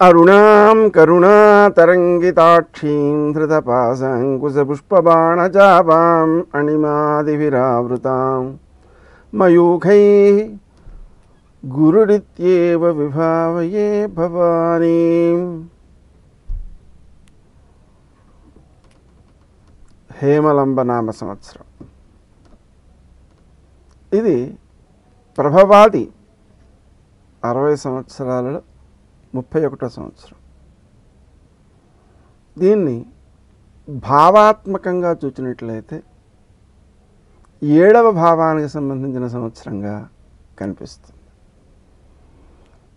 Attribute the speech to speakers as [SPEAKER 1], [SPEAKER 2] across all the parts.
[SPEAKER 1] అరుణాం కరుణాతరంగితాక్షీం ధృతపాశాంకుశపుష్పబాణచాపాం అణిమాదిభిరావృతాం మయూఖైః గురుడిత్యేవ విభావయే భవానీం. హేమలంబ నామ సంవత్సరం. ఇది ప్రభవాది 60 సంవత్సరాలలో 31వ సంవత్సరం. దీన్ని భావాత్మకంగా చూచినట్లయితే 7వ భావానికి సంబంధించిన సంవత్సరంగా కనిపిస్తుంది.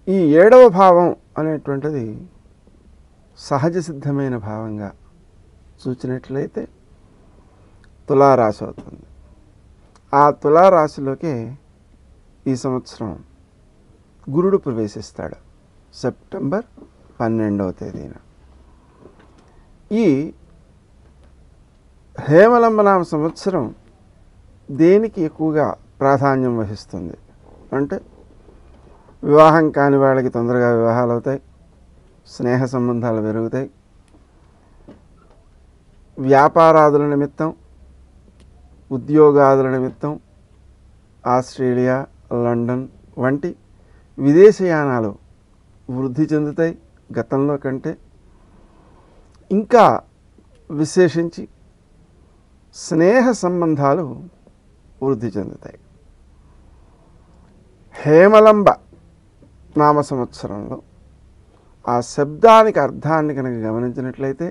[SPEAKER 1] ఈ 7వ భావం అనేటువంటిది సహజ సిద్ధమైన భావంగా చూచినట్లయితే తులారాశి అవుతుంది. ఆ తులారాశిలోకే ఈ సంవత్సరం గురుడు ప్రవేశిస్తాడు సెప్టెంబర్ 12వ తేదీన. ఈ హేమలంబనామ సంవత్సరం దేనికి ఎక్కువగా ప్రాధాన్యం వహిస్తుంది అంటే, వివాహం కాని వాళ్ళకి తొందరగా వివాహాలు అవుతాయి, స్నేహ సంబంధాలు పెరుగుతాయి, వ్యాపారాదుల నిమిత్తం, ఉద్యోగాదుల నిమిత్తం ఆస్ట్రేలియా, లండన్ వంటి విదేశయానాలు వృద్ధి చెందుతాయి గతంలో కంటే. ఇంకా విశేషించి స్నేహ సంబంధాలు వృద్ధి చెందుతాయి. హేమలంబ నామ సంవత్సరంలో ఆ శబ్దానికి అర్థాన్ని కనుక గమనించినట్లయితే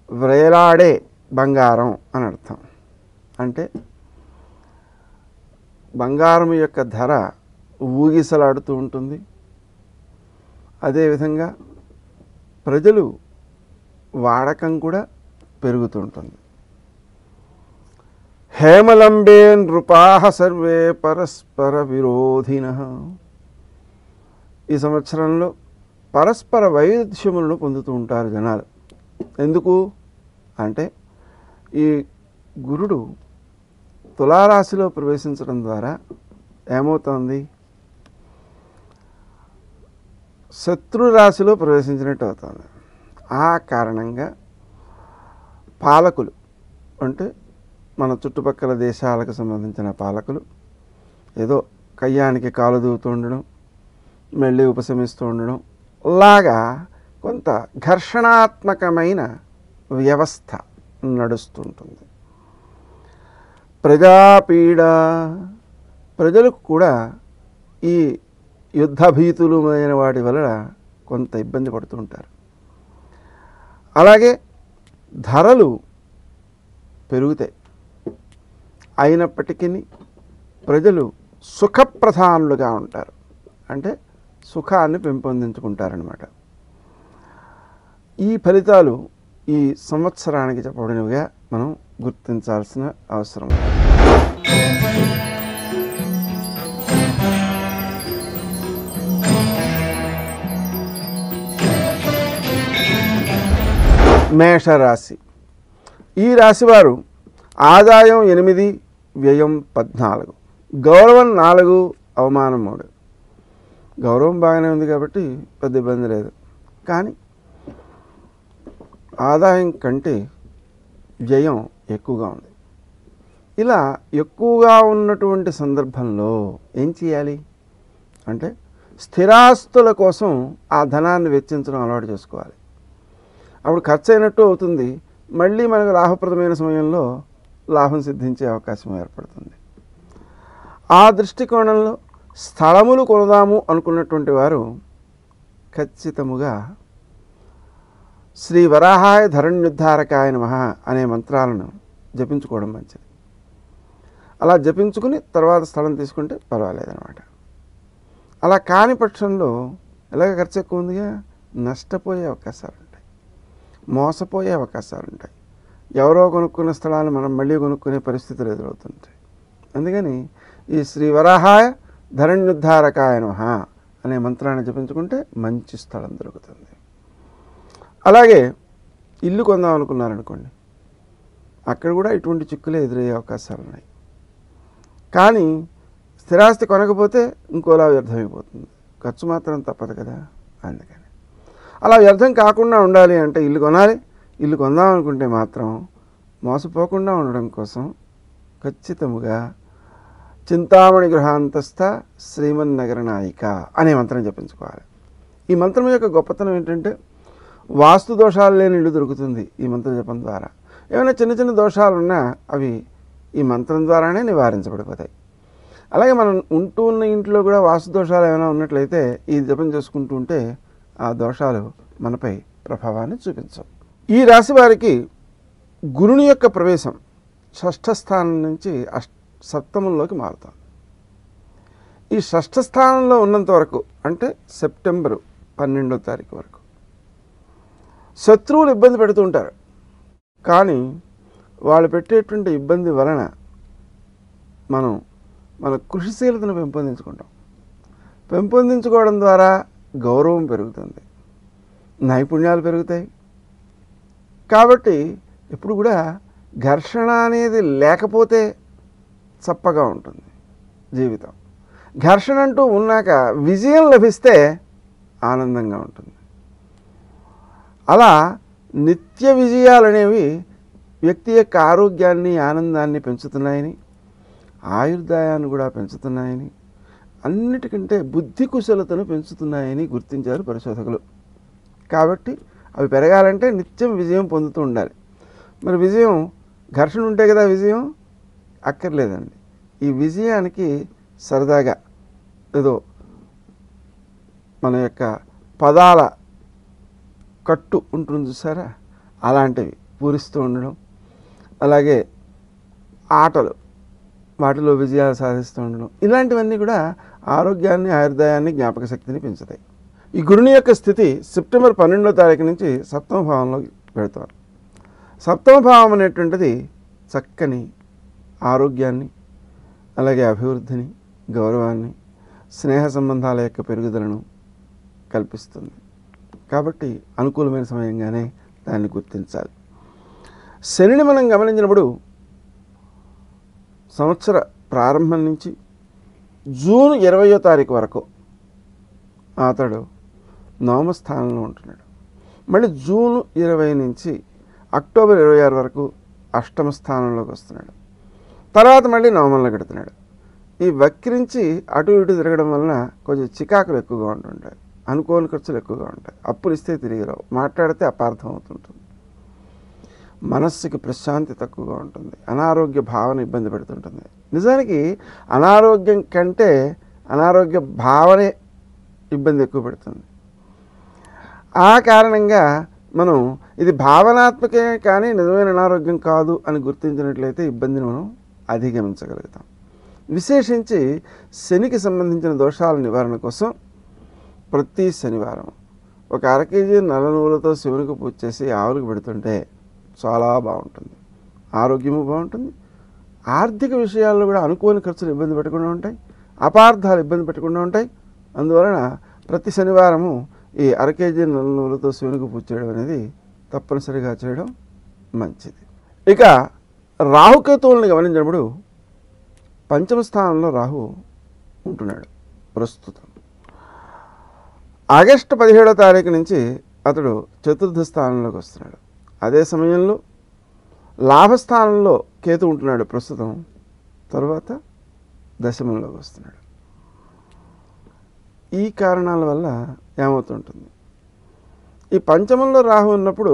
[SPEAKER 1] వ్రేలాడే బంగారం అని అర్థం. అంటే బంగారం యొక్క ధర ఊగిసలాడుతూ ఉంటుంది. అదేవిధంగా ప్రజలు వాడకం కూడా పెరుగుతుంటుంది. హేమలంబే నృపాః సర్వే పరస్పర విరోధినః. ఈ సంవత్సరంలో పరస్పర వైరుధ్యములను పొందుతూ ఉంటారు జనాలు. ఎందుకు అంటే, ఈ గురుడు తులారాశిలో ప్రవేశించడం ద్వారా ఏమవుతోంది, శత్రురాశిలో ప్రవేశించినట్టు అవుతుంది. ఆ కారణంగా పాలకులు అంటే మన చుట్టుపక్కల దేశాలకు సంబంధించిన పాలకులు ఏదో కయ్యానికి కాలు దూవుతూ ఉండడం, మళ్ళీ ఉపశమిస్తూ ఉండడం లాగా కొంత ఘర్షణాత్మకమైన వ్యవస్థ నడుస్తుంటుంది. ప్రజాపీడ, ప్రజలకు కూడా ఈ యుద్ధభీతులమైన వాటి వలన కొంత ఇబ్బంది పడుతూ ఉంటారు. అలాగే ధరలు పెరుగుతాయి. అయినప్పటికీ ప్రజలు సుఖప్రధానులుగా ఉంటారు. అంటే సుఖాన్ని పెంపొందించుకుంటారనమాట. ఈ ఫలితాలు ఈ సంవత్సరానికి చెప్పబడినవిగా మనం గుర్తించాల్సిన అవసరం. మేషరాశి. ఈ రాశివారు ఆదాయం 8, వ్యయం 14, గౌరవం 4, అవమానం 3. గౌరవం బాగానే ఉంది కాబట్టి పెద్ద ఇబ్బంది లేదు. కానీ ఆదాయం కంటే వ్యయం ఎక్కువగా ఉంది. ఇలా ఎక్కువగా ఉన్నటువంటి సందర్భంలో ఏం చేయాలి అంటే, స్థిరాస్తుల కోసం ఆ ధనాన్ని వెచ్చించడం అలవాటు చేసుకోవాలి. అప్పుడు ఖర్చు అయినట్టు అవుతుంది. మళ్ళీ మనకు లాభప్రదమైన సమయంలో లాభం సిద్ధించే అవకాశం ఏర్పడుతుంది. ఆ దృష్టికోణంలో స్థలములు కొనదాము అనుకున్నటువంటి వారు ఖచ్చితముగా శ్రీ వరాహాయ ధరణ్యుద్ధారకాయ నమః అనే మంత్రాలను జపించుకోవడం మంచిది. అలా జపించుకుని తర్వాత స్థలం తీసుకుంటే పర్వాలేదన్నమాట. అలా కాని పక్షంలో ఎలాగ ఖర్చు ఎక్కువ ఉందిగా, నష్టపోయే అవకాశాలు ఉంటాయి, మోసపోయే అవకాశాలు ఉంటాయి. ఎవరో కొనుక్కున్న స్థలాన్ని మనం మళ్ళీ కొనుక్కునే పరిస్థితులు ఎదురవుతుంటాయి. అందుకని ఈ శ్రీ వరాహాయ ధరణ్యుద్ధారకాయ నమః అనే మంత్రాన్ని జపించుకుంటే మంచి స్థలం దొరుకుతుంది. అలాగే ఇల్లు కొందాం అనుకున్నారనుకోండి, అక్కడ కూడా ఇటువంటి చిక్కులే ఎదురయ్యే అవకాశాలు ఉన్నాయి. కానీ స్థిరాస్తి కొనకపోతే ఇంకోలా వ్యర్థమైపోతుంది. ఖర్చు మాత్రం తప్పదు కదా. అందుకని అలా వ్యర్థం కాకుండా ఉండాలి అంటే ఇల్లు కొనాలి. ఇల్లు కొందాం అనుకుంటే మాత్రం మోసపోకుండా ఉండడం కోసం ఖచ్చితముగా చింతామణి గృహాంతస్థ శ్రీమన్నగర నాయిక అనే మంత్రం జపించుకోవాలి. ఈ మంత్రం యొక్క గొప్పతనం ఏంటంటే వాస్తు దోషాలు లేని ఇల్లు దొరుకుతుంది ఈ మంత్ర జపం ద్వారా. ఏమైనా చిన్న చిన్న దోషాలు ఉన్నా అవి ఈ మంత్రం ద్వారానే నివారించబడిపోతాయి. అలాగే మనం ఉంటూ ఉన్న ఇంట్లో కూడా వాస్తు దోషాలు ఏమైనా ఉన్నట్లయితే ఈ జపం చేసుకుంటూ ఉంటే ఆ దోషాలు మనపై ప్రభావాన్ని చూపించవు. ఈ రాశి వారికి గురుని యొక్క ప్రవేశం షష్ఠ స్థానం నుంచి సప్తమంలోకి మారుతాం. ఈ షష్ఠ స్థానంలో ఉన్నంత వరకు అంటే సెప్టెంబరు 12వ తారీఖు వరకు శత్రువులు ఇబ్బంది పెడుతూ ఉంటారు. కానీ వాళ్ళు పెట్టేటువంటి ఇబ్బంది వలన మనం మన కృషిశీలతను పెంపొందించుకోవడం ద్వారా గౌరవం పెరుగుతుంది, నైపుణ్యాలు పెరుగుతాయి. కాబట్టి ఎప్పుడు కూడా ఘర్షణ అనేది లేకపోతే చప్పగా ఉంటుంది జీవితం. ఘర్షణ అంటూ ఉన్నాక విజయం లభిస్తే ఆనందంగా ఉంటుంది. అలా నిత్య విజయాలు అనేవి వ్యక్తి యొక్క ఆరోగ్యాన్ని, ఆనందాన్ని పెంచుతున్నాయని, ఆయుర్దాయాన్ని కూడా పెంచుతున్నాయని, అన్నిటికంటే బుద్ధి కుశలతను పెంచుతున్నాయని గుర్తించారు పరిశోధకులు. కాబట్టి అవి పెరగాలంటే నిత్యం విజయం పొందుతూ ఉండాలి. మరి విజయం ఘర్షణ ఉంటే కదా విజయం? అక్కర్లేదండి. ఈ విజయానికి సరదాగా ఏదో మన యొక్క పదాల కట్టు ఉంటుంది చూసారా, అలాంటివి పూరిస్తూ ఉండడం, అలాగే ఆటలు వాటిలో విజయాలు సాధిస్తూ ఉండడం, ఇలాంటివన్నీ కూడా ఆరోగ్యాన్ని, ఆయుర్దాయాన్ని, జ్ఞాపక శక్తిని పెంచుతాయి. ఈ గురుని యొక్క స్థితి సెప్టెంబర్ 12వ తారీఖు నుంచి సప్తమ భావంలోకి పెడతారు. సప్తమ భావం అనేటువంటిది చక్కని ఆరోగ్యాన్ని, అలాగే అభివృద్ధిని, గౌరవాన్ని, స్నేహ సంబంధాల యొక్క పెరుగుదలను కల్పిస్తుంది. కాబట్టి అనుకూలమైన సమయంగానే దాన్ని గుర్తించాలి. శనిని మనం గమనించినప్పుడు సంవత్సర ప్రారంభం నుంచి జూన్ 20వ తారీఖు వరకు అతడు నవమ స్థానంలో ఉంటున్నాడు. మళ్ళీ జూన్ 20 నుంచి అక్టోబర్ 26 వరకు అష్టమ స్థానంలోకి వస్తున్నాడు. తర్వాత మళ్ళీ నవమంలోకి పెడుతున్నాడు. ఈ వక్రించి అటు ఇటు తిరగడం వలన కొంచెం చికాకులు ఎక్కువగా ఉంటుంటాయి, అనుకోని ఖర్చులు ఎక్కువగా ఉంటాయి, అప్పులు ఇస్తే తిరిగి రావు, మాట్లాడితే అపార్థం అవుతుంటుంది, మనస్సుకి ప్రశాంతి తక్కువగా ఉంటుంది, అనారోగ్య భావన ఇబ్బంది పెడుతుంటుంది. నిజానికి అనారోగ్యం కంటే అనారోగ్య భావనే ఇబ్బంది ఎక్కువ పెడుతుంది. ఆ కారణంగా మనం ఇది భావనాత్మకే కానీ నిజమైన అనారోగ్యం కాదు అని గుర్తించినట్లయితే ఇబ్బందిని మనం అధిగమించగలుగుతాం. విశేషించి శనికి సంబంధించిన దోషాల నివారణ కోసం ప్రతి శనివారం ఒక 1/2 కేజీ నల్ల నువ్వులతో శివునికి పూజ చేసి ఆవులకు పెడుతుంటే చాలా బాగుంటుంది, ఆరోగ్యము బాగుంటుంది, ఆర్థిక విషయాల్లో కూడా అనుకోని ఖర్చులు ఇబ్బంది పెట్టకుండా ఉంటాయి, అపార్థాలు ఇబ్బంది పెట్టకుండా ఉంటాయి. అందువలన ప్రతి శనివారము ఈ 1/2 కేజీ నల్ల నువ్వులతో శివునికి పూజ చేయడం అనేది తప్పనిసరిగా చేయడం మంచిది. ఇక రాహుకేతువులను గమనించినప్పుడు పంచమ స్థానంలో రాహు ఉంటున్నాడు ప్రస్తుతం. ఆగస్టు 17వ తారీఖు నుంచి అతడు చతుర్థ స్థానంలోకి వస్తున్నాడు. అదే సమయంలో లాభస్థానంలో కేతు ఉంటున్నాడు ప్రస్తుతం. తర్వాత దశమంలోకి వస్తున్నాడు. ఈ కారణాల వల్ల ఏమవుతుంటుంది, ఈ పంచమంలో రాహు ఉన్నప్పుడు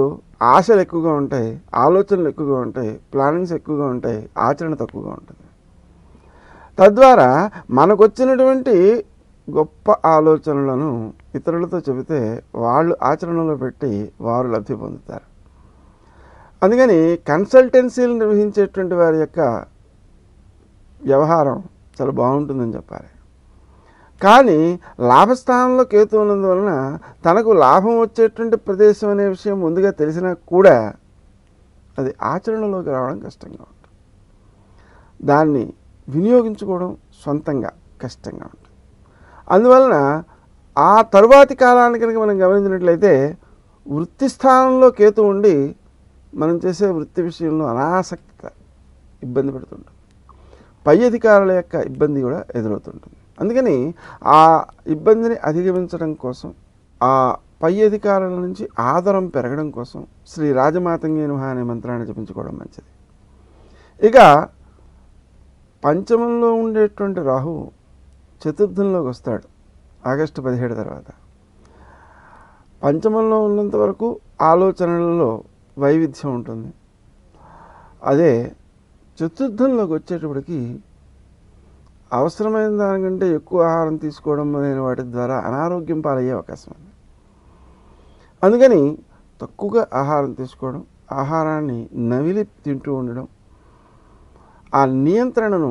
[SPEAKER 1] ఆశలు ఎక్కువగా ఉంటాయి, ఆలోచనలు ఎక్కువగా ఉంటాయి, ప్లానింగ్స్ ఎక్కువగా ఉంటాయి, ఆచరణ తక్కువగా ఉంటుంది. తద్వారా మనకు వచ్చినటువంటి గొప్ప ఆలోచనలను ఇతరులతో చెబితే వాళ్ళు ఆచరణలో పెట్టి వారు లబ్ధి పొందుతారు. అందుకని కన్సల్టెన్సీలు నిర్వహించేటువంటి వారి యొక్క వ్యవహారం చాలా బాగుంటుందని చెప్పాలి. కానీ లాభస్థానంలో కేతు ఉన్నందువలన తనకు లాభం వచ్చేటువంటి ప్రదేశం అనే విషయం ముందుగా తెలిసినా కూడా అది ఆచరణలోకి రావడం కష్టంగా ఉంటుంది, దాన్ని వినియోగించుకోవడం సొంతంగా కష్టంగా ఉంటుంది. అందువలన ఆ తరువాతి కాలాన్ని కనుక మనం గమనించినట్లయితే వృత్తి స్థానంలో కేతు ఉండి మనం చేసే వృత్తి విషయంలో అనాసక్త ఇబ్బంది పెడుతుంటుంది, పై అధికారుల యొక్క ఇబ్బంది కూడా ఎదురవుతుంటుంది. అందుకని ఆ ఇబ్బందిని అధిగమించడం కోసం ఆ పై అధికారుల నుంచి ఆదరం పెరగడం కోసం శ్రీ రాజమాతంగే నమః అనే మంత్రాన్ని జపించుకోవడం మంచిది. ఇక పంచమంలో ఉండేటువంటి రాహువు చతుర్థంలోకి వస్తాడు ఆగస్టు 17 తర్వాత. పంచమంలో ఉన్నంత వరకు ఆలోచనలలో వైవిధ్యం ఉంటుంది. అదే చతుర్థంలోకి వచ్చేటప్పటికి అవసరమైన దానికంటే ఎక్కువ ఆహారం తీసుకోవడం మొదలైన వాటి ద్వారా అనారోగ్యం పాలయ్యే అవకాశం ఉంది. అందుకని తక్కువగా ఆహారం తీసుకోవడం, ఆహారాన్ని నమిలి తింటూ ఉండడం, ఆ నియంత్రణను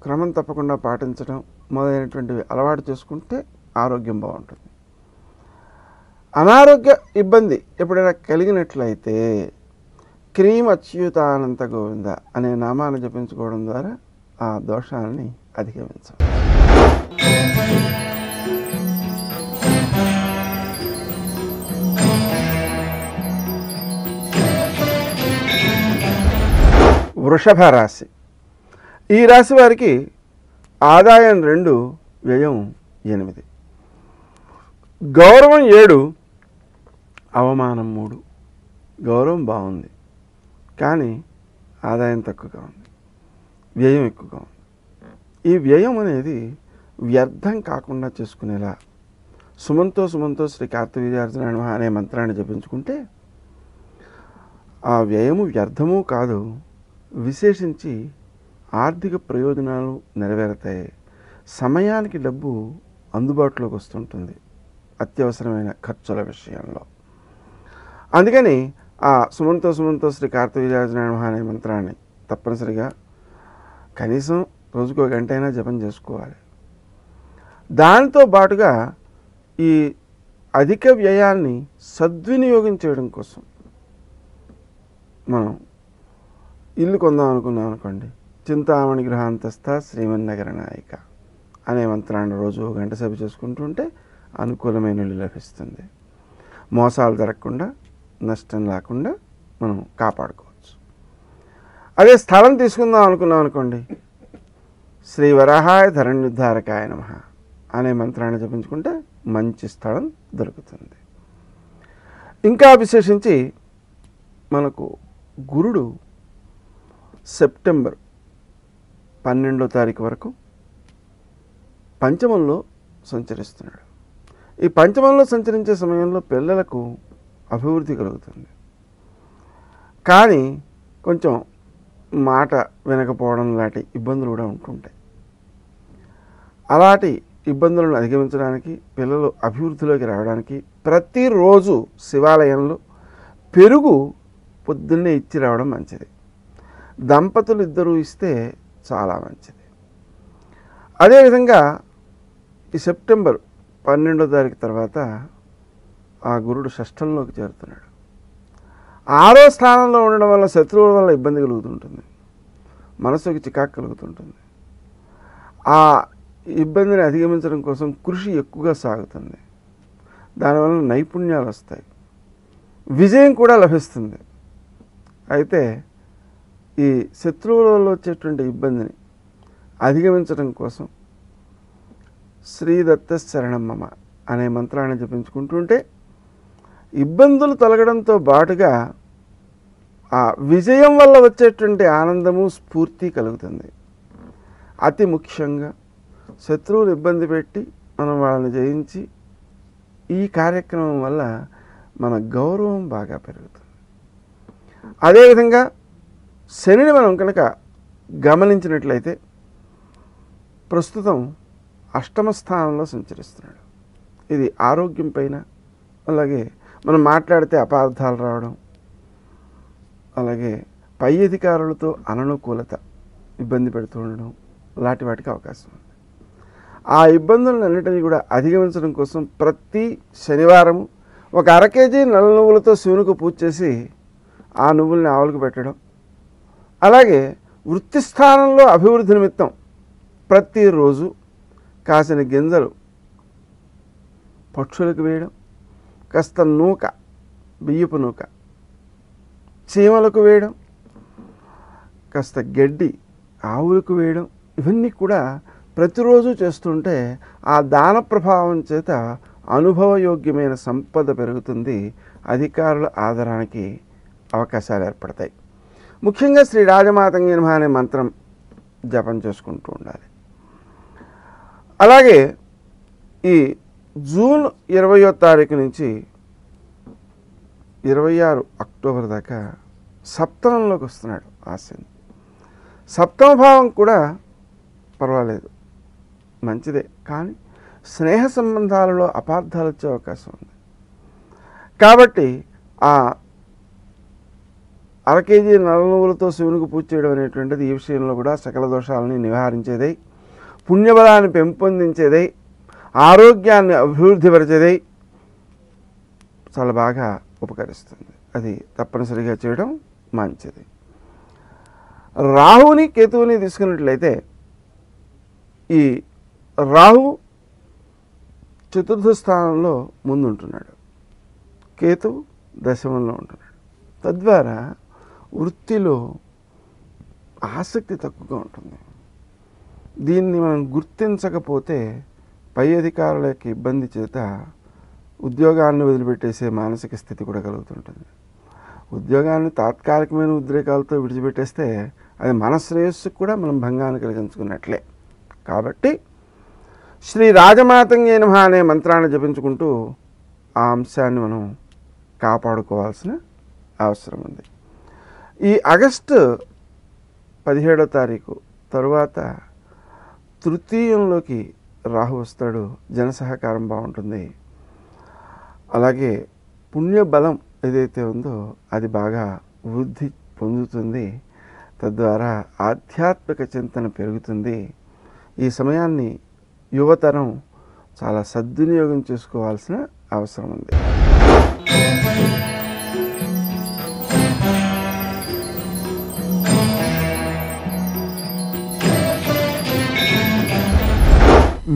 [SPEAKER 1] క్రమం తప్పకుండా పాటించడం మొదలైనటువంటివి అలవాటు చేసుకుంటే ఆరోగ్యం బాగుంటుంది. అనారోగ్య ఇబ్బంది ఎప్పుడైనా కలిగినట్లయితే క్రీం అచ్యుతానంత గోవింద అనే నామాన్ని జపించుకోవడం ద్వారా ఆ దోషాలని అధిగమించాలి. వృషభ రాశి. ఈ రాశి వారికి ఆదాయం 2, వ్యయం 8. గౌరవం 7, అవమానం 3. గౌరవం బాగుంది కానీ ఆదాయం తక్కువగా ఉంది, వ్యయం ఎక్కువగా ఉంది. ఈ వ్యయం అనేది వ్యర్థం కాకుండా చేసుకునేలా సుమంతో శ్రీ కార్తవీర్యార్జునాయ నమః అనే మంత్రాన్ని జపించుకుంటే ఆ వ్యయము వ్యర్థము కాదు, విశేషించి ఆర్థిక ప్రయోజనాలు నెరవేరుతాయి. సమయానికి డబ్బు అందుబాటులోకి వస్తుంటుంది అత్యవసరమైన ఖర్చుల విషయంలో. అందుకని ఆ సుమంతో శ్రీ కార్తవీర్యార్జునాయ నమః అనే మంత్రాన్ని తప్పనిసరిగా కనీసం రోజుకో గంట అయినా జపం చేసుకోవాలి. దాంతో పాటుగా ఈ అధిక వ్యయాన్ని సద్వినియోగం చేయడం కోసం మనం ఇల్లు కొందాం అనుకున్నాం అనుకోండి, చింతామణి గృహాంతస్థ శ్రీమన్నగర నాయిక అనే మంత్రాన్ని రోజు గంట సేపు చేసుకుంటుంటే అనుకూలమైన ఇల్లు లభిస్తుంది. మోసాలు జరగకుండా, నష్టం లేకుండా మనం కాపాడుకోవచ్చు. అదే స్థలం తీసుకుందాం అనుకున్నాం అనుకోండి, శ్రీ వరాహాయ ధరణ్యుద్ధారకాయ నమః అనే మంత్రాన్ని జపించుకుంటే మంచి స్థలం దొరుకుతుంది. ఇంకా విశేషించి మనకు గురుడు సెప్టెంబర్ 12వ తారీఖు వరకు పంచమంలో సంచరిస్తున్నాడు. ఈ పంచమంలో సంచరించే సమయంలో పిల్లలకు అభివృద్ధి కలుగుతుంది, కానీ కొంచెం మాట వినకపోవడం లాంటి ఇబ్బందులు కూడా ఉంటుంటాయి. అలాంటి ఇబ్బందులను అధిగమించడానికి, పిల్లలు అభివృద్ధిలోకి రావడానికి ప్రతిరోజు శివాలయంలో పెరుగు పొద్దున్నే ఇచ్చి రావడం మంచిది. దంపతులు ఇద్దరూ ఇస్తే చాలా మంచిది. అదేవిధంగా ఈ సెప్టెంబర్ 12వ తారీఖు తర్వాత ఆ గురుడు షష్ఠంలోకి చేరుతున్నాడు. 6వ స్థానంలో ఉండడం వల్ల శత్రువుల వల్ల ఇబ్బంది కలుగుతుంటుంది, మనసుకి చికాకు కలుగుతుంటుంది. ఆ ఇబ్బందిని అధిగమించడం కోసం కృషి ఎక్కువగా సాగుతుంది. దానివల్ల నైపుణ్యాలు వస్తాయి, విజయం కూడా లభిస్తుంది. అయితే ఈ శత్రువుల వల్ల వచ్చేటువంటి ఇబ్బందిని అధిగమించడం కోసం శ్రీదత్త శరణం మమ అనే మంత్రాన్ని జపించుకుంటుంటే ఇబ్బందులు తొలగడంతో బాటుగా ఆ విజయం వల్ల వచ్చేటువంటి ఆనందము, స్ఫూర్తి కలుగుతుంది. అతి ముఖ్యంగా శత్రువులు ఇబ్బంది పెట్టి మనం వాళ్ళని జయించి ఈ కార్యక్రమం వల్ల మన గౌరవం బాగా పెరుగుతుంది. అదేవిధంగా శనిని మనం కనుక గమనించినట్లయితే ప్రస్తుతం 8వ స్థానంలో సంచరిస్తున్నాడు. ఇది ఆరోగ్యం పైన, అలాగే మనం మాట్లాడితే అపార్థాలు రావడం, అలాగే పై అధికారులతో అననుకూలత ఇబ్బంది పెడుతూ ఉండడం లాంటి వాటికి అవకాశం ఉంది. ఆ ఇబ్బందులన్నిటినీ కూడా అధిగమించడం కోసం ప్రతి శనివారం 1 అర కేజీ నల్ల నువ్వులతో శివునికి పూజ చేసి ఆ నువ్వుల్ని ఆవులకు పెట్టడం, అలాగే వృత్తి స్థానంలో అభివృద్ధి నిమిత్తం ప్రతిరోజు కాసిన గింజలు పక్షులకు వేయడం, కాస్త నూక, బియ్యపు నూక చీమలకు వేయడం, కాస్త గడ్డి ఆవులకు వేయడం, ఇవన్నీ కూడా ప్రతిరోజు చేస్తుంటే ఆ దాన ప్రభావం చేత అనుభవయోగ్యమైన సంపద పెరుగుతుంది, అధికారుల ఆదరానికి అవకాశాలు ఏర్పడతాయి. ముఖ్యంగా శ్రీ రాజమాతంగి నమః అనే మంత్రం జపం చేసుకుంటూ ఉండాలి. అలాగే ఈ జూన్ 20వ తారీఖు నుంచి 26 అక్టోబర్ దాకా సప్తమంలోకి వస్తున్నాడు ఆ శని. సప్తమ భావం కూడా పర్వాలేదు, మంచిదే, కానీ స్నేహ సంబంధాలలో అపార్థాలు వచ్చే అవకాశం ఉంది. కాబట్టి ఆ 1/2 కేజీ నల్ల నువ్వులతో శివునికి పూజ చేయడం అనేటువంటిది ఈ విషయంలో కూడా సకల దోషాలని నివారించేదై, పుణ్యబలాన్ని పెంపొందించేదై, ఆరోగ్యాన్ని అభివృద్ధిపరిచేదై చాలా బాగా ఉపకరిస్తుంది. అది తప్పనిసరిగా చేయడం మంచిది. రాహువుని కేతువుని తీసుకున్నట్లయితే ఈ రాహు చతుర్థ స్థానంలో ముందుంటున్నాడు, కేతువు దశమంలో ఉంటున్నాడు. తద్వారా వృత్తిలో ఆసక్తి తక్కువగా ఉంటుంది. దీన్ని మనం గుర్తించకపోతే పై అధికారుల యొక్క ఇబ్బంది చేత ఉద్యోగాన్ని వదిలిపెట్టేసే మానసిక స్థితి కూడా కలుగుతుంటుంది. ఉద్యోగాన్ని తాత్కాలికమైన ఉద్రేకాలతో విడిచిపెట్టేస్తే అది మన శ్రేయస్సుకు కూడా మనం భంగాన్ని కలిగించుకున్నట్లే. కాబట్టి శ్రీ రాజమాతంగి నమః అనే మంత్రాన్ని జపించుకుంటూ ఆ అంశాన్ని మనం కాపాడుకోవాల్సిన అవసరం ఉంది. ఈ ఆగస్టు 17వ తారీఖు తరువాత తృతీయంలోకి రాహు వస్తాడు, జన సహకారం బాగుంటుంది. అలాగే పుణ్యబలం ఏదైతే ఉందో అది బాగా వృద్ధి పొందుతుంది. తద్వారా ఆధ్యాత్మిక చింతన పెరుగుతుంది. ఈ సమయాన్ని యువతరం చాలా సద్వినియోగం చేసుకోవాల్సిన అవసరం ఉంది.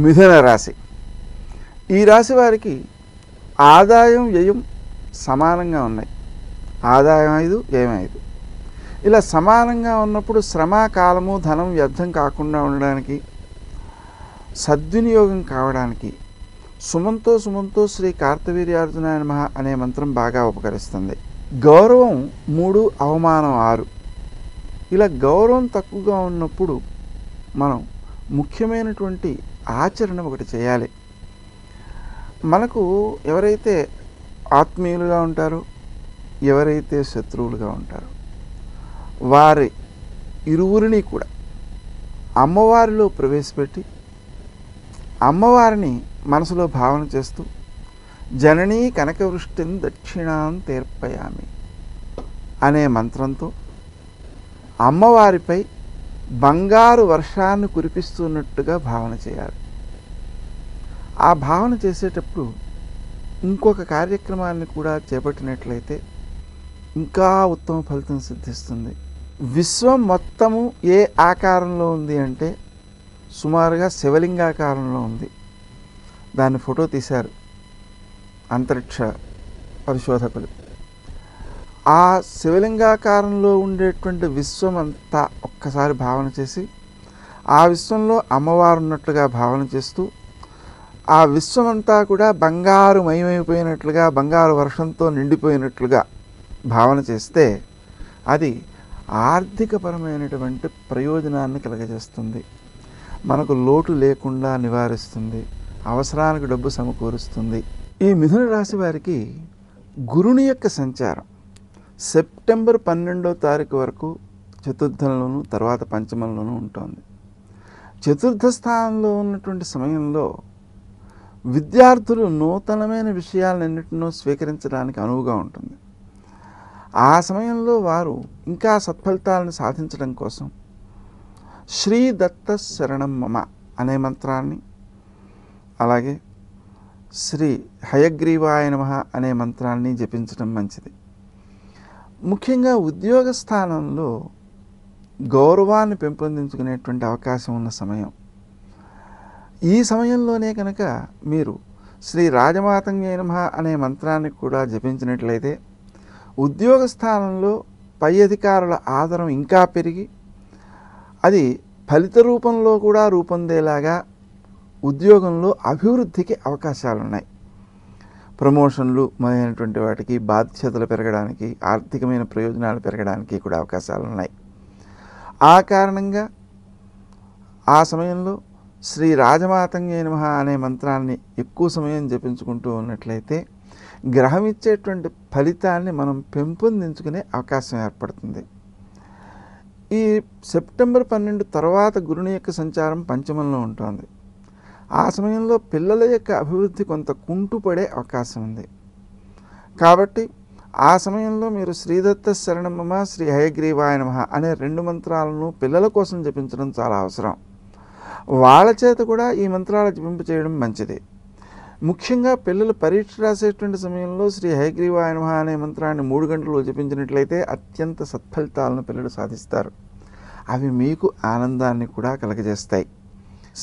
[SPEAKER 1] మిథున రాశి. ఈ రాశి వారికి ఆదాయం వ్యయం సమానంగా ఉన్నాయి. ఆదాయం 5, వ్యయం 5. ఇలా సమానంగా ఉన్నప్పుడు శ్రమ, కాలము, ధనం వ్యర్థం కాకుండా ఉండడానికి, సద్వినియోగం కావడానికి సుమంతో శ్రీ కార్తవీర్యార్జునాయ నమః అనే మంత్రం బాగా ఉపకరిస్తుంది. గౌరవం 3, అవమానం 6. ఇలా గౌరవం తక్కువగా ఉన్నప్పుడు మనం ముఖ్యమైనటువంటి ఆచరణ ఒకటి చేయాలి. మనకు ఎవరైతే ఆత్మీయులుగా ఉంటారో, ఎవరైతే శత్రువులుగా ఉంటారో వారి ఇరువురిని కూడా అమ్మవారిలో ప్రవేశపెట్టి అమ్మవారిని మనసులో భావన చేస్తూ జననీ కనకవృష్టిని దక్షిణాం తీర్పయామి అనే మంత్రంతో అమ్మవారిపై బంగారు వర్షాన్ని కురిపిస్తున్నట్టుగా భావన చేయాలి. ఆ భావన చేసేటప్పుడు ఇంకొక కార్యక్రమాన్ని కూడా చేపట్టినట్లయితే ఇంకా ఉత్తమ ఫలితం సిద్ధిస్తుంది. విశ్వం మొత్తము ఏ ఆకారంలో ఉంది అంటే సుమారుగా శివలింగాకారంలో ఉంది. దాన్ని ఫోటో తీశారు అంతరిక్ష పరిశోధకులు. ఆ శివలింగాకారంలో ఉండేటువంటి విశ్వం అంతా ఒక్కసారి భావన చేసి ఆ విశ్వంలో అమ్మవారు ఉన్నట్లుగా భావన చేస్తూ ఆ విశ్వమంతా కూడా బంగారు మయమైపోయినట్లుగా, బంగారు వర్షంతో నిండిపోయినట్లుగా భావన చేస్తే అది ఆర్థికపరమైనటువంటి ప్రయోజనాన్ని కలగజేస్తుంది. మనకు లోటు లేకుండా నివారిస్తుంది. అవసరానికి డబ్బు సమకూరుస్తుంది. ఈ మిథున రాశి వారికి గురుని యొక్క సంచారం సెప్టెంబర్ 12వ తారీఖు వరకు చతుర్థంలోనూ తర్వాత పంచమంలోనూ ఉంటుంది. చతుర్థ స్థానంలో ఉన్నటువంటి సమయంలో విద్యార్థులు నూతనమైన విషయాలన్నింటినో స్వీకరించడానికి అనువుగా ఉంటుంది. ఆ సమయంలో వారు ఇంకా సత్ఫలితాలను సాధించడం కోసం శ్రీ దత్త శరణం మమ అనే మంత్రాన్ని, అలాగే శ్రీ హయగ్రీవాయ నమః అనే మంత్రాన్ని జపించడం మంచిది. ముఖ్యంగా ఉద్యోగ స్థానంలో గౌరవాన్ని పెంపొందించుకునేటువంటి అవకాశం ఉన్న సమయం. ఈ సమయంలోనే కనుక మీరు శ్రీ రాజమాతంగి నమః అనే మంత్రాన్ని కూడా జపించినట్లయితే ఉద్యోగ స్థానంలో పై అధికారుల ఆదరం ఇంకా పెరిగి అది ఫలిత రూపంలో కూడా రూపొందేలాగా ఉద్యోగంలో అభివృద్ధికి అవకాశాలు ఉన్నాయి. ప్రమోషన్లు మొదలైనటువంటి వాటికి, బాధ్యతలు పెరగడానికి, ఆర్థికమైన ప్రయోజనాలు పెరగడానికి కూడా అవకాశాలు ఉన్నాయి. ఆ కారణంగా ఆ సమయంలో శ్రీ రాజమాతంగే నమః అనే మంత్రాన్ని ఎక్కువ సమయం జపించుకుంటూ ఉన్నట్లయితే గ్రహం ఇచ్చేటువంటి ఫలితాన్ని మనం పెంపొందించుకునే అవకాశం ఏర్పడుతుంది. ఈ సెప్టెంబర్ 12 తర్వాత గురుని యొక్క సంచారం పంచమంలో ఉంటుంది. ఆ సమయంలో పిల్లల యొక్క అభివృద్ధి కొంత కుంటుపడే అవకాశం ఉంది. కాబట్టి ఆ సమయంలో మీరు శ్రీదత్త శరణం మమ, శ్రీ హయగ్రీవాయ నమః అనే 2 మంత్రాలను పిల్లల కోసం జపించడం చాలా అవసరం. వాళ్ళ చేత కూడా ఈ మంత్రాల జపింపు చేయడం మంచిది. ముఖ్యంగా పిల్లలు పరీక్ష రాసేటువంటి సమయంలో శ్రీ హయగ్రీవాయ నమః అనే మంత్రాన్ని 3 గంటలు జపించినట్లయితే అత్యంత సత్ఫలితాలను పిల్లలు సాధిస్తారు. అవి మీకు ఆనందాన్ని కూడా కలగజేస్తాయి.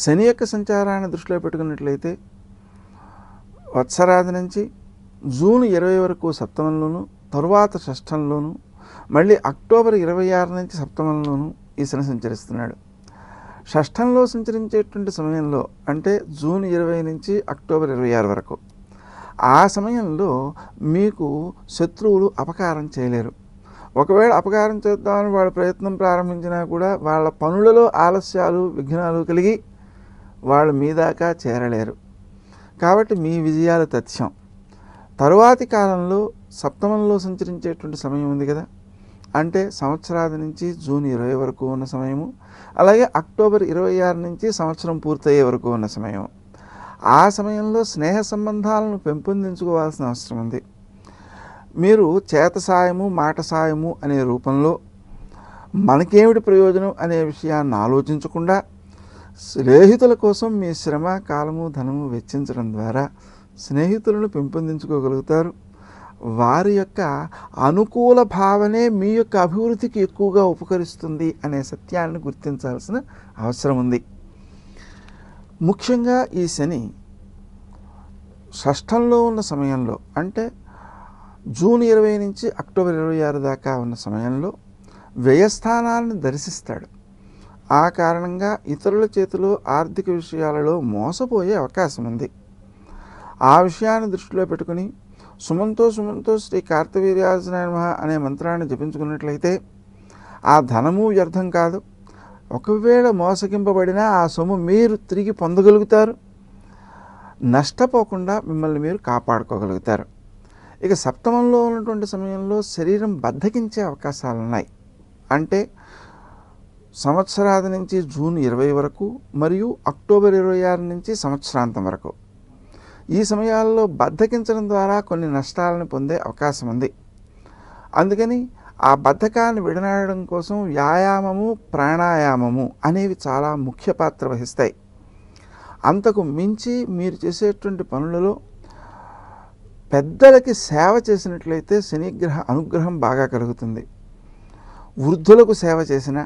[SPEAKER 1] శని యొక్క సంచారాన్ని దృష్టిలో పెట్టుకున్నట్లయితే వత్సరాది నుంచి జూన్ 20 వరకు సప్తమంలోను, తరువాత షష్ఠంలోను, మళ్ళీ అక్టోబర్ 26 నుంచి సప్తమంలోను ఈ శని సంచరిస్తున్నాడు. షష్ఠంలో సంచరించేటువంటి సమయంలో అంటే జూన్ 20 నుంచి అక్టోబర్ 26 వరకు ఆ సమయంలో మీకు శత్రువులు అపకారం చేయలేరు. ఒకవేళ అపకారం చేద్దామని వాళ్ళ ప్రయత్నం ప్రారంభించినా కూడా వాళ్ళ పనులలో ఆలస్యాలు, విఘ్నాలు కలిగి వాళ్ళ మీదాకా చేరలేరు. కాబట్టి మీ విజయాలు తథ్యం. తరువాతి కాలంలో సప్తమంలో సంచరించేటువంటి సమయం ఉంది కదా, అంటే సంవత్సరాది నుంచి జూన్ 20 వరకు ఉన్న సమయము, అలాగే అక్టోబర్ 26 నుంచి సంవత్సరం పూర్తయ్యే వరకు ఉన్న సమయం. ఆ సమయంలో స్నేహ సంబంధాలను పెంపొందించుకోవాల్సిన అవసరం ఉంది. మీరు చేత సాయము, మాట సాయము అనే రూపంలో మనకేమిటి ప్రయోజనం అనే విషయాన్ని ఆలోచించకుండా స్నేహితుల కోసం మీ శ్రమ, కాలము, ధనము వెచ్చించడం ద్వారా స్నేహితులను పెంపొందించుకోగలుగుతారు. వారి యొక్క అనుకూల భావనే మీ యొక్క అభివృద్ధికి ఎక్కువగా ఉపకరిస్తుంది అనే సత్యాన్ని గుర్తించాల్సిన అవసరం ఉంది. ముఖ్యంగా ఈ శని షష్ఠంలో ఉన్న సమయంలో అంటే జూన్ 20 నుంచి అక్టోబర్ 26 దాకా ఉన్న సమయంలో వ్యయస్థానాన్ని దర్శిస్తాడు. ఆ కారణంగా ఇతరుల చేతిలో ఆర్థిక విషయాలలో మోసపోయే అవకాశం ఉంది. ఆ విషయాన్ని దృష్టిలో పెట్టుకుని సుమంతో సుమంతో శ్రీ కార్తవీర్యార్జునాయ నమః అనే మంత్రాన్ని జపించుకున్నట్లయితే ఆ ధనము వ్యర్థం కాదు. ఒకవేళ మోసగింపబడినా ఆ సొమ్ము మీరు తిరిగి పొందగలుగుతారు. నష్టపోకుండా మిమ్మల్ని మీరు కాపాడుకోగలుగుతారు. ఇక సప్తమంలో ఉన్నటువంటి సమయంలో శరీరం బద్ధకించే అవకాశాలు ఉన్నాయి. అంటే సంవత్సరాది నుంచి జూన్ 20 వరకు మరియు అక్టోబర్ 26 నుంచి సంవత్సరాంతం వరకు ఈ సమయాల్లో బద్ధకించడం ద్వారా కొన్ని నష్టాలను పొందే అవకాశం ఉంది. అందుకని ఆ బద్ధకాన్ని విడనాడడం కోసం వ్యాయామము, ప్రాణాయామము అనేవి చాలా ముఖ్య పాత్ర వహిస్తాయి. అంతకు మించి మీరు చేసేటువంటి పనులలో పెద్దలకి సేవ చేసినట్లయితే శనిగ్రహ అనుగ్రహం బాగా కలుగుతుంది. వృద్ధులకు సేవ చేసిన,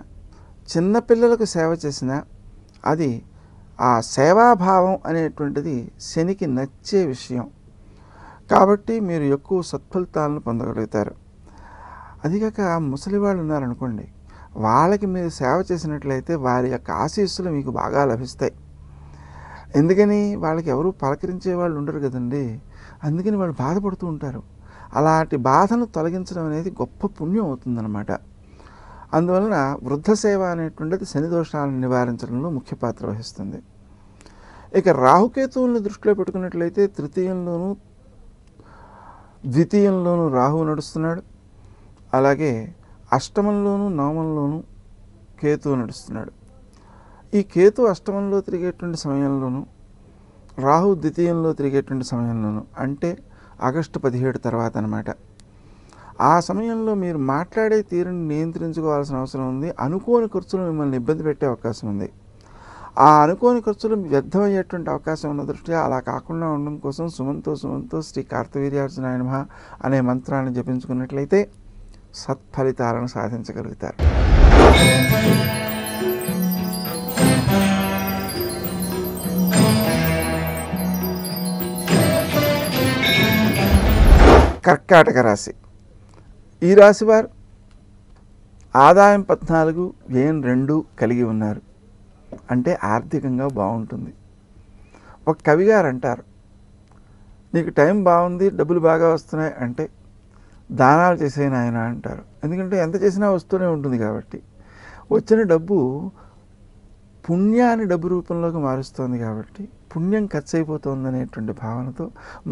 [SPEAKER 1] చిన్నపిల్లలకు సేవ చేసిన అది ఆ సేవాభావం అనేటువంటిది శనికి నచ్చే విషయం. కాబట్టి మీరు ఎక్కువ సత్ఫలితాలను పొందగలుగుతారు. అదిగాక ముసలివాళ్ళు ఉన్నారనుకోండి, వాళ్ళకి మీరు సేవ చేసినట్లయితే వారి యొక్క ఆశీస్సులు మీకు బాగా లభిస్తాయి. ఎందుకని వాళ్ళకి ఎవరు పలకరించే వాళ్ళు ఉండరు కదండి, అందుకని వాళ్ళు బాధపడుతూ ఉంటారు. అలాంటి బాధను తొలగించడం అనేది గొప్ప పుణ్యం అవుతుందన్నమాట. అందువలన వృద్ధ సేవ అనేటువంటిది శని దోషాలను నివారించడంలో ముఖ్య పాత్ర వహిస్తుంది. ఇక రాహుకేతువులను దృష్టిలో పెట్టుకున్నట్లయితే తృతీయంలోనూ ద్వితీయంలోనూ రాహువు నడుస్తున్నాడు. అలాగే అష్టమంలోనూ నవమంలోనూ కేతువు నడుస్తున్నాడు. ఈ కేతు అష్టమంలో తిరిగేటువంటి సమయంలోనూ రాహు ద్వితీయంలో తిరిగేటువంటి సమయంలోనూ అంటే ఆగస్టు 17 తర్వాత అన్నమాట. ఆ సమయంలో మీరు మాట్లాడే తీరుని నియంత్రించుకోవాల్సిన అవసరం ఉంది. అనుకోని ఖర్చులు మిమ్మల్ని ఇబ్బంది పెట్టే అవకాశం ఉంది. ఆ అనుకోని ఖర్చులు వ్యర్థమయ్యేటువంటి అవకాశం ఉన్న దృష్ట్యా అలా కాకుండా ఉండడం కోసం సుమంతో సుమంతో శ్రీ కార్తవీర్యార్జునాయ నమః అనే మంత్రాన్ని జపించుకున్నట్లయితే సత్ఫలితాలను సాధించగలుగుతారు. కర్కాటక రాశి. ఈ రాశి వారు ఆదాయం 14, వ్యయం 2 కలిగి ఉన్నారు. అంటే ఆర్థికంగా బాగుంటుంది. ఒక కవిగారు అంటారు, నీకు టైం బాగుంది, డబ్బులు బాగా వస్తున్నాయి అంటే దానాలు చేసేయను ఆయన అంటారు. ఎందుకంటే ఎంత చేసినా వస్తూనే ఉంటుంది కాబట్టి. వచ్చిన డబ్బు పుణ్యాన్ని డబ్బు రూపంలోకి మారుస్తుంది కాబట్టి పుణ్యం ఖర్చు అయిపోతుంది అనేటువంటి భావనతో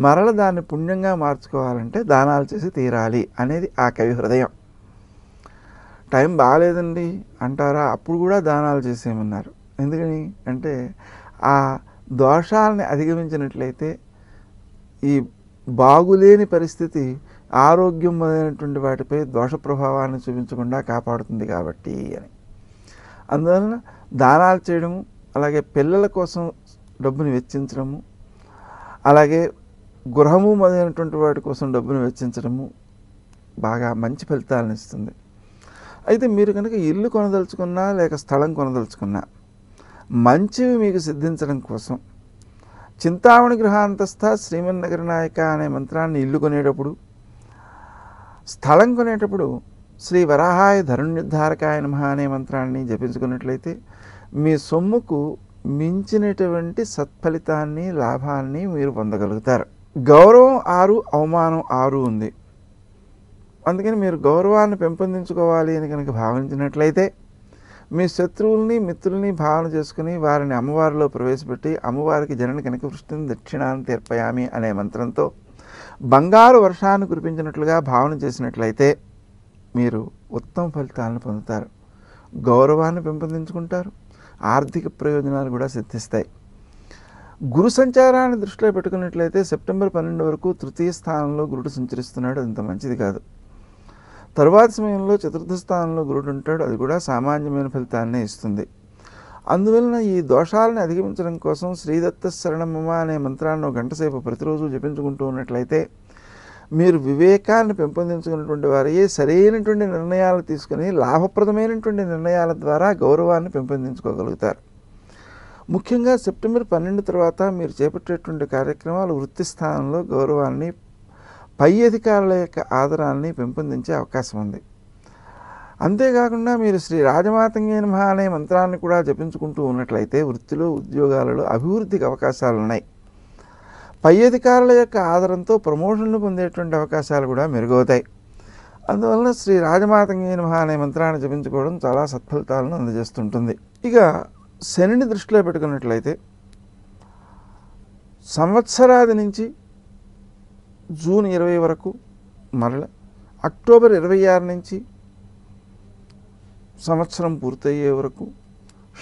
[SPEAKER 1] మరల దాన్ని పుణ్యంగా మార్చుకోవాలంటే దానాలు చేసి తీరాలి అనేది ఆ కవి హృదయం. టైం బాగాలేదండి అంటారా, అప్పుడు కూడా దానాలు చేసేయమన్నారు. ఎందుకని అంటే ఆ దోషాలని అధిగమించినట్లయితే ఈ బాగులేని పరిస్థితి ఆరోగ్యం మొదలైనటువంటి వాటిపై దోష ప్రభావాన్ని చూపించకుండా కాపాడుతుంది కాబట్టి అని. అందువలన దానాలు చేయడము, అలాగే పిల్లల కోసం డబ్బుని వెచ్చించడము, అలాగే గృహము మొదలైనటువంటి వాటి కోసం డబ్బును వెచ్చించడము బాగా మంచి ఫలితాలను ఇస్తుంది. అయితే మీరు కనుక ఇల్లు కొనదలుచుకున్నా లేక స్థలం కొనదలుచుకున్నా మంచివి మీకు సిద్ధించడం కోసం చింతామణి గృహాంతస్థ శ్రీమన్నగర నాయక అనే మంత్రాన్ని ఇల్లు కొనేటప్పుడు, స్థలం కొనేటప్పుడు శ్రీ వరాహాయ ధరుణ్యుద్ధారకాయ నమః అనే మంత్రాన్ని జపించుకున్నట్లయితే మీ సొమ్ముకు మించినటువంటి సత్ఫలితాన్ని, లాభాన్ని మీరు పొందగలుగుతారు. గౌరవం 6, అవమానం 6 ఉంది. అందుకని మీరు గౌరవాన్ని పెంపొందించుకోవాలి అని కనుక భావించినట్లయితే మీ శత్రువుల్ని, మిత్రుల్ని భావన చేసుకుని వారిని అమ్మవారిలో ప్రవేశపెట్టి అమ్మవారికి జనన కనుక వృష్టిని దక్షిణాన్ని తీర్పయామి అనే మంత్రంతో బంగారు వర్షాన్ని కురిపించినట్లుగా భావన చేసినట్లయితే మీరు ఉత్తమ ఫలితాలను పొందుతారు. గౌరవాన్ని పెంపొందించుకుంటారు, ఆర్థిక ప్రయోజనాలు కూడా సిద్ధిస్తాయి. గురు సంచారాన్ని దృష్టిలో పెట్టుకున్నట్లయితే సెప్టెంబర్ 12 వరకు తృతీయ స్థానంలో గురుడు సంచరిస్తున్నాడు. అంత మంచిది కాదు. తరువాత సమయంలో చతుర్థ స్థానంలో గురుడు ఉంటాడు. అది కూడా సామాన్యమైన ఫలితాన్నే ఇస్తుంది. అందువలన ఈ దోషాలను అధిగమించడం కోసం శ్రీదత్త శరణమమ అనే మంత్రాన్ని 1 గంట సేపు ప్రతిరోజు జపించుకుంటూ ఉన్నట్లయితే మీరు వివేకాన్ని పెంపొందించుకున్నటువంటి వారియే సరైనటువంటి నిర్ణయాలు తీసుకుని లాభప్రదమైనటువంటి నిర్ణయాల ద్వారా గౌరవాన్ని పెంపొందించుకోగలుగుతారు. ముఖ్యంగా సెప్టెంబర్ 12 తర్వాత మీరు చేపట్టేటువంటి కార్యక్రమాలు వృత్తి స్థానంలో గౌరవాన్ని, పై అధికారుల యొక్క ఆదరాన్ని పెంపొందించే అవకాశం ఉంది. అంతేకాకుండా మీరు శ్రీ రాజమాతంగే నమః అనే మంత్రాన్ని కూడా జపించుకుంటూ ఉన్నట్లయితే వృత్తిలో, ఉద్యోగాలలో అభివృద్ధికి అవకాశాలు ఉన్నాయి. పై అధికారుల యొక్క ఆదరంతో ప్రమోషన్లు పొందేటువంటి అవకాశాలు కూడా మెరుగవుతాయి. అందువలన శ్రీ రాజమాతంగే నమః అనే మంత్రాన్ని జపించుకోవడం చాలా సత్ఫలితాలను అందజేస్తుంటుంది. ఇక శనిని దృష్టిలో పెట్టుకున్నట్లయితే సంవత్సరాది నుంచి జూన్ 20 వరకు, మరల అక్టోబర్ 26 నుంచి సంవత్సరం పూర్తయ్యే వరకు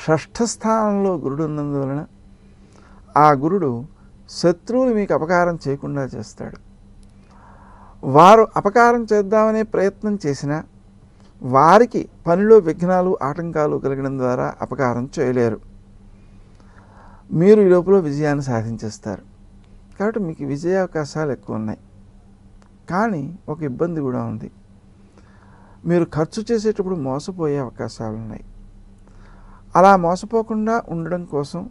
[SPEAKER 1] షష్ఠ స్థానంలో గురుడు ఉన్నందువలన ఆ గురుడు శత్రువులు మీకు అపకారం చేయకుండా చేస్తాడు. వారు అపకారం చేద్దామనే ప్రయత్నం చేసినా వారికి పనిలో విఘ్నాలు, ఆటంకాలు కలిగడం ద్వారా అపకారం చేయలేరు. మీరు ఈ లోపల విజయాన్ని సాధించేస్తారు. కాబట్టి మీకు విజయ అవకాశాలు ఎక్కువ ఉన్నాయి. కానీ ఒక ఇబ్బంది కూడా ఉంది. మీరు ఖర్చు చేసేటప్పుడు మోసపోయే అవకాశాలు ఉన్నాయి. అలా మోసపోకుండా ఉండడం కోసం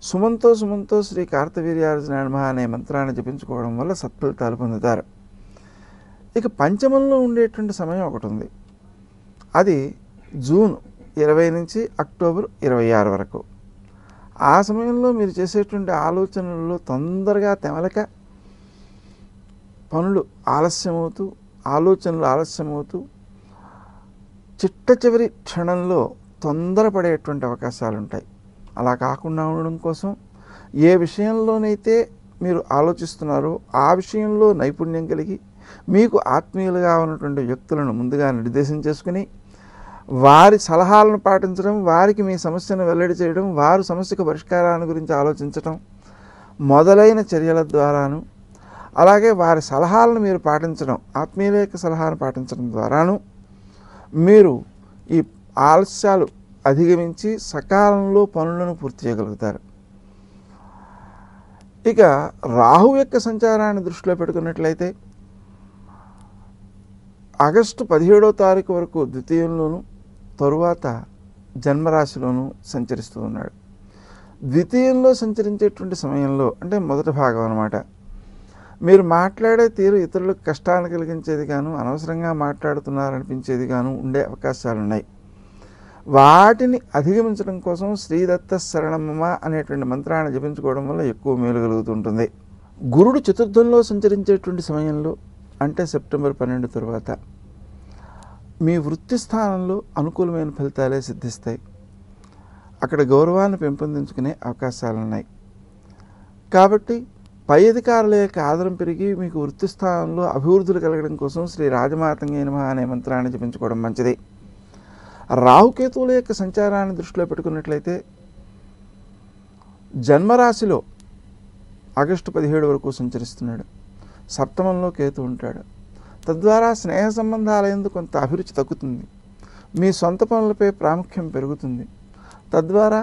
[SPEAKER 1] సుమంతో శ్రీ కార్తవీర్యార్జునాయ నమః అనే మంత్రాన్ని జపించుకోవడం వల్ల సత్ఫలితాలు పొందుతారు. ఇక పంచమంలో ఉండేటువంటి సమయం ఒకటి ఉంది. అది జూన్ 20 నుంచి అక్టోబర్ 26 వరకు. ఆ సమయంలో మీరు చేసేటువంటి ఆలోచనలలో తొందరగా తెమలక పనులు ఆలస్యమవుతూ, ఆలోచనలు ఆలస్యమవుతూ చిట్ట చివరి క్షణంలో తొందరపడేటువంటి అవకాశాలు ఉంటాయి. అలా కాకుండా ఉండడం కోసం ఏ విషయంలోనైతే మీరు ఆలోచిస్తున్నారో ఆ విషయంలో నైపుణ్యం కలిగి మీకు ఆత్మీయులుగా ఉన్నటువంటి వ్యక్తులను ముందుగా నిర్దేశం చేసుకుని వారి సలహాలను పాటించడం, వారికి మీ సమస్యను వెల్లడి చేయడం, వారు సమస్యకు పరిష్కారాన్ని గురించి ఆలోచించడం మొదలైన చర్యల ద్వారాను, అలాగే వారి సలహాలను మీరు పాటించడం, ఆత్మీయుల యొక్క సలహాను పాటించడం ద్వారాను మీరు ఈ ఆలస్యాలు అధిగమించి సకాలంలో పనులను పూర్తి చేయగలుగుతారు. ఇక రాహు యొక్క సంచారాన్ని దృష్టిలో పెట్టుకున్నట్లయితే ఆగస్టు 17వ తారీఖు వరకు ద్వితీయంలోను, తరువాత జన్మరాశిలోను సంచరిస్తూ ఉన్నాడు. ద్వితీయంలో సంచరించేటువంటి సమయంలో అంటే మొదటి భాగం అన్నమాట. మీరు మాట్లాడే తీరు ఇతరులకు కష్టాన్ని కలిగించేది గాను, అనవసరంగా మాట్లాడుతున్నారనిపించేది గాను ఉండే అవకాశాలు ఉన్నాయి. వాటిని అధిగమించడం కోసం శ్రీదత్త శరణమమ అనేటువంటి మంత్రాన్ని జపించుకోవడం వల్ల ఎక్కువ మేలు కలుగుతుంటుంది. గురుడు చతుర్థంలో సంచరించేటువంటి సమయంలో అంటే సెప్టెంబర్ 12 తర్వాత మీ వృత్తి స్థానంలో అనుకూలమైన ఫలితాలే సిద్ధిస్తాయి. అక్కడ గౌరవాన్ని పెంపొందించుకునే అవకాశాలున్నాయి. కాబట్టి పై అధికారుల యొక్క ఆదరం పెరిగి మీకు వృత్తి స్థానంలో అభివృద్ధులు కలగడం కోసం శ్రీ రాజమాతంగే నమః అనే మంత్రాన్ని జపించుకోవడం మంచిది. రాహుకేతువుల యొక్క సంచారాన్ని దృష్టిలో పెట్టుకున్నట్లయితే జన్మరాశిలో ఆగస్టు 17 వరకు సంచరిస్తున్నాడు. సప్తమంలో కేతు ఉంటాడు. తద్వారా స్నేహ సంబంధాల యందు కొంత అభిరుచి తగ్గుతుంది. మీ సొంత పనులపై ప్రాముఖ్యం పెరుగుతుంది. తద్వారా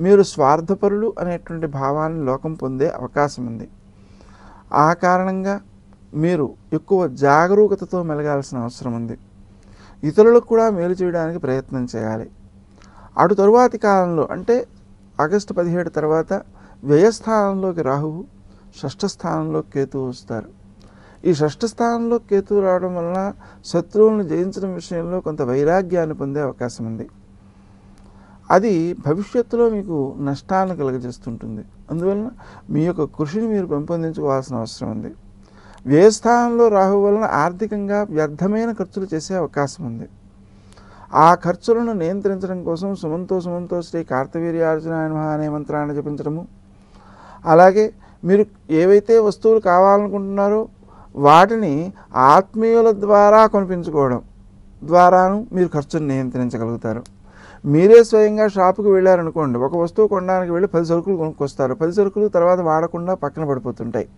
[SPEAKER 1] మీరు స్వార్థపరులు అనేటువంటి భావాన్ని లోకం పొందే అవకాశం ఉంది. ఆ కారణంగా మీరు ఎక్కువ జాగరూకతతో మెలగాల్సిన అవసరం ఉంది. ఇతరులకు కూడా మేలు చేయడానికి ప్రయత్నం చేయాలి. అటు తరువాతి కాలంలో అంటే ఆగస్టు 17 తర్వాత వ్యయస్థానంలోకి రాహువు, షష్ఠ స్థానంలో కేతువు వస్తారు. ఈ షష్ఠ స్థానంలో కేతువు రావడం వలన శత్రువులను జయించడం విషయంలో కొంత వైరాగ్యాన్ని పొందే అవకాశం ఉంది. అది భవిష్యత్తులో మీకు నష్టాన్ని కలుగజేస్తుంటుంది. అందువలన మీ యొక్క కృషిని మీరు పెంపొందించుకోవాల్సిన అవసరం ఉంది. వ్యయస్థానంలో రాహువు వలన ఆర్థికంగా వ్యర్థమైన ఖర్చులు చేసే అవకాశం ఉంది. ఆ ఖర్చులను నియంత్రించడం కోసం సుమంతో శ్రీ కార్తవీర్యార్జునాయ నమః అనే మంత్రాన్ని జపించడము, అలాగే మీరు ఏవైతే వస్తువులు కావాలనుకుంటున్నారో వాటిని ఆత్మీయుల ద్వారా కొనిపించుకోవడం ద్వారాను మీరు ఖర్చును నియంత్రించగలుగుతారు. మీరే స్వయంగా షాపుకి వెళ్ళారనుకోండి, ఒక వస్తువు కొనడానికి వెళ్ళి 10 సరుకులు కొనుక్కొస్తారు. 10 సరుకులు తర్వాత వాడకుండా పక్కన పడిపోతుంటాయి.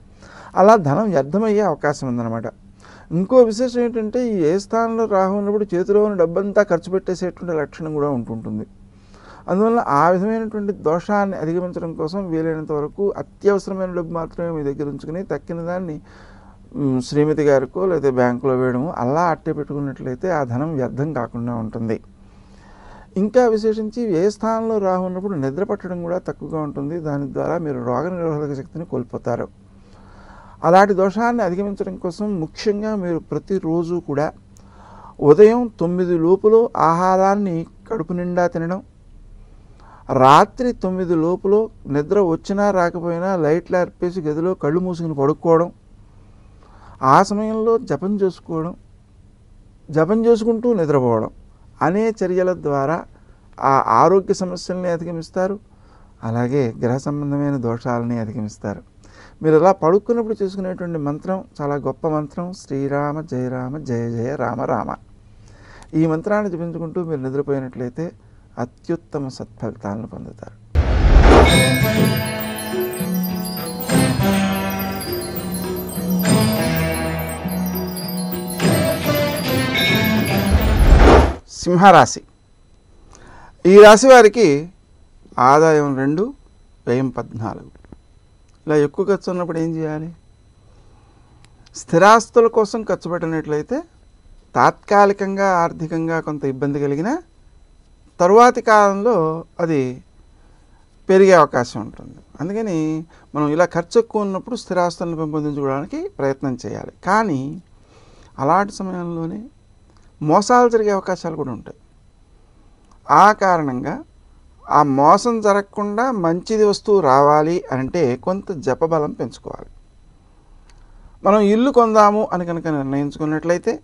[SPEAKER 1] అలా ధనం వ్యర్థమయ్యే అవకాశం ఉందన్నమాట. ఇంకో విశేషం ఏంటంటే ఈ ఏ స్థానంలో రాహు ఉన్నప్పుడు చేతిలో ఉన్న డబ్బంతా ఖర్చు పెట్టేసేటువంటి లక్షణం కూడా ఉంటుంటుంది. అందువల్ల ఆ విధమైనటువంటి దోషాన్ని అధిగమించడం కోసం వీలైనంత వరకు అత్యవసరమైన డబ్బు మాత్రమే మీ దగ్గర ఉంచుకుని తక్కిన దాన్ని శ్రీమతి గారికో లేదా బ్యాంకులో వేయడము అలా అట్టే పెట్టుకున్నట్లయితే ఆ ధనం వ్యర్థం కాకుండా ఉంటుంది. ఇంకా విశేషించి ఏ స్థానంలో రాహు ఉన్నప్పుడు నిద్ర పట్టడం కూడా తక్కువగా ఉంటుంది. దాని ద్వారా మీరు రోగనిరోధక శక్తిని కోల్పోతారు. అలాంటి దోషాన్ని అధిగమించడం కోసం ముఖ్యంగా మీరు ప్రతిరోజు కూడా ఉదయం 9 లోపులో ఆహారాన్ని కడుపు నిండా తినడం, రాత్రి 9 లోపులో నిద్ర వచ్చినా రాకపోయినా లైట్లు ఆర్పేసి గదిలో కళ్ళు మూసుకుని పడుకోవడం, ఆ సమయంలో జపం చేసుకోవడం, జపం చేసుకుంటూ నిద్రపోవడం అనే చర్యల ద్వారా ఆ ఆరోగ్య సమస్యల్ని అధిగమిస్తారు. అలాగే గ్రహ సంబంధమైన దోషాలని అధిగమిస్తారు. మీరు అలా పడుకున్నప్పుడు చేసుకునేటువంటి మంత్రం చాలా గొప్ప మంత్రం. శ్రీరామ జయ రామ జయ జయ రామ రామ. ఈ మంత్రాన్ని జపించుకుంటూ మీరు నిద్రపోయినట్లయితే అత్యుత్తమ సత్ఫలితాలను పొందుతారు. సింహరాశి. ఈ రాశి వారికి ఆదాయం 2, వ్యయం 14. ఇలా ఎక్కువ ఖర్చు ఉన్నప్పుడు ఏం చేయాలి? స్థిరాస్తుల కోసం ఖర్చు పెట్టినట్లయితే తాత్కాలికంగా ఆర్థికంగా కొంత ఇబ్బంది కలిగిన తరువాతి కాలంలో అది పెరిగే అవకాశం ఉంటుంది. అందుకని మనం ఇలా ఖర్చు ఎక్కువ ఉన్నప్పుడు స్థిరాస్తులను పెంపొందించుకోవడానికి ప్రయత్నం చేయాలి. కానీ అలాంటి సమయంలోనే మోసాలు జరిగే అవకాశాలు కూడా ఉంటాయి. ఆ కారణంగా ఆ మోసం జరగకుండా మంచిది వస్తువు రావాలి అంటే కొంత జపబలం పెంచుకోవాలి. మనం ఇల్లు కొందాము అని కనుక నిర్ణయించుకున్నట్లయితే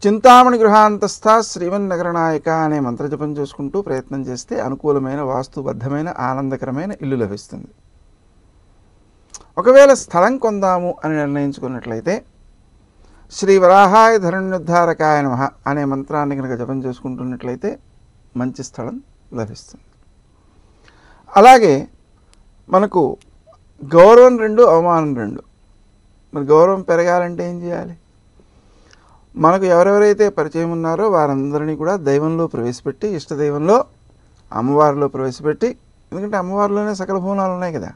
[SPEAKER 1] చింతామణి గృహాంతస్థ శ్రీమన్నగరనాయక అనే మంత్రజపం చేసుకుంటూ ప్రయత్నం చేస్తే అనుకూలమైన వాస్తుబద్ధమైన ఆనందకరమైన ఇల్లు లభిస్తుంది. ఒకవేళ స్థలం కొందాము అని నిర్ణయించుకున్నట్లయితే శ్రీ వరాహాయ ధరణ్యుద్ధారకాయ నమః అనే మంత్రాన్ని కనుక జపం చేసుకుంటున్నట్లయితే మంచి స్థలం లభిస్తుంది. అలాగే మనకు గౌరవం 2, అవమానం 2. మరి గౌరవం పెరగాలంటే ఏం చేయాలి? మనకు ఎవరెవరైతే పరిచయం ఉన్నారో వారందరినీ కూడా దైవంలో ప్రవేశపెట్టి, ఇష్టదైవంలో అమ్మవారిలో ప్రవేశపెట్టి, ఎందుకంటే అమ్మవారిలోనే సకల భువనాలు ఉన్నాయి కదా,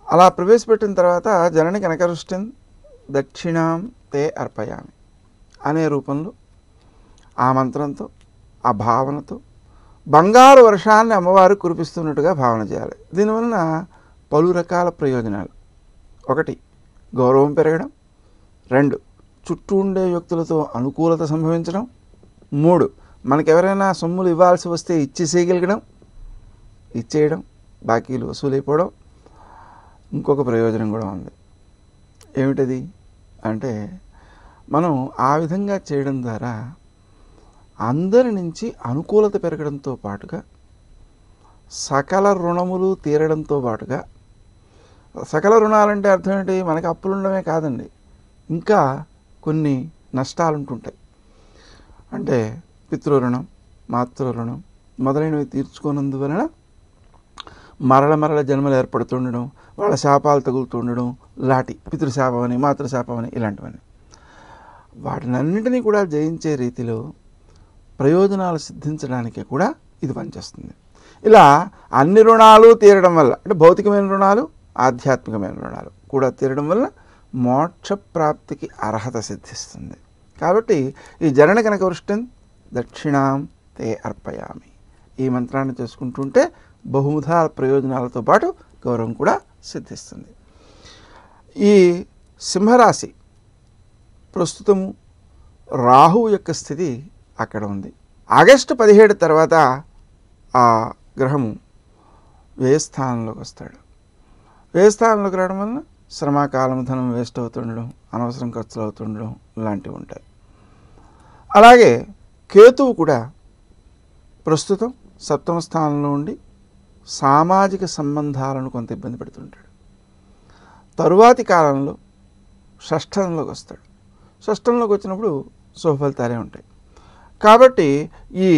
[SPEAKER 1] అలా ప్రవేశపెట్టిన తర్వాత జనని కనకరుష్టిన్ దక్షిణాం తే అర్పయామి అనే రూపంలో ఆ మంత్రంతో ఆ భావనతో బంగారు వర్షాన్ని అమ్మవారు కురిపిస్తున్నట్టుగా భావన చేయాలి. దీనివలన పలు రకాల ప్రయోజనాలు. 1, గౌరవం పెరగడం. 2, చుట్టూ ఉండే వ్యక్తులతో అనుకూలత సంభవించడం. 3, మనకెవరైనా సొమ్ములు ఇవ్వాల్సి వస్తే ఇచ్చేసేయగలగడం, ఇచ్చేయడం, బాకీలు వసూలైపోవడం. ఇంకొక ప్రయోజనం కూడా ఉంది. ఏమిటది అంటే, మనం ఆ విధంగా చేయడం ద్వారా అందరి నుంచి అనుకూలత పెరగడంతో పాటుగా సకల రుణములు తీరడంతో పాటుగా, సకల రుణాలంటే అర్థం ఏంటి, మనకి అప్పులు ఉండడమే కాదండి, ఇంకా కొన్ని నష్టాలు ఉంటుంటాయి. అంటే పితృరుణం, మాతృరుణం మొదలైనవి తీర్చుకోనందువలన మరల జన్మలు ఏర్పడుతుండడం, వాళ్ళ శాపాలు తగులుతుండడం, లాంటి పితృశాపం అని, మాతృశాపం అని, ఇలాంటివన్నీ వాటినన్నింటినీ కూడా జయించే రీతిలో ప్రయోజనాలు సిద్ధించడానికి కూడా ఇది పనిచేస్తుంది. ఇలా అన్ని రుణాలు తీరడం వల్ల, అంటే భౌతికమైన రుణాలు, ఆధ్యాత్మికమైన రుణాలు కూడా తీరడం వల్ల మోక్ష ప్రాప్తికి అర్హత సిద్ధిస్తుంది. కాబట్టి ఈ జనన కనక వృష్టిం దక్షిణాం తే అర్పయామి, ఈ మంత్రాన్ని చేసుకుంటుంటే బహుముఖ ప్రయోజనాలతో పాటు గౌరవం కూడా సిద్ధిస్తుంది. ఈ సింహరాశి ప్రస్తుతము రాహువు యొక్క స్థితి అక్కడ ఉంది. ఆగస్టు 17 తర్వాత ఆ గ్రహము వ్యయస్థానంలోకి వస్తాడు. వ్యయస్థానంలోకి రావడం వల్ల శ్రమ, కాలం, ధనం వేస్ట్ అవుతుండడం, అనవసరం ఖర్చులు అవుతుండడం లాంటివి ఉంటాయి. అలాగే కేతువు కూడా ప్రస్తుతం 7వ స్థానంలో ఉండి సామాజిక సంబంధాలను కొంత ఇబ్బంది పెడుతుంటాడు. తరువాతి కాలంలో 6స్థంలోకి వస్తాడు. 6స్థంలోకి వచ్చినప్పుడు శుభ ఫలితాలే ఉంటాయి. కాబట్టి ఈ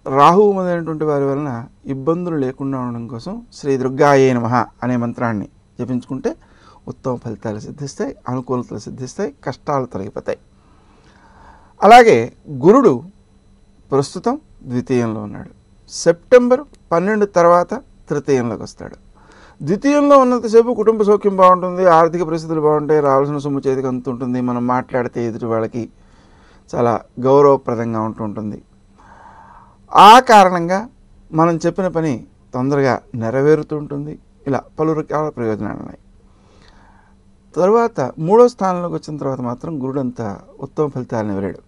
[SPEAKER 1] రాహువు మొదలైనటువంటి వారి వలన ఇబ్బందులు లేకుండా ఉండడం కోసం శ్రీ దుర్గాయే నమః అనే మంత్రాన్ని జపించుకుంటే ఉత్తమ ఫలితాలు సిద్ధిస్తాయి, అనుకూలతలు సిద్ధిస్తాయి, కష్టాలు తొలగిపోతాయి. అలాగే గురుడు ప్రస్తుతం ద్వితీయంలో ఉన్నాడు. సెప్టెంబర్ 12 తర్వాత తృతీయంలోకి వస్తాడు. ద్వితీయంలో ఉన్నంతసేపు కుటుంబ సౌఖ్యం బాగుంటుంది, ఆర్థిక పరిస్థితులు బాగుంటాయి, రావాల్సిన సొమ్ము చేతికి అందుతుంటుంది, మనం మాట్లాడితే ఎదుటి వాళ్ళకి చాలా గౌరవప్రదంగా ఉంటుంటుంది. ఆ కారణంగా మనం చెప్పిన పని తొందరగా నెరవేరుతుంటుంది. ఇలా పలు రకాల ప్రయోజనాలు ఉన్నాయి. తర్వాత 3వ స్థానంలోకి వచ్చిన తర్వాత మాత్రం గురుడంత ఉత్తమ ఫలితాలను ఇవ్వలేడు.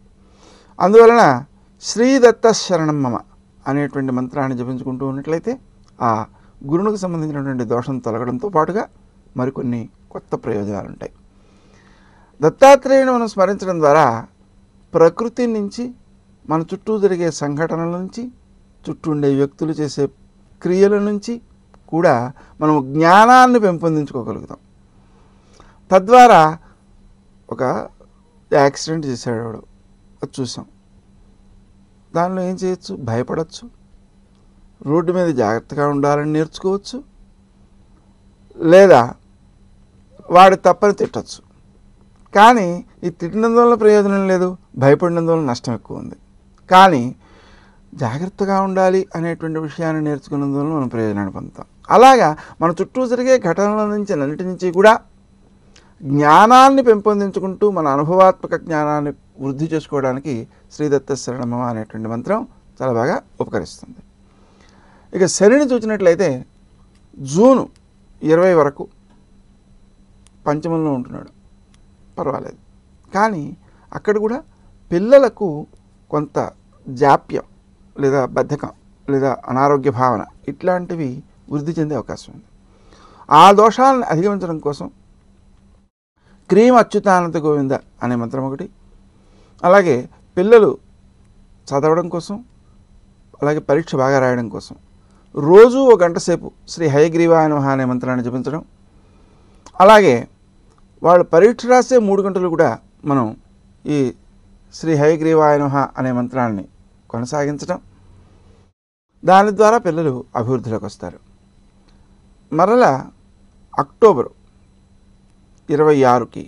[SPEAKER 1] అందువలన శ్రీదత్త శరణం మమ అనేటువంటి మంత్రాన్ని జపించుకుంటూ ఉన్నట్లయితే ఆ గురునికి సంబంధించినటువంటి దోషం తొలగడంతో పాటుగా మరికొన్ని కొత్త ప్రయోజనాలు ఉంటాయి. దత్తాత్రేయుని మనం స్మరించడం ద్వారా ప్రకృతి నుంచి, మన చుట్టూ జరిగే సంఘటనల నుంచి, చుట్టూ ఉండే వ్యక్తులు చేసే క్రియల నుంచి కూడా మనం జ్ఞానాన్ని పెంపొందించుకోగలుగుతాం. తద్వారా ఒక యాక్సిడెంట్ చేశాడు వాడు, అది చూసాం, దానిలో ఏం చేయొచ్చు, భయపడవచ్చు, రోడ్డు మీద జాగ్రత్తగా ఉండాలని నేర్చుకోవచ్చు, లేదా వాడు తప్పని తిట్టచ్చు. కానీ ఈ తిట్టినందువల్ల ప్రయోజనం లేదు, భయపడినందువల్ల నష్టం ఎక్కువ ఉంది. కానీ జాగ్రత్తగా ఉండాలి అనేటువంటి విషయాన్ని నేర్చుకున్నందువల్ల మనం ప్రయోజనాన్ని పొందుతాం. అలాగా మన చుట్టూ జరిగే ఘటనల నుంచి అన్నిటి నుంచి కూడా జ్ఞానాన్ని పెంపొందించుకుంటూ మన అనుభవాత్మక జ్ఞానాన్ని వృద్ధి చేసుకోవడానికి శ్రీదత్త శరణమ అనేటువంటి మంత్రం చాలా బాగా ఉపకరిస్తుంది. ఇక శనిని చూసినట్లయితే జూన్ 20 వరకు పంచమంలో ఉంటున్నాడు, పర్వాలేదు. కానీ అక్కడ కూడా పిల్లలకు కొంత జాప్యం లేదా బద్ధకం లేదా అనారోగ్య భావన ఇట్లాంటివి వృద్ధి చెందే అవకాశం ఉంది. ఆ దోషాలను అధిగమించడం కోసం క్రీమ్ అచ్యుతానంద గోవింద అనే మంత్రం ఒకటి, అలాగే పిల్లలు చదవడం కోసం, అలాగే పరీక్ష బాగా రాయడం కోసం రోజు 1 గంట సేపు శ్రీ హయగ్రీవాయ నమః అనే మంత్రాన్ని జపించడం, అలాగే వాళ్ళు పరీక్ష రాసే 3 గంటలు కూడా మనం ఈ శ్రీ హయగ్రీవాయ నమః అనే మంత్రాన్ని కొనసాగించడం, దాని ద్వారా పిల్లలు అభివృద్ధిలోకి వస్తారు. మరలా అక్టోబర్ 26కి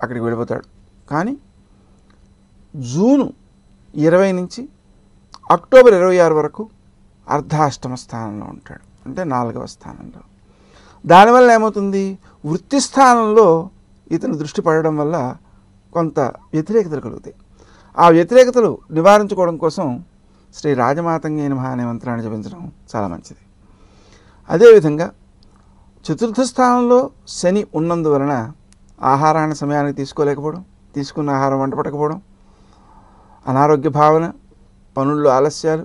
[SPEAKER 1] అక్కడికి వెళ్ళిపోతాడు. కానీ జూను 20 నుంచి అక్టోబర్ 26 వరకు అర్ధాష్టమ స్థానంలో ఉంటాడు, అంటే 4వ స్థానంలో. దానివల్ల ఏమవుతుంది, వృత్తి స్థానంలో ఇతను దృష్టి పడడం వల్ల కొంత వ్యతిరేకతలు కలుగుతాయి. ఆ వ్యతిరేకతలు నివారించుకోవడం కోసం శ్రీ రాజమాతంగే నమః అనే మంత్రాన్ని జపించడం చాలా మంచిది. అదేవిధంగా 4థ స్థానంలో శని ఉన్నందువలన ఆహారాన్ని సమయానికి తీసుకోలేకపోవడం, తీసుకున్న ఆహారం వంట పట్టకపోవడం, అనారోగ్య భావన, పనుల్లో ఆలస్యాలు,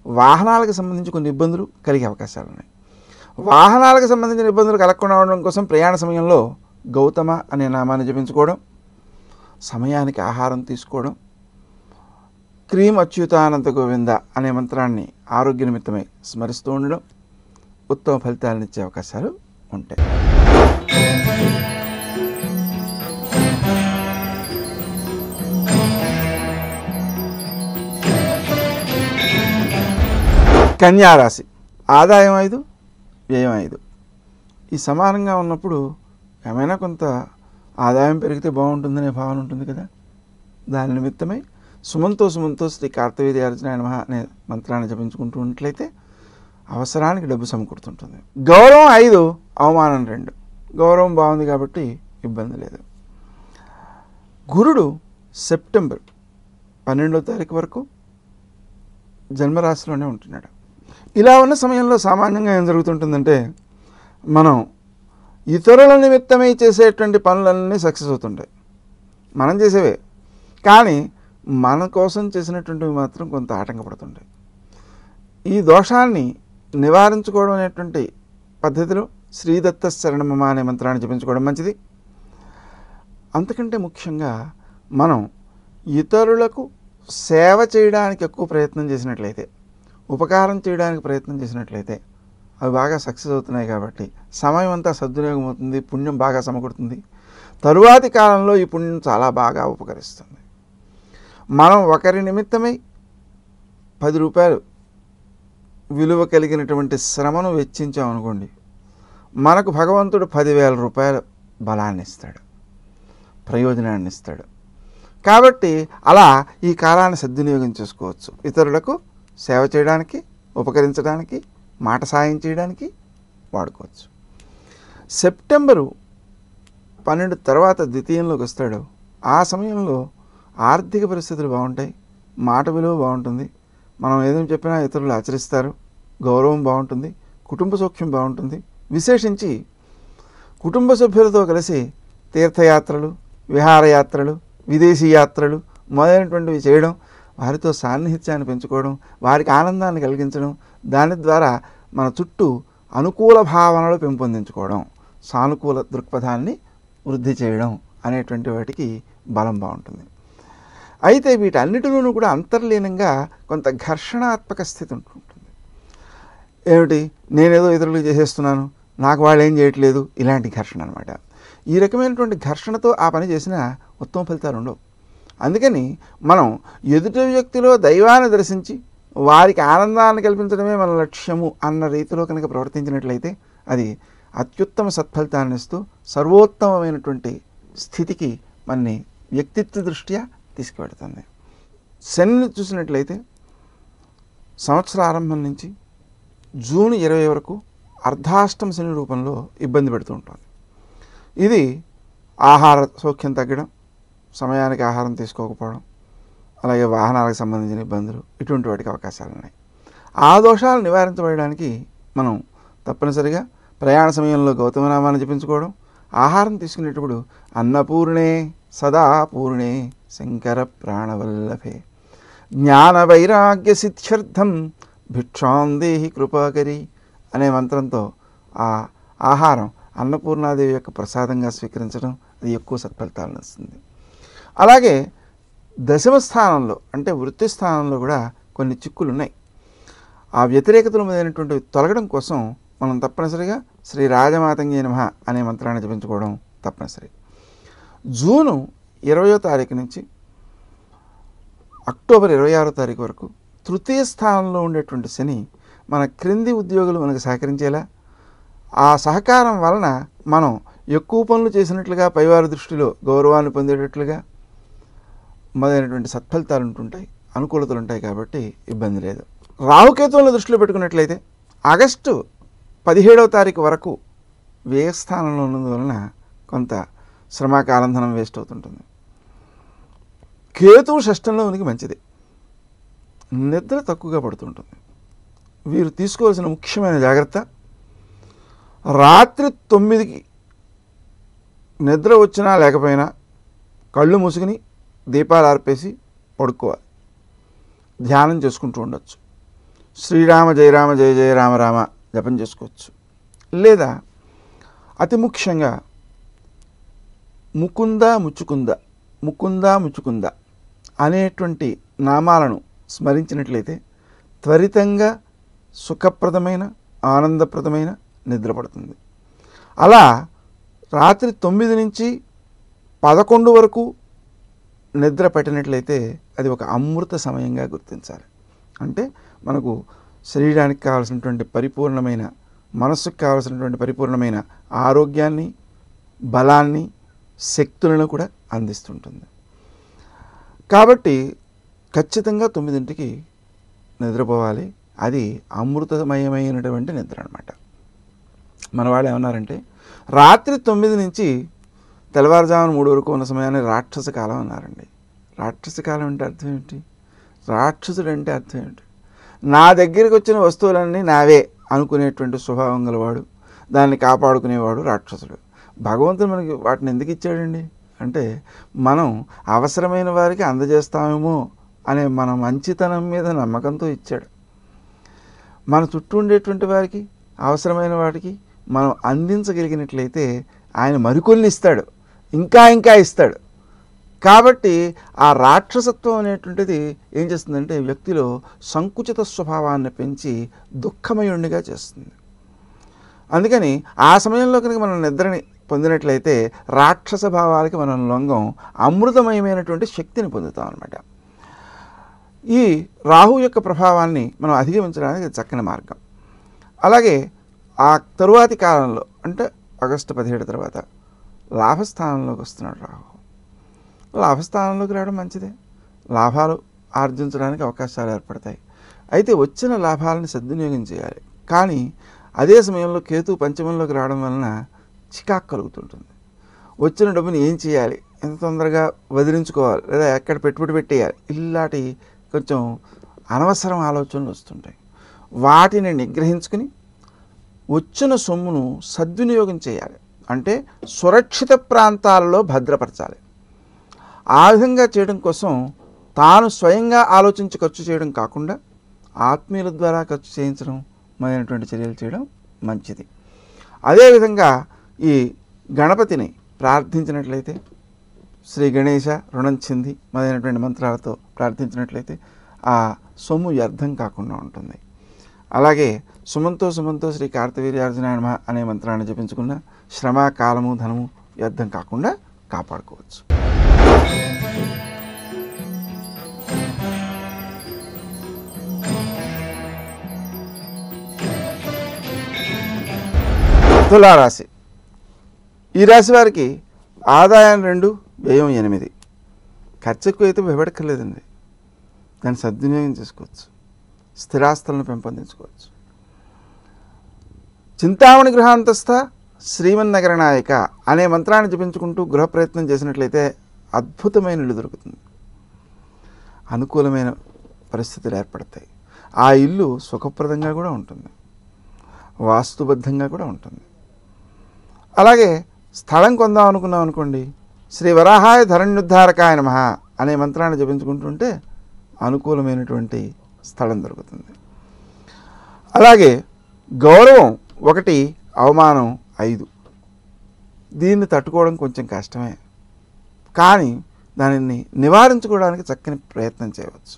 [SPEAKER 1] వాహనాలకు సంబంధించి కొన్ని ఇబ్బందులు కలిగే అవకాశాలు ఉన్నాయి. వాహనాలకు సంబంధించిన ఇబ్బందులు కలగకుండా ఉండడం కోసం ప్రయాణ సమయంలో గౌతమ అనే నామాన్ని జపించుకోవడం, సమయానికి ఆహారం తీసుకోవడం, క్రీం అచ్యుతానంత గోవింద అనే మంత్రాన్ని ఆరోగ్య నిమిత్తమై స్మరిస్తూ ఉండడం ఉత్తమ ఫలితాలను ఇచ్చే అవకాశాలు ఉంటాయి. కన్యారాశి. ఆదాయం 5, వ్యయం 5. ఈ సమానంగా ఉన్నప్పుడు ఏమైనా కొంత ఆదాయం పెరిగితే బాగుంటుందనే భావన ఉంటుంది కదా. దాని నిమిత్తమై సుమంతో శ్రీ కార్తవీర్యార్జునాయ నమః అనే మంత్రాన్ని జపించుకుంటూ ఉన్నట్లయితే అవసరానికి డబ్బు సమకూరుతుంటుంది. గౌరవం 5, అవమానం 2. గౌరవం బాగుంది కాబట్టి ఇబ్బంది లేదు. గురుడు సెప్టెంబర్ 12వ తారీఖు వరకు జన్మరాశిలోనే ఉంటున్నాడు. ఇలా ఉన్న సమయంలో సామాన్యంగా ఏం జరుగుతుంటుందంటే, మనం ఇతరుల నిమిత్తమై చేసేటువంటి పనులన్నీ సక్సెస్ అవుతుంటాయి, మనం చేసేవే. కానీ మన కోసం చేసినటువంటివి మాత్రం కొంత ఆటంకపడుతుంటాయి. ఈ దోషాన్ని నివారించుకోవడం అనేటువంటి పద్ధతిలో శ్రీదత్త శరణమమ అనే మంత్రాన్ని జపించుకోవడం మంచిది. అంతకంటే ముఖ్యంగా మనం ఇతరులకు సేవ చేయడానికి ఎక్కువ ప్రయత్నం చేసినట్లయితే, ఉపకారం చేయడానికి ప్రయత్నం చేసినట్లయితే అవి బాగా సక్సెస్ అవుతున్నాయి. కాబట్టి సమయం అంతా సద్వినియోగం అవుతుంది, పుణ్యం బాగా సమకూరుతుంది. తరువాతి కాలంలో ఈ పుణ్యం చాలా బాగా ఉపకరిస్తుంది. మనం ఒకరి నిమిత్తమై 10 రూపాయలు విలువ కలిగినటువంటి శ్రమను వెచ్చించామనుకోండి, మనకు భగవంతుడు 10,000 రూపాయల బలాన్ని ఇస్తాడు, ప్రయోజనాన్ని ఇస్తాడు. కాబట్టి అలా ఈ కాలాన్ని సద్వినియోగం చేసుకోవచ్చు. ఇతరులకు సేవ చేయడానికి, ఉపకరించడానికి, మాట సాయం చేయడానికి వాడుకోవచ్చు. సెప్టెంబరు 12 తర్వాత ద్వితీయంలోకి వస్తాడు. ఆ సమయంలో ఆర్థిక పరిస్థితులు బాగుంటాయి, మాట విలువ బాగుంటుంది, మనం ఏదేం చెప్పినా ఇతరులు ఆచరిస్తారు, గౌరవం బాగుంటుంది, కుటుంబ సౌఖ్యం బాగుంటుంది. విశేషించి కుటుంబ సభ్యులతో కలిసి తీర్థయాత్రలు, విహారయాత్రలు, విదేశీ యాత్రలు మొదలైనటువంటివి చేయడం, వారితో సాన్నిహిత్యాన్ని పెంచుకోవడం, వారికి ఆనందాన్ని కలిగించడం, దాని ద్వారా మన చుట్టూ అనుకూల భావనలు పెంపొందించుకోవడం, సానుకూల దృక్పథాన్ని వృద్ధి చేయడం అనేటువంటి వాటికి బలం బాగుంటుంది. అయితే వీటన్నిటిలోనూ కూడా అంతర్లీనంగా కొంత ఘర్షణాత్మక స్థితి ఉంటుంటుంది. ఏమిటి, నేనేదో ఇతరులకు చేసేస్తున్నాను, నాకు వాళ్ళు ఏం చేయట్లేదు, ఇలాంటి ఘర్షణ అనమాట. ఈ రకమైనటువంటి ఘర్షణతో ఆ పని చేసినా ఉత్తమ ఫలితాలు ఉండవు. అందుకని మనం ఎదుటి వ్యక్తిలో దైవాన్ని దర్శించి వారికి ఆనందాన్ని కల్పించడమే మన లక్ష్యము అన్న రీతిలో కనుక ప్రవర్తించినట్లయితే అది అత్యుత్తమ సత్ఫలితాన్ని ఇస్తూ సర్వోత్తమమైనటువంటి స్థితికి మనని వ్యక్తిత్వ దృష్ట్యా తీసుకువెడుతుంది. శని చూసినట్లయితే సంవత్సర ఆరంభం నుంచి జూన్ 20 వరకు అర్ధాష్టమ శని రూపంలో ఇబ్బంది పెడుతూ ఉంటుంది. ఇది ఆహార సౌఖ్యం తగ్గడం, సమయానికి ఆహారం తీసుకోకపోవడం, అలాగే వాహనాలకు సంబంధించిన ఇబ్బందులు, ఇటువంటి వాటికి అవకాశాలు ఉన్నాయి. ఆ దోషాలు నివారించబడడానికి మనం తప్పనిసరిగా ప్రయాణ సమయంలో గౌతమనామాన్ని జపించుకోవడం, ఆహారం తీసుకునేటప్పుడు అన్నపూర్ణే సదా పూర్ణే శంకర ప్రాణవల్లభే జ్ఞాన వైరాగ్య సిద్ధ్యర్థం భిక్షాం దేహి కృపాకరి అనే మంత్రంతో ఆ ఆహారం అన్నపూర్ణాదేవి యొక్క ప్రసాదంగా స్వీకరించడం అది ఎక్కువ సత్ఫలితాలను ఇస్తుంది. అలాగే దశమ స్థానంలో అంటే వృత్తి స్థానంలో కూడా కొన్ని చిక్కులు ఉన్నాయి. ఆ వ్యతిరేకతల మీదైనటువంటి తొలగడం కోసం మనం తప్పనిసరిగా శ్రీ రాజమాతంగి నమః అనే మంత్రాన్ని జపించుకోవడం తప్పనిసరి. జూను 20వ తారీఖు నుంచి అక్టోబర్ 26వ తారీఖు వరకు తృతీయ స్థానంలో ఉండేటువంటి శని మన క్రింది ఉద్యోగులు మనకు సహకరించేలా, ఆ సహకారం వలన మనం ఎక్కువ పనులు చేసినట్లుగా, పైవారి దృష్టిలో గౌరవాన్ని పొందేటట్లుగా మొదలైనటువంటి సత్ఫలితాలు ఉంటుంటాయి, అనుకూలతలు ఉంటాయి. కాబట్టి ఇబ్బంది లేదు. రాహుకేతువులను దృష్టిలో పెట్టుకున్నట్లయితే ఆగస్టు 17వ తారీఖు వరకు వ్యయస్థానంలో ఉన్నందువలన కొంత శ్రమ కాలంధనం వేస్ట్ అవుతుంటుంది. కేతువు షష్టంలో ఉనికి మంచిది, నిద్ర తక్కువగా పడుతుంటుంది. వీరు తీసుకోవాల్సిన ముఖ్యమైన జాగ్రత్త, రాత్రి 9కి నిద్ర వచ్చినా లేకపోయినా కళ్ళు మూసుకుని దీపాలు ఆర్పేసి పడుకోవాలి. ధ్యానం చేసుకుంటూ ఉండొచ్చు. శ్రీరామ జయ రామ జయ జయ రామ రామ జపం చేసుకోవచ్చు. లేదా అతి ముఖ్యంగా ముకుంద ముచ్చుకుంద, ముకుంద ముచ్చుకుంద అనేటువంటి నామాలను స్మరించినట్లయితే త్వరితంగా సుఖప్రదమైన ఆనందప్రదమైన నిద్ర పడుతుంది. అలా రాత్రి 9 నుంచి 11 వరకు నిద్ర పట్టినట్లయితే అది ఒక అమృత సమయంగా గుర్తించాలి. అంటే మనకు శరీరానికి కావాల్సినటువంటి పరిపూర్ణమైన, మనస్సుకు కావాల్సినటువంటి పరిపూర్ణమైన ఆరోగ్యాన్ని, బలాన్ని, శక్తులను కూడా అందిస్తుంటుంది. కాబట్టి ఖచ్చితంగా 9ంటికి నిద్రపోవాలి. అది అమృతమయమైనటువంటి నిద్ర అన్నమాట. మన వాళ్ళు ఏమన్నారంటే రాత్రి 9 నుంచి తెల్లవారుజామున 3 వరకు ఉన్న సమయాన్ని రాక్షస కాలం అన్నారండి. రాక్షస కాలం అంటే అర్థం ఏంటి? రాక్షసుడు అంటే అర్థం ఏంటి? నా దగ్గరికి వచ్చిన వస్తువులన్నీ నావే అనుకునేటువంటి స్వభావం గలవాడు, దాన్ని కాపాడుకునేవాడు రాక్షసుడు. భగవంతుడు మనకి వాటిని ఎందుకు ఇచ్చాడండి అంటే మనం అవసరమైన వారికి అందజేస్తామేమో అనే మన మంచితనం మీద నమ్మకంతో ఇచ్చాడు. మన చుట్టూ ఉండేటువంటి వారికి, అవసరమైన వాటికి మనం అందించగలిగినట్లయితే ఆయన మరికొన్ని ఇస్తాడు, ఇంకా ఇంకా ఇస్తాడు. కాబట్టి ఆ రాక్షసత్వం అనేటువంటిది ఏం చేస్తుందంటే వ్యక్తిలో సంకుచిత స్వభావాన్ని పెంచి దుఃఖమయుణ్ణిగా చేస్తుంది. అందుకని ఆ సమయంలో కనుక మనం నిద్రని పొందినట్లయితే రాక్షస భావాలకి మనం లొంగం, అమృతమయమైనటువంటి శక్తిని పొందుతాం అన్నమాట. ఈ రాహు యొక్క ప్రభావాన్ని మనం అధిగమించడానికి చక్కని మార్గం. అలాగే ఆ తరువాతి కాలంలో అంటే ఆగస్టు 17 తర్వాత లాభస్థానంలోకి వస్తున్నాడు రాహు. లాభస్థానంలోకి రావడం మంచిదే, లాభాలు ఆర్జించడానికి అవకాశాలు ఏర్పడతాయి. అయితే వచ్చిన లాభాలను సద్వినియోగం చేయాలి. కానీ అదే సమయంలో కేతు పంచమంలోకి రావడం వలన చికాకు కలుగుతుంటుంది. వచ్చిన డబ్బుని ఏం చేయాలి, ఎంత తొందరగా వదిలించుకోవాలి, లేదా ఎక్కడ పెట్టుబడి పెట్టేయాలి, ఇలాంటి కొంచెం అనవసరం ఆలోచనలు వస్తుంటాయి. వాటిని నిగ్రహించుకుని వచ్చిన సొమ్మును సద్వినియోగం చేయాలి. అంటే సురక్షిత ప్రాంతాలలో భద్రపరచాలి. ఆ విధంగా చేయడం కోసం తాను స్వయంగా ఆలోచించి ఖర్చు చేయడం కాకుండా ఆత్మీయుల ద్వారా ఖర్చు చేయించడం మొదలైనటువంటి చర్యలు చేయడం మంచిది. అదేవిధంగా ఈ గణపతిని ప్రార్థించినట్లయితే, శ్రీ గణేశ రుణం చింది మొదలైనటువంటి మంత్రాలతో ప్రార్థించినట్లయితే ఆ సొమ్ము వ్యర్థం కాకుండా ఉంటుంది. అలాగే సుమంతో సుమంతో శ్రీ కార్తవీర్యార్జునాయ నమః అనే మంత్రాన్ని జపించుకున్న శ్రమ, కాలము, ధనము వ్యర్థం కాకుండా కాపాడుకోవచ్చు. తులారాశి. ఈ రాశి వారికి ఆదాయం 2, వ్యయం 8. ఖర్చు ఎక్కువ అయితే భయపడక్కర్లేదండి. దాన్ని సద్వినియోగం చేసుకోవచ్చు, స్థిరాస్తులను పెంపొందించుకోవచ్చు. చింతామణి గృహాంతస్థ శ్రీమన్నగర నాయక అనే మంత్రాన్ని జపించుకుంటూ గృహ ప్రయత్నం చేసినట్లయితే అద్భుతమైన ఇల్లు దొరుకుతుంది. అనుకూలమైన పరిస్థితులు ఏర్పడతాయి. ఆ ఇల్లు సుఖప్రదంగా కూడా ఉంటుంది, వాస్తుబద్ధంగా కూడా ఉంటుంది. అలాగే స్థలం కొందాం అనుకున్నాం అనుకోండి, శ్రీ వరాహాయ ధరణ్యుద్ధారకాయ నమః అనే మంత్రాన్ని జపించుకుంటుంటే అనుకూలమైనటువంటి స్థలం దొరుకుతుంది. అలాగే గౌరవం 1, అవమానం 5. దీన్ని తట్టుకోవడం కొంచెం కష్టమే, కానీ దానిని నివారించుకోవడానికి చక్కని ప్రయత్నం చేయవచ్చు.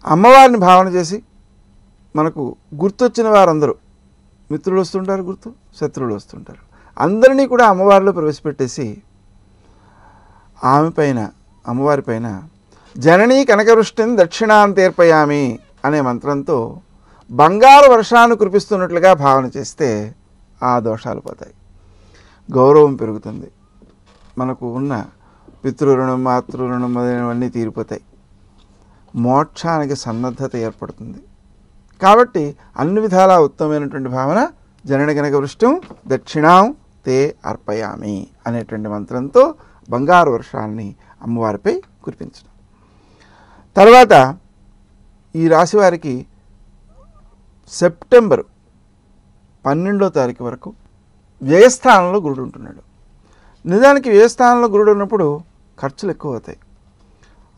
[SPEAKER 1] అమ్మవారిని భావన చేసి మనకు గుర్తొచ్చిన వారందరూ, మిత్రులు వస్తుంటారు, గుర్తు శత్రువులు వస్తుంటారు, అందరినీ కూడా అమ్మవారిలో ప్రవేశపెట్టేసి అమ్మవారి పైన జననీ కనకవృష్టిని దక్షిణాంతేర్పయామి అనే మంత్రంతో బంగారు వర్షాన్ని కురిపిస్తున్నట్లుగా భావన చేస్తే ఆ దోషాలు పోతాయి, గౌరవం పెరుగుతుంది, మనకు ఉన్న పితృరుణం, మాతృరుణం మొదలైనవన్నీ తీరిపోతాయి, మోక్షానికి సన్నద్ధత ఏర్పడుతుంది. కాబట్టి అన్ని విధాలా ఉత్తమమైనటువంటి భావన జనని కనక వృష్టం దక్షిణాం తే అర్పయామి అనేటువంటి మంత్రంతో బంగారు వర్షాన్ని అమ్మవారిపై కురిపించడం. తర్వాత ఈ రాశి వారికి సెప్టెంబర్ 12వ తారీఖు వరకు వ్యయస్థానంలో గురుడు ఉంటున్నాడు. నిజానికి వ్యయస్థానంలో గురుడు ఉన్నప్పుడు ఖర్చులు ఎక్కువ అవుతాయి.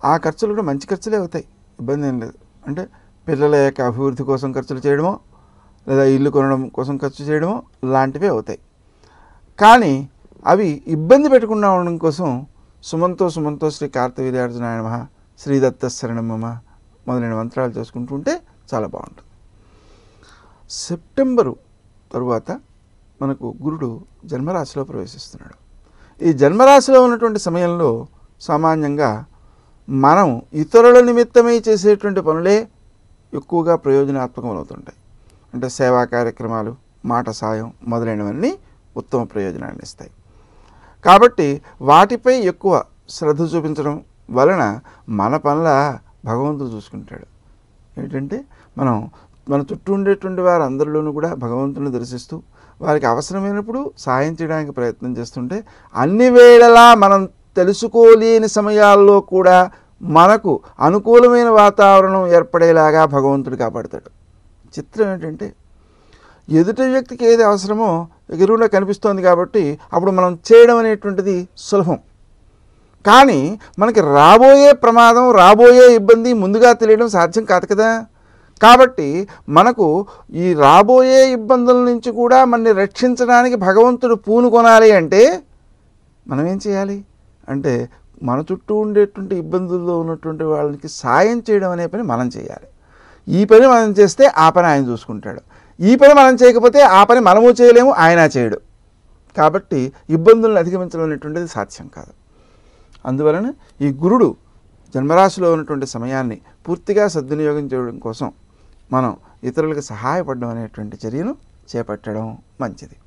[SPEAKER 1] ఆ ఖర్చులు కూడా మంచి ఖర్చులే అవుతాయి, ఇబ్బంది ఏం లేదు. అంటే పిల్లల యొక్క అభివృద్ధి కోసం ఖర్చులు చేయడమో, లేదా ఇల్లు కొనడం కోసం ఖర్చు చేయడం లాంటివే అవుతాయి. కానీ అవి ఇబ్బంది పెట్టకుండా ఉండడం కోసం సుమంతో సుమంతో శ్రీ కార్తవీర్యార్జునాయ నమః, శ్రీదత్త శరణం మమ మొదలైన మంత్రాలు చేసుకుంటూ ఉంటే చాలా బాగుంటుంది. సెప్టెంబరు తరువాత మనకు గురుడు జన్మరాశిలో ప్రవేశిస్తున్నాడు. ఈ జన్మరాశిలో ఉన్నటువంటి సమయంలో సామాన్యంగా మనం ఇతరుల నిమిత్తమై చేసేటువంటి పనులే ఎక్కువగా ప్రయోజనాత్మకమవుతుంటాయి. అంటే సేవా కార్యక్రమాలు, మాట సాయం మొదలైనవన్నీ ఉత్తమ ప్రయోజనాన్ని ఇస్తాయి. కాబట్టి వాటిపై ఎక్కువ శ్రద్ధ చూపించడం వలన మన పనుల భగవంతుడు చూసుకుంటాడు. ఏంటంటే మన చుట్టూ ఉండేటువంటి వారందరిలోనూ కూడా భగవంతుని దర్శిస్తూ వారికి అవసరమైనప్పుడు సాయం చేయడానికి ప్రయత్నం చేస్తుంటే, అన్ని వేళలా మనం తెలుసుకోలేని సమయాల్లో కూడా మనకు అనుకూలమైన వాతావరణం ఏర్పడేలాగా భగవంతుడు కాపాడతాడు. చిత్రం ఏంటంటే, ఎదుటి వ్యక్తికి ఏది అవసరమో ఎదురుగా కనిపిస్తోంది కాబట్టి అప్పుడు మనం చేయడం అనేటువంటిది సులభం. కానీ మనకి రాబోయే ప్రమాదం, రాబోయే ఇబ్బంది ముందుగా తెలియడం సాధ్యం కాదు కదా. కాబట్టి మనకు ఈ రాబోయే ఇబ్బందుల నుంచి కూడా మనని రక్షించడానికి భగవంతుడు పూనుకొనాలి అంటే మనం ఏం చేయాలి అంటే, మన చుట్టూ ఉండేటువంటి ఇబ్బందుల్లో ఉన్నటువంటి వాళ్ళకి సాయం చేయడం అనే పని మనం చేయాలి. ఈ పని మనం చేస్తే ఆ పని ఆయన చూసుకుంటాడు. ఈ పని మనం చేయకపోతే ఆ పని మనము చేయలేము, ఆయన చేయడు. కాబట్టి ఇబ్బందులను అధిగమించడం అనేటువంటిది సాధ్యం కాదు. అందువలన ఈ గురుడు జన్మరాశిలో ఉన్నటువంటి సమయాన్ని పూర్తిగా సద్వినియోగం చేయడం కోసం మనం ఇతరులకు సహాయపడడం అనేటువంటి చర్యను చేపట్టడం మంచిది.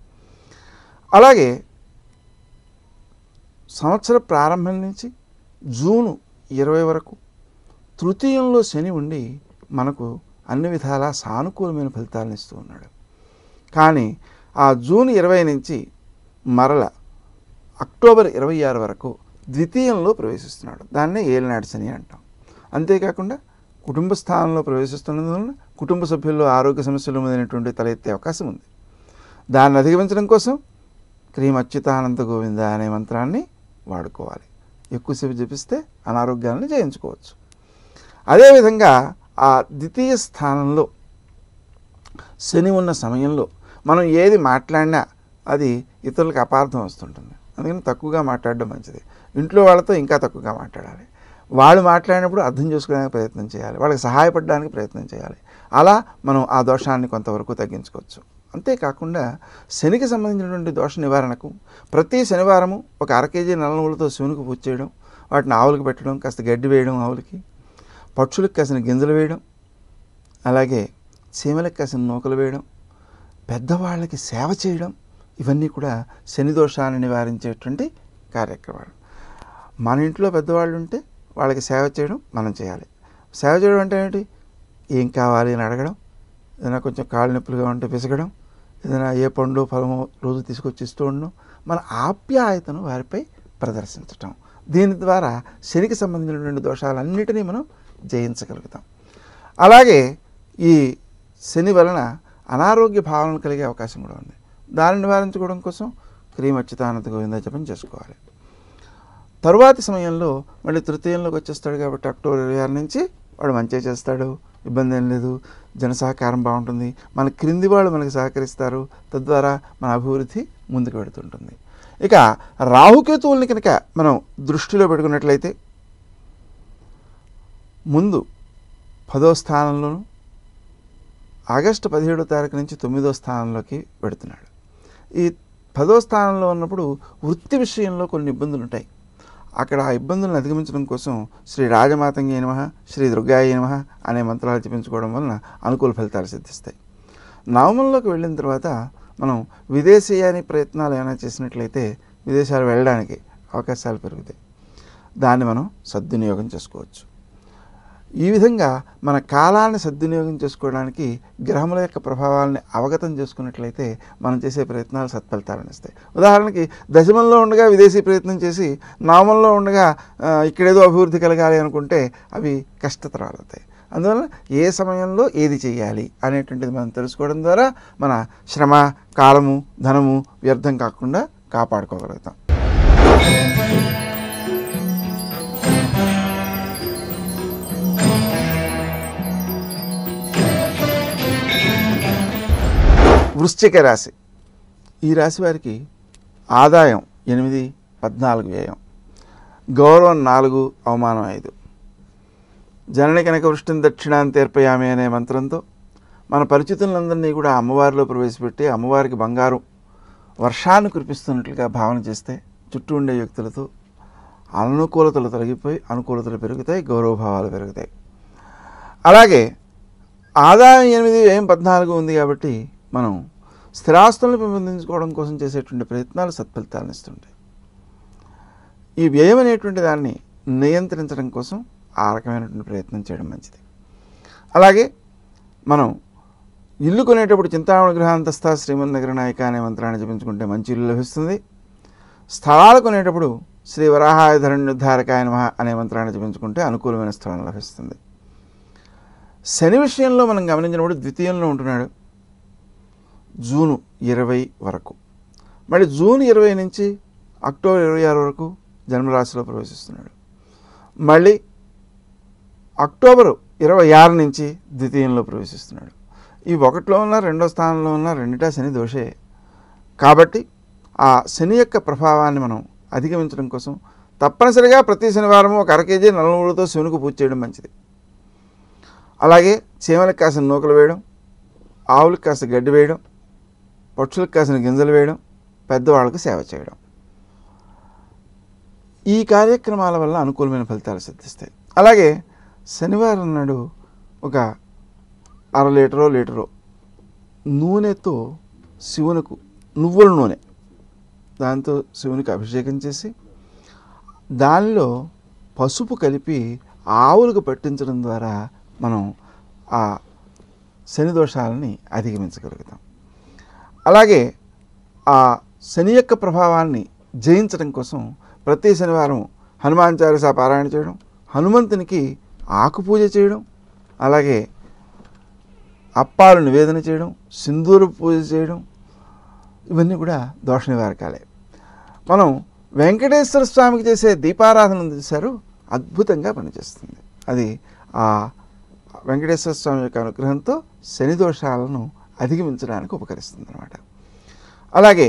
[SPEAKER 1] అలాగే సంవత్సర ప్రారంభం నుంచి జూను 20 వరకు తృతీయంలో శని ఉండి మనకు అన్ని విధాలా సానుకూలమైన ఫలితాలను ఇస్తూ ఉన్నాడు. కానీ ఆ జూన్ 20 నుంచి మరల అక్టోబర్ 26 వరకు ద్వితీయంలో ప్రవేశిస్తున్నాడు. దాన్నే ఏలినాటి శని అంటాం. అంతేకాకుండా కుటుంబ స్థానంలో ప్రవేశిస్తున్నందువలన కుటుంబ సభ్యుల్లో ఆరోగ్య సమస్యలు మొదలైనటువంటి తలెత్తే అవకాశం ఉంది. దాన్ని అధిగమించడం కోసం క్రీం అచ్యుతానంద గోవింద అనే మంత్రాన్ని వాడుకోవాలి. ఎక్కువసేపు జపిస్తే అనారోగ్యాలను జయించుకోవచ్చు. అదేవిధంగా ఆ ద్వితీయ స్థానంలో శని ఉన్న సమయంలో మనం ఏది మాట్లాడినా అది ఇతరులకు అపార్థం వస్తుంటుంది. అందుకని తక్కువగా మాట్లాడడం మంచిది. ఇంట్లో వాళ్ళతో ఇంకా తక్కువగా మాట్లాడాలి. వాళ్ళు మాట్లాడినప్పుడు అర్థం చేసుకోవడానికి ప్రయత్నం చేయాలి, వాళ్ళకి సహాయపడడానికి ప్రయత్నం చేయాలి. అలా మనం ఆ దోషాన్ని కొంతవరకు తగ్గించుకోవచ్చు. అంతేకాకుండా శనికి సంబంధించినటువంటి దోష నివారణకు ప్రతి శనివారము ఒక 1/2 కేజీ నల్ల నువ్వులతో శివునికి పూజ చేయడం, వాటిని ఆవులకు పెట్టడం, కాస్త గడ్డి వేయడం, ఆవులకి పక్షులకు కాసిన గింజలు వేయడం, అలాగే చీమలకు కాసిన నూకలు వేయడం, పెద్దవాళ్ళకి సేవ చేయడం, ఇవన్నీ కూడా శని దోషాన్ని నివారించేటువంటి కార్యక్రమాలు. మన ఇంట్లో పెద్దవాళ్ళు ఉంటే వాళ్ళకి సేవ చేయడం మనం చేయాలి. సేవ చేయడం అంటే ఏంటి? ఏం కావాలి అని అడగడం, ఏదైనా కొంచెం కాళ్ళు నొప్పులుగా ఉంటే పిసగడం, ఏదైనా ఏ పండు ఫలమో రోజు తీసుకొచ్చి ఇస్తూ ఉండడం, మన ఆప్యాయతను వారిపై ప్రదర్శించటం. దీని ద్వారా శనికి సంబంధించినటువంటి దోషాలన్నిటినీ మనం జయించగలుగుతాం. అలాగే ఈ శని వలన అనారోగ్య భావనలు కలిగే అవకాశం కూడా ఉంది. దాన్ని నివారించుకోవడం కోసం క్రీం అచ్యుతానంద గోవింద జపం చేసుకోవాలి. తరువాతి సమయంలో మళ్ళీ తృతీయంలోకి వచ్చేస్తాడు కాబట్టి అక్టోబర్ 26 నుంచి వాడు మంచిగా చేస్తాడు, ఇబ్బంది ఏం లేదు, జన సహకారం బాగుంటుంది, మన క్రింది వాళ్ళు మనకి సహకరిస్తారు, తద్వారా మన అభివృద్ధి ముందుకు వెళుతుంటుంది. ఇక రాహుకేతువుల్ని కనుక మనం దృష్టిలో పెట్టుకున్నట్లయితే ముందు 10వ స్థానంలోను ఆగస్టు 17వ తారీఖు నుంచి 9వ స్థానంలోకి పెడుతున్నాడు. ఈ 10వ స్థానంలో ఉన్నప్పుడు వృత్తి విషయంలో కొన్ని ఇబ్బందులు ఉంటాయి. అక్కడ ఆ ఇబ్బందులను అధిగమించడం కోసం శ్రీ రాజమాతంగి నమః, శ్రీ దుర్గాయ నమః అనే మంత్రాలు జపించుకోవడం వలన అనుకూల ఫలితాలు సిద్ధిస్తాయి. నవమంలోకి వెళ్ళిన తర్వాత మనం విదేశీయాని ప్రయత్నాలు ఏమైనా చేసినట్లయితే విదేశాలు వెళ్ళడానికి అవకాశాలు పెరుగుతాయి. దాన్ని మనం సద్వినియోగం చేసుకోవచ్చు. ఈ విధంగా మన కాలాన్ని సద్వినియోగం చేసుకోవడానికి గ్రహముల యొక్క ప్రభావాలని అవగతం చేసుకున్నట్లయితే మనం చేసే ప్రయత్నాలు సత్ఫలితాలను ఇస్తాయి. ఉదాహరణకి దశమంలో ఉండగా విదేశీ ప్రయత్నం చేసి నవమంలో ఉండగా ఇక్కడేదో అభివృద్ధి కలగాలి అనుకుంటే అవి కష్టతరాలు అవుతాయి. అందువల్ల ఏ సమయంలో ఏది చేయాలి అనేటువంటిది మనం తెలుసుకోవడం ద్వారా మన శ్రమ, కాలము, ధనము వ్యర్థం కాకుండా కాపాడుకోగలుగుతాం. వృశ్చిక రాశి. ఈ రాశి వారికి ఆదాయం 8, 14 వ్యయం, గౌరవం 4, అవమానం 5. జనని కనుక వృష్టిని దక్షిణాన్ని ఏర్పయామి అనే మంత్రంతో మన పరిచితులందరినీ కూడా అమ్మవారిలో ప్రవేశపెట్టి అమ్మవారికి బంగారం వర్షాన్ని కురిపిస్తున్నట్లుగా భావన చేస్తే చుట్టూ ఉండే వ్యక్తులతో అనుకూలతలు తొలగిపోయి అనుకూలతలు పెరుగుతాయి, గౌరవభావాలు పెరుగుతాయి. అలాగే ఆదాయం 8, వ్యయం 14 ఉంది కాబట్టి మనం స్థిరాస్తులను పెంపొందించుకోవడం కోసం చేసేటువంటి ప్రయత్నాలు సత్ఫలితాలను ఇస్తుంటాయి. ఈ వ్యయం అనేటువంటి దాన్ని నియంత్రించడం కోసం ఆ రకమైనటువంటి ప్రయత్నం చేయడం మంచిది. అలాగే మనం ఇల్లు కొనేటప్పుడు చింతామణి గృహాంతస్థ శ్రీమన్నగర నాయక అనే మంత్రాన్ని జపించుకుంటే మంచి ఇల్లు లభిస్తుంది. స్థలాలు కొనేటప్పుడు శ్రీ వరాహాయుధరణ్యుద్ధారకాయ నమః అనే మంత్రాన్ని జపించుకుంటే అనుకూలమైన స్థలం లభిస్తుంది. శని విషయంలో మనం గమనించినప్పుడు ద్వితీయంలో ఉంటున్నాడు జూన్ 20 వరకు. మళ్ళీ జూన్ 20 నుంచి అక్టోబర్ 26 వరకు జన్మరాశిలో ప్రవేశిస్తున్నాడు. మళ్ళీ అక్టోబర్ 26 నుంచి ద్వితీయంలో ప్రవేశిస్తున్నాడు. ఈ 1లో ఉన్న 2వ స్థానంలో ఉన్న రెండిటా శని దోషే. కాబట్టి ఆ శని యొక్క ప్రభావాన్ని మనం అధిగమించడం కోసం తప్పనిసరిగా ప్రతి శనివారం ఒక 1/2 కేజీ నల్లమూలతో శివునికి పూజ చేయడం మంచిది. అలాగే చీమలకు కాసిన నూకలు వేయడం, ఆవులకు కాసిన గడ్డి వేయడం, పక్షులకు కాసిన గింజలు వేయడం, పెద్దవాళ్ళకు సేవ చేయడం, ఈ కార్యక్రమాల వల్ల అనుకూలమైన ఫలితాలు సిద్ధిస్తాయి. అలాగే శనివారం నాడు ఒక 1/2 లీటరో నూనెతో శివునికి నువ్వుల నూనె దాంతో శివునికి అభిషేకం చేసి దానిలో పసుపు కలిపి ఆవులకు పట్టించడం ద్వారా మనం ఆ శని దోషాలని అధిగమించగలుగుతాం. అలాగే ఆ శని యొక్క ప్రభావాన్ని జయించడం కోసం ప్రతి శనివారం హనుమాన్ చాలీసా పారాయణ చేయడం, హనుమంతునికి ఆకు పూజ చేయడం, అలాగే అప్పాలు నివేదన చేయడం, సింధూర పూజ చేయడం, ఇవన్నీ కూడా దోష నివారకాలే. మనం వెంకటేశ్వర స్వామికి చేసే దీపారాధన చేశారు, అద్భుతంగా పనిచేస్తుంది. అది ఆ వెంకటేశ్వర స్వామి యొక్క అనుగ్రహంతో శని దోషాలను అధిగమించడానికి ఉపకరిస్తుంది అన్నమాట. అలాగే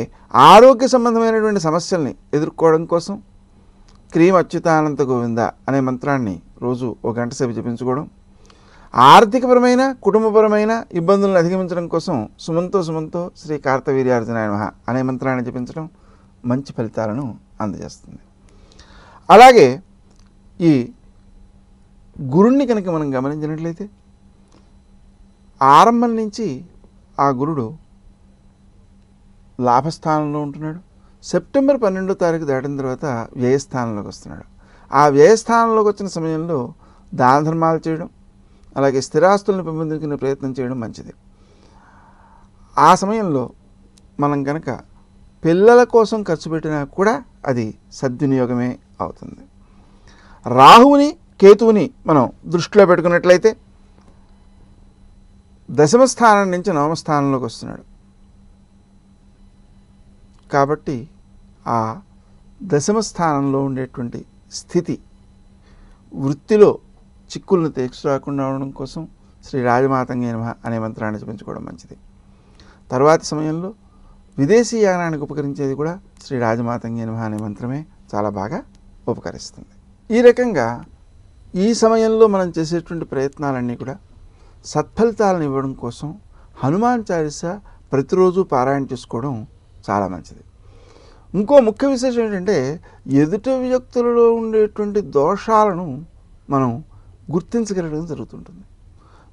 [SPEAKER 1] ఆరోగ్య సంబంధమైనటువంటి సమస్యల్ని ఎదుర్కోవడం కోసం క్రీం అచ్యుతానంత గోవింద అనే మంత్రాన్ని రోజు 1 గంట సేపు జపించుకోవడం, ఆర్థికపరమైన కుటుంబపరమైన ఇబ్బందులను అధిగమించడం కోసం సుమంతో శ్రీ కార్తవీర్యార్జునాయ నమః అనే మంత్రాన్ని జపించడం మంచి ఫలితాలను అందజేస్తుంది. అలాగే ఈ గురుణ్ణి కనుక మనం గమనించినట్లయితే ఆరంభం నుంచి ఆ గురుడు లాభస్థానంలో ఉంటున్నాడు. సెప్టెంబర్ 12వ తారీఖు దాటిన తర్వాత వ్యయస్థానంలోకి వస్తున్నాడు. ఆ వ్యయస్థానంలోకి వచ్చిన సమయంలో దాన ధర్మాలు చేయడం, అలాగే స్థిరాస్తులను పెంపొందించుకునే ప్రయత్నం చేయడం మంచిది. ఆ సమయంలో మనం కనుక పిల్లల కోసం ఖర్చు పెట్టినా కూడా అది సద్వినియోగమే అవుతుంది. రాహువుని కేతువుని మనం దృష్టిలో పెట్టుకున్నట్లయితే 10వ స్థానం నుంచి 9వ స్థానంలోకి వస్తున్నాడు. కాబట్టి ఆ 10వ స్థానంలో ఉండేటువంటి స్థితి వృత్తిలో చిక్కులను తీసుకురాకుండా ఉండడం కోసం శ్రీ రాజమాతంగే నమః అనే మంత్రాన్ని జపించుకోవడం మంచిది. తర్వాతి సమయంలో విదేశీ యానానికి ఉపకరించేది కూడా శ్రీ రాజమాతంగే నమః అనే మంత్రమే చాలా బాగా ఉపకరిస్తుంది. ఈ రకంగా ఈ సమయంలో మనం చేసేటువంటి ప్రయత్నాలన్నీ కూడా సత్ఫలితాలను ఇవ్వడం కోసం హనుమాన్ చాలీసా ప్రతిరోజు పారాయణ చేసుకోవడం చాలా మంచిది. ఇంకో ముఖ్య విశేషం ఏంటంటే ఎదుటి వ్యక్తులలో ఉండేటువంటి దోషాలను మనం గుర్తించగలగడం జరుగుతుంటుంది.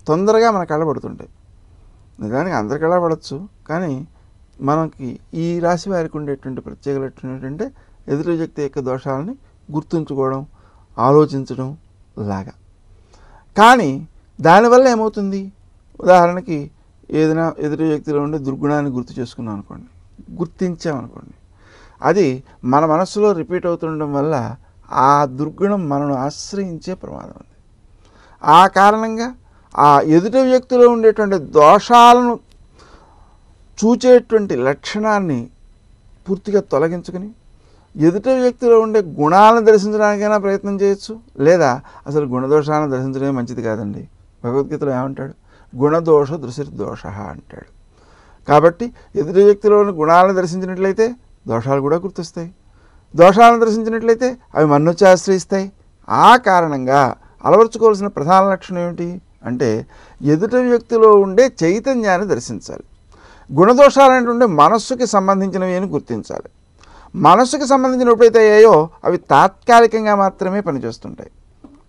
[SPEAKER 1] తొందరగా మన కళ్ళబడుతుంటాయి. నిజానికి అందరి కళ్ళబడచ్చు, కానీ మనకి ఈ రాశి వారికి ఉండేటువంటి ప్రత్యేక లక్షణం ఏంటంటే ఎదుటి వ్యక్తి యొక్క దోషాలని గుర్తుంచుకోవడం, ఆలోచించడం లాగా. కానీ దానివల్ల ఏమవుతుంది, ఉదాహరణకి ఏదైనా ఎదుటి వ్యక్తిలో ఉండే దుర్గుణాన్ని గుర్తు చేసుకున్నాం అనుకోండి, గుర్తించామనుకోండి, అది మన మనస్సులో రిపీట్ అవుతుండడం వల్ల ఆ దుర్గుణం మనను ఆశ్రయించే ప్రమాదం ఉంది. ఆ కారణంగా ఆ ఎదుటి వ్యక్తిలో ఉండేటువంటి దోషాలను చూచేటువంటి లక్షణాన్ని పూర్తిగా తొలగించుకొని ఎదుటి వ్యక్తిలో ఉండే గుణాలను దర్శించడానికైనా ప్రయత్నం చేయొచ్చు, లేదా అసలు గుణదోషాలను దర్శించడమే మంచిది కాదండి. భగవద్గీతలో ఏమంటాడు, గుణదోష దృశిర్దోష అంటాడు. కాబట్టి ఎదుటి వ్యక్తిలోని గుణాలను దర్శించినట్లయితే దోషాలు కూడా గుర్తొస్తాయి. దోషాలను దర్శించినట్లయితే అవి మన్నొచ్చి ఆశ్రయిస్తాయి. ఆ కారణంగా అలవర్చుకోవాల్సిన ప్రధాన లక్షణం ఏమిటి అంటే ఎదుటి వ్యక్తిలో ఉండే చైతన్యాన్ని దర్శించాలి. గుణదోషాలనేటువంటి మనస్సుకి సంబంధించినవి అని గుర్తించాలి. మనస్సుకి సంబంధించిన ఎప్పుడైతే అయ్యాయో అవి తాత్కాలికంగా మాత్రమే పనిచేస్తుంటాయి.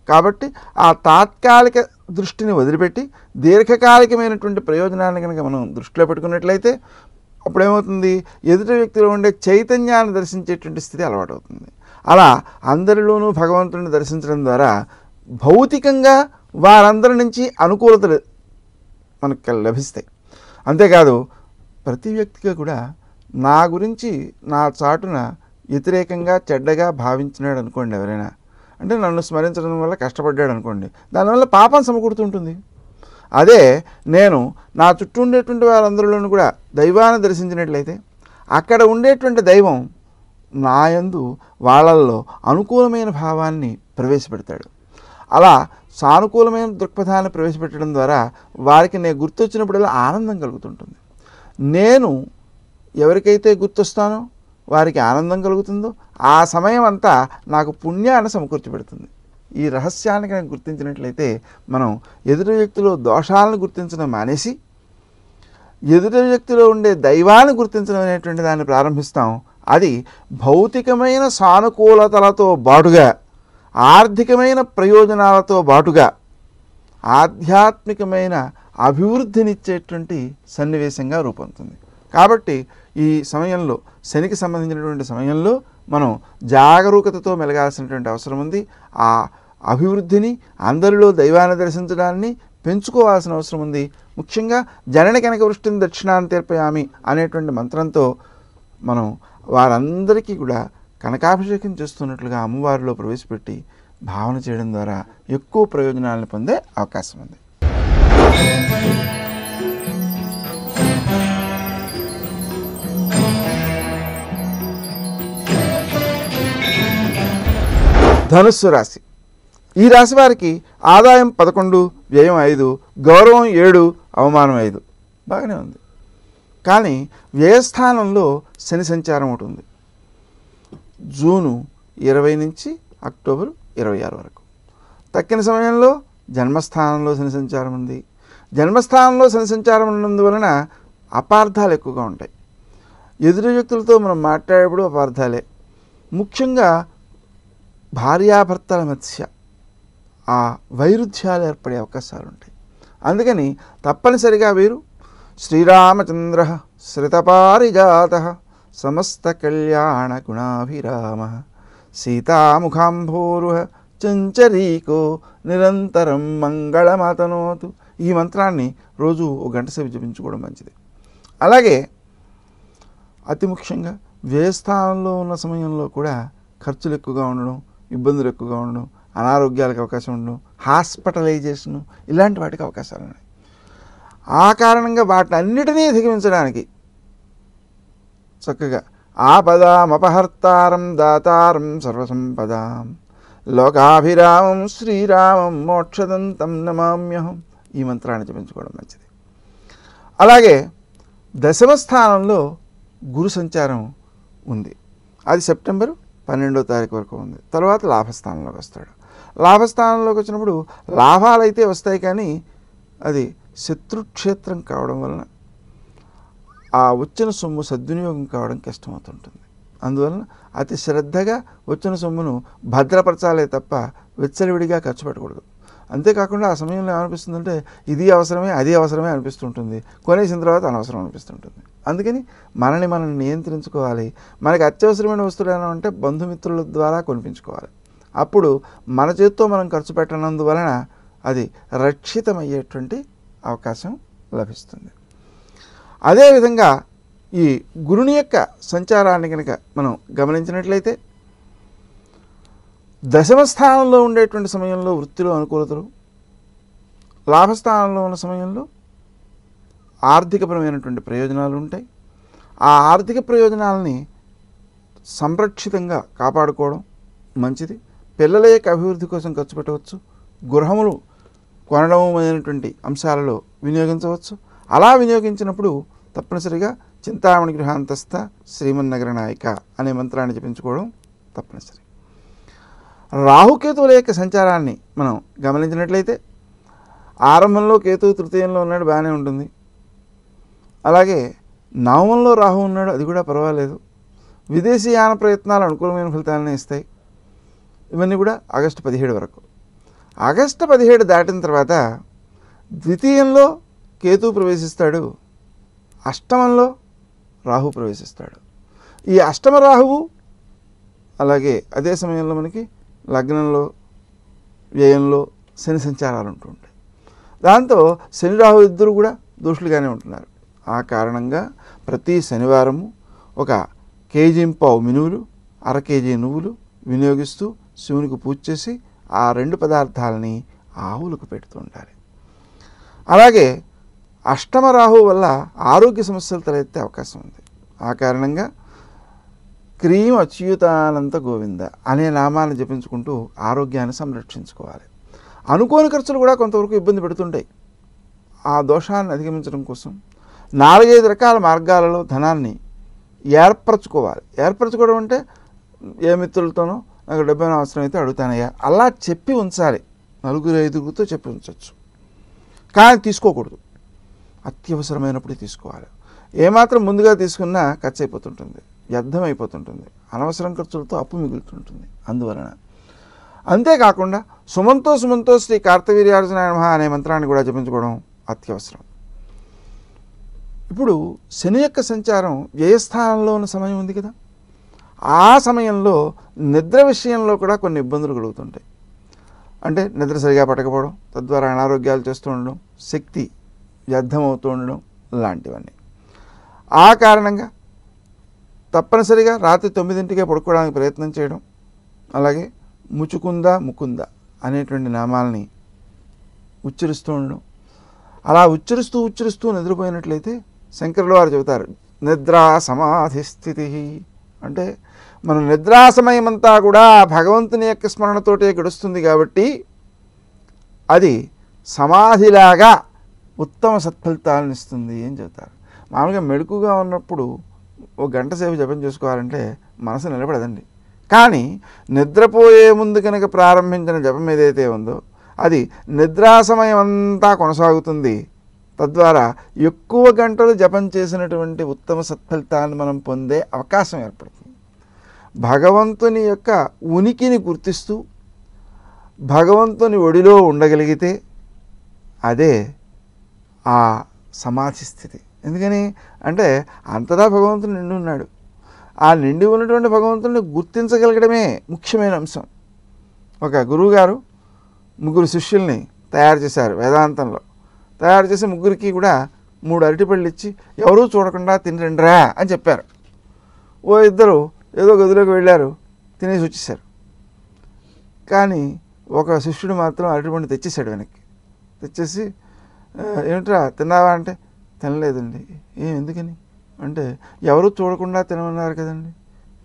[SPEAKER 1] కాబట్టి ఆ తాత్కాలిక దృష్టిని వదిలిపెట్టి దీర్ఘకాలికమైనటువంటి ప్రయోజనాన్ని కనుక మనం దృష్టిలో పెట్టుకున్నట్లయితే అప్పుడేమవుతుంది, ఎదుటి వ్యక్తిలో ఉండే చైతన్యాన్ని దర్శించేటువంటి స్థితి అలవాటు అవుతుంది. అలా అందరిలోనూ భగవంతుడిని దర్శించడం ద్వారా భౌతికంగా వారందరి నుంచి అనుకూలతలు మనకు లభిస్తాయి. అంతేకాదు ప్రతి వ్యక్తిగా కూడా నా గురించి నా చాటున వ్యతిరేకంగా చెడ్డగా భావించినాడు అనుకోండి, ఎవరైనా అంటే నన్ను స్మరించడం వల్ల కష్టపడ్డాడు అనుకోండి, దానివల్ల పాపం సమకూరుతుంటుంది. అదే నేను నా చుట్టూ ఉండేటువంటి వారందరిలోనూ కూడా దైవాన్ని దర్శించినట్లయితే అక్కడ ఉండేటువంటి దైవం నాయందు వాళ్ళల్లో అనుకూలమైన భావాన్ని ప్రవేశపెడతాడు. అలా సానుకూలమైన దృక్పథాన్ని ప్రవేశపెట్టడం ద్వారా వారికి నేను గుర్తొచ్చినప్పుడల్లా ఆనందం కలుగుతుంటుంది. నేను ఎవరికైతే గుర్తొస్తానో వారికి ఆనందం కలుగుతుందో ఆ సమయం అంతా నాకు పుణ్యాన్ని సమకూర్చిపెడుతుంది. ఈ రహస్యాన్ని కనుక గుర్తించినట్లయితే మనం ఎదుటి వ్యక్తిలో దోషాలను గుర్తించడం మానేసి ఎదుటి వ్యక్తిలో ఉండే దైవాన్ని గుర్తించడం అనేటువంటి దాన్ని ప్రారంభిస్తాం. అది భౌతికమైన సానుకూలతలతో బాటుగా ఆర్థికమైన ప్రయోజనాలతో బాటుగా ఆధ్యాత్మికమైన అభివృద్ధినిచ్చేటువంటి సన్నివేశంగా రూపొందుతుంది. కాబట్టి ఈ సమయంలో శనికి సంబంధించినటువంటి సమయంలో మనం జాగరూకతతో మెలగాల్సినటువంటి అవసరం ఉంది. ఆ అభివృద్ధిని అందరిలో దైవాన్ని దర్శించడాన్ని పెంచుకోవాల్సిన అవసరం ఉంది. ముఖ్యంగా జనని కనక వృష్టిని దక్షిణాన్ని తీర్పయామి అనేటువంటి మంత్రంతో మనం వారందరికీ కూడా కనకాభిషేకం చేస్తున్నట్లుగా అమ్మవారిలో ప్రవేశపెట్టి భావన చేయడం ద్వారా ఎక్కువ ప్రయోజనాలను పొందే అవకాశం ఉంది. ధనుస్సు రాశి. ఈ రాశి వారికి ఆదాయం 11, వ్యయం 5, గౌరవం 7, అవమానం 5. బాగానే ఉంది. కానీ వ్యయస్థానంలో శని సంచారం ఒకటి ఉంది. జూను 20 నుంచి అక్టోబర్ 26 వరకు. తక్కిన సమయంలో జన్మస్థానంలో శని సంచారం ఉంది. జన్మస్థానంలో శని సంచారం ఉన్నందువలన అపార్థాలు ఎక్కువగా ఉంటాయి. ఎదురు వ్యక్తులతో మనం మాట్లాడేప్పుడు అపార్థాలే. ముఖ్యంగా భార్యాభర్తల మధ్య ఆ వైరుధ్యాలు ఏర్పడే అవకాశాలు ఉంటాయి. అందుకని తప్పనిసరిగా వీరు శ్రీరామచంద్ర శ్రితపారిజాత సమస్త కళ్యాణ గుణాభిరామ సీతాముఖాంభోరుహ చంచరీకో నిరంతరం మంగళమాతనోతు. ఈ మంత్రాన్ని రోజు 1 గంట సేపు జపించుకోవడం మంచిది. అలాగే అతి ముఖ్యంగా వ్యయస్థానంలో ఉన్న సమయంలో కూడా ఖర్చులు ఎక్కువగా ఉండడం, ఇబ్బందులు ఎక్కువగా ఉండడం, అనారోగ్యాలకు అవకాశం ఉండడం, హాస్పిటలైజేషను ఇలాంటి వాటికి అవకాశాలు ఉన్నాయి. ఆ కారణంగా వాటినన్నిటినీ అధిగమించడానికి చక్కగా ఆపదామపహర్తారం దాతారం సర్వసంపదాం లోకాభిరామం శ్రీరామం మోక్షదంతం నమామ్యహం ఈ మంత్రాన్ని జపించుకోవడం మంచిది. అలాగే దశమ స్థానంలో గురు సంచారం ఉంది. అది సెప్టెంబర్ 12వ తారీఖు వరకు ఉంది. తర్వాత లాభస్థానంలోకి వస్తాడు. లాభస్థానంలోకి వచ్చినప్పుడు లాభాలు అయితే వస్తాయి, కానీ అది శత్రుక్షేత్రం కావడం వలన ఆ వచ్చిన సొమ్ము సద్వినియోగం కావడం కష్టమవుతుంటుంది. అందువలన అతి శ్రద్ధగా వచ్చిన సొమ్మును భద్రపరచాలే తప్ప విచ్చలవిడిగా ఖర్చు పెట్టకూడదు. అంతేకాకుండా ఆ సమయంలో ఏమనిపిస్తుందంటే ఇది అవసరమే అది అవసరమే అనిపిస్తుంటుంది, కొనేసిన తర్వాత అనవసరం అనిపిస్తుంటుంది. అందుకని మనం నియంత్రించుకోవాలి. మనకి అత్యవసరమైన వస్తువులు ఏమైనా ఉంటే బంధుమిత్రుల ద్వారా కొనిపించుకోవాలి. అప్పుడు మన చేతితో మనం ఖర్చు పెట్టనందువలన అది రక్షితమయ్యేటువంటి అవకాశం లభిస్తుంది. అదేవిధంగా ఈ గురుని యొక్క సంచారాన్ని కనుక మనం గమనించినట్లయితే దశమ స్థానంలో ఉండేటువంటి సమయంలో వృత్తిలో అనుకూలతలు, లాభస్థానంలో ఉన్న సమయంలో ఆర్థికపరమైనటువంటి ప్రయోజనాలు ఉంటాయి. ఆ ఆర్థిక ప్రయోజనాలని సంరక్షితంగా కాపాడుకోవడం మంచిది. పిల్లల యొక్క అభివృద్ధి కోసం ఖర్చు పెట్టవచ్చు. గృహములు కొనడం అనేటువంటి అంశాలలో వినియోగించవచ్చు. అలా వినియోగించినప్పుడు తప్పనిసరిగా చింతామణి గృహాంతస్థ శ్రీమన్నగర నాయక అనే మంత్రాన్ని జపించుకోవడం తప్పనిసరి. రాహుకేతువుల యొక్క సంచారాన్ని మనం గమనించినట్లయితే ఆరంభంలో కేతువు తృతీయంలో ఉన్నాడు, బాగానే ఉంటుంది. అలాగే నవమంలో రాహు ఉన్నాడు, అది కూడా పర్వాలేదు. విదేశీయాన ప్రయత్నాలు అనుకూలమైన ఫలితాలను ఇస్తాయి. ఇవన్నీ కూడా ఆగస్టు 17 వరకు. ఆగస్టు 17 దాటిన తర్వాత ద్వితీయంలో కేతువు ప్రవేశిస్తాడు, అష్టమంలో రాహు ప్రవేశిస్తాడు. ఈ అష్టమ రాహువు అలాగే అదే సమయంలో మనకి లగ్నంలో వ్యయంలో శని సంచారాలు ఉంటూ ఉంటాయి. దాంతో శని రాహు ఇద్దరు కూడా దోషులుగానే ఉంటున్నారు. ఆ కారణంగా ప్రతి శనివారము 1 కేజీ పావు మినువులు, 1/2 కేజీ నువ్వులు వినియోగిస్తూ శివునికి పూజ చేసి ఆ 2 పదార్థాలని ఆవులకు పెడుతూ ఉండాలి. అలాగే అష్టమ రాహు వల్ల ఆరోగ్య సమస్యలు తలెత్తే అవకాశం ఉంది. ఆ కారణంగా క్రీం అచ్యుతానంత గోవింద అనే నామాన్ని జపించుకుంటూ ఆరోగ్యాన్ని సంరక్షించుకోవాలి. అనుకోని ఖర్చులు కూడా కొంతవరకు ఇబ్బంది పెడుతుంటాయి. ఆ దోషాన్ని అధిగమించడం కోసం 4-5 రకాల మార్గాలలో ధనాన్ని ఏర్పరచుకోవాలి. ఏర్పరచుకోవడం అంటే ఏ మిత్రులతోనో నాకు డబ్బైన అవసరం అయితే అడుగుతానయ్యా అలా చెప్పి ఉంచాలి. 4-5తో చెప్పి ఉంచవచ్చు, కానీ తీసుకోకూడదు. అత్యవసరమైనప్పుడే తీసుకోవాలి. ఏమాత్రం ముందుగా తీసుకున్నా ఖర్చు అయిపోతుంటుంది, వ్యర్థం అయిపోతుంటుంది, అనవసరం ఖర్చులతో అప్పు మిగులుతుంటుంది. అందువలన అంతేకాకుండా సుమంతో శ్రీ కార్తవీర్యార్జునాయ నమః అనే మంత్రాన్ని కూడా జపించుకోవడం అత్యవసరం. ఇప్పుడు శని యొక్క సంచారం వ్యయస్థానంలో ఉన్న సమయం ఉంది కదా, ఆ సమయంలో నిద్ర విషయంలో కూడా కొన్ని ఇబ్బందులు కలుగుతుంటాయి. అంటే నిద్ర సరిగా పట్టకపోవడం, తద్వారా అనారోగ్యాలు చేస్తూ ఉండడం, శక్తి వ్యర్థమవుతూ ఉండడం లాంటివన్నీ. ఆ కారణంగా తప్పనిసరిగా రాత్రి 9ంటికే పడుకోవడానికి ప్రయత్నం చేయడం, అలాగే ముకుంద అనేటువంటి నామాలని ఉచ్చరిస్తూ ఉండడం. అలా ఉచ్చరిస్తూ నిద్రపోయినట్లయితే శంకరుల వారు చెబుతారు, నిద్రా సమాధి స్థితి అంటే మన నిద్రా సమయం అంతా కూడా భగవంతుని యొక్క స్మరణతోటే గడుస్తుంది కాబట్టి అది సమాధిలాగా ఉత్తమ సత్ఫలితాలను ఇస్తుంది అని చెబుతారు. మామూలుగా మెడుకుగా ఉన్నప్పుడు 1 గంట సేపు జపం చేసుకోవాలంటే మనసు నిలబడదండి. కానీ నిద్రపోయే ముందు కనుక ప్రారంభించిన జపం ఏదైతే ఉందో అది నిద్రా సమయం అంతా కొనసాగుతుంది. తద్వారా ఎక్కువ గంటలు జపం చేసినటువంటి ఉత్తమ సత్ఫలితాన్ని మనం పొందే అవకాశం ఏర్పడుతుంది. భగవంతుని యొక్క ఉనికిని గుర్తిస్తూ భగవంతుని ఒడిలో ఉండగలిగితే అదే ఆ సమాధి స్థితి. ఎందుకని అంటే అంతటా భగవంతుడు నిండి ఉన్నాడు. ఆ నిండి ఉన్నటువంటి భగవంతుడిని గుర్తించగలగడమే ముఖ్యమైన అంశం. ఒక గురువుగారు 3 శిష్యుల్ని తయారు చేశారు. వేదాంతంలో తయారు చేసి 3కి కూడా 3 అరటిపళ్ళు ఇచ్చి ఎవరూ చూడకుండా తినరండిరా అని చెప్పారు. ఓ 2 ఏదో గదిలోకి వెళ్ళారు, తినేసి వచ్చేసారు. కానీ ఒక శిష్యుడు మాత్రం అరటిపండు తెచ్చేసాడు. వెనక్కి తెచ్చేసి ఏమిట్రా తిన్నావా అంటే తినలేదండి. ఎందుకని అంటే ఎవరు చూడకుండా తినమన్నారు కదండి.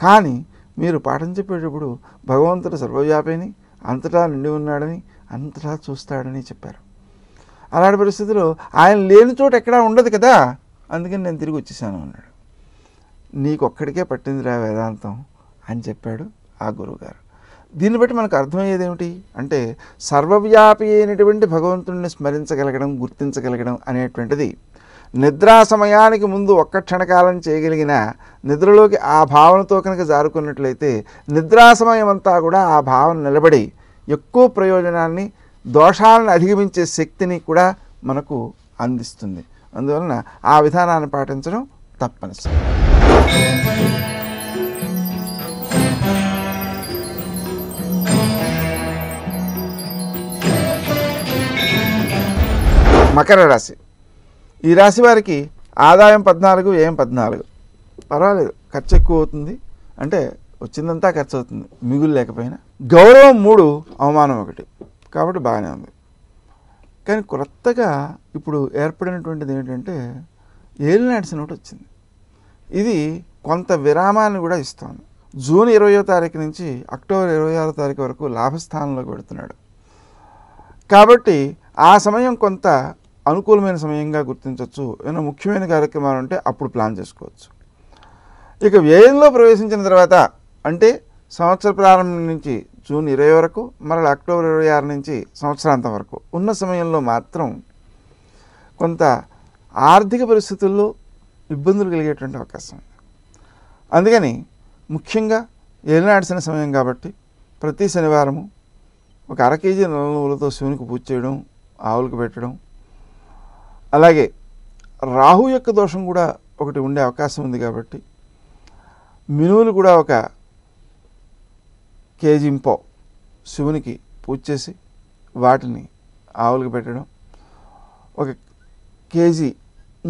[SPEAKER 1] కానీ మీరు పాఠం చెప్పేటప్పుడు భగవంతుడు సర్వవ్యాపిని, అంతటా నిండి ఉన్నాడని, అంతటా చూస్తాడని చెప్పారు. అలాంటి పరిస్థితిలో ఆయన లేని చోట ఎక్కడా ఉండదు కదా, అందుకని నేను తిరిగి వచ్చేసాను అన్నాడు. నీకొక్కడికే పట్టిందిరా వేదాంతం అని చెప్పాడు ఆ గురువుగారు. దీన్ని బట్టి మనకు అర్థమయ్యేది ఏమిటి అంటే సర్వవ్యాపి అయినటువంటి భగవంతుడిని స్మరించగలగడం, గుర్తించగలగడం అనేటువంటిది నిద్రా సమయానికి ముందు 1 క్షణకాలం చేయగలిగిన నిద్రలోకి ఆ భావనతో కనుక జారుకున్నట్లయితే నిద్రా సమయం అంతా కూడా ఆ భావన నిలబడి ఎక్కువ ప్రయోజనాన్ని, దోషాలను అధిగమించే శక్తిని కూడా మనకు అందిస్తుంది. అందువలన ఆ విధానాన్ని పాటించడం తప్పనిసరి. మకర రాశి. ఈ రాశి వారికి ఆదాయం 14, వ్యయం 14. పర్వాలేదు, ఖర్చు ఎక్కువ అవుతుంది, అంటే వచ్చిందంతా ఖర్చు అవుతుంది మిగులు లేకపోయినా. గౌరవం 3, అవమానం 1, కాబట్టి బాగానే ఉంది. కానీ కొత్తగా ఇప్పుడు ఏర్పడినటువంటిది ఏంటంటే ఏలినాటి నోటు వచ్చింది. ఇది కొంత విరామాన్ని కూడా ఇస్తోంది. జూన్ 20వ తారీఖు నుంచి అక్టోబర్ 26వ తారీఖు వరకు లాభస్థానంలోకి పెడుతున్నాడు. కాబట్టి ఆ సమయం కొంత అనుకూలమైన సమయంగా గుర్తించవచ్చు. ఏమైనా ముఖ్యమైన కార్యక్రమాలు ఉంటే అప్పుడు ప్లాన్ చేసుకోవచ్చు. ఇక వ్యయంలో ప్రవేశించిన తర్వాత అంటే సంవత్సర ప్రారంభం నుంచి జూన్ 20 వరకు, మరలా అక్టోబర్ 26 నుంచి సంవత్సరాంతం వరకు ఉన్న సమయంలో మాత్రం కొంత ఆర్థిక పరిస్థితుల్లో ఇబ్బందులు కలిగేటువంటి అవకాశం ఉంది. అందుకని ముఖ్యంగా ఏలినాడిసిన సమయం కాబట్టి ప్రతి శనివారము ఒక 1/2 కేజీ నల్ల నువ్వులతో శివునికి పూజ చేయడం, ఆవులకు పెట్టడం. అలాగే రాహు యొక్క దోషం కూడా ఒకటి ఉండే అవకాశం ఉంది కాబట్టి మినువులు కూడా ఒక 1.5 కేజీ శివునికి పూజ చేసి వాటిని ఆవులకు పెట్టడం, 1 కేజీ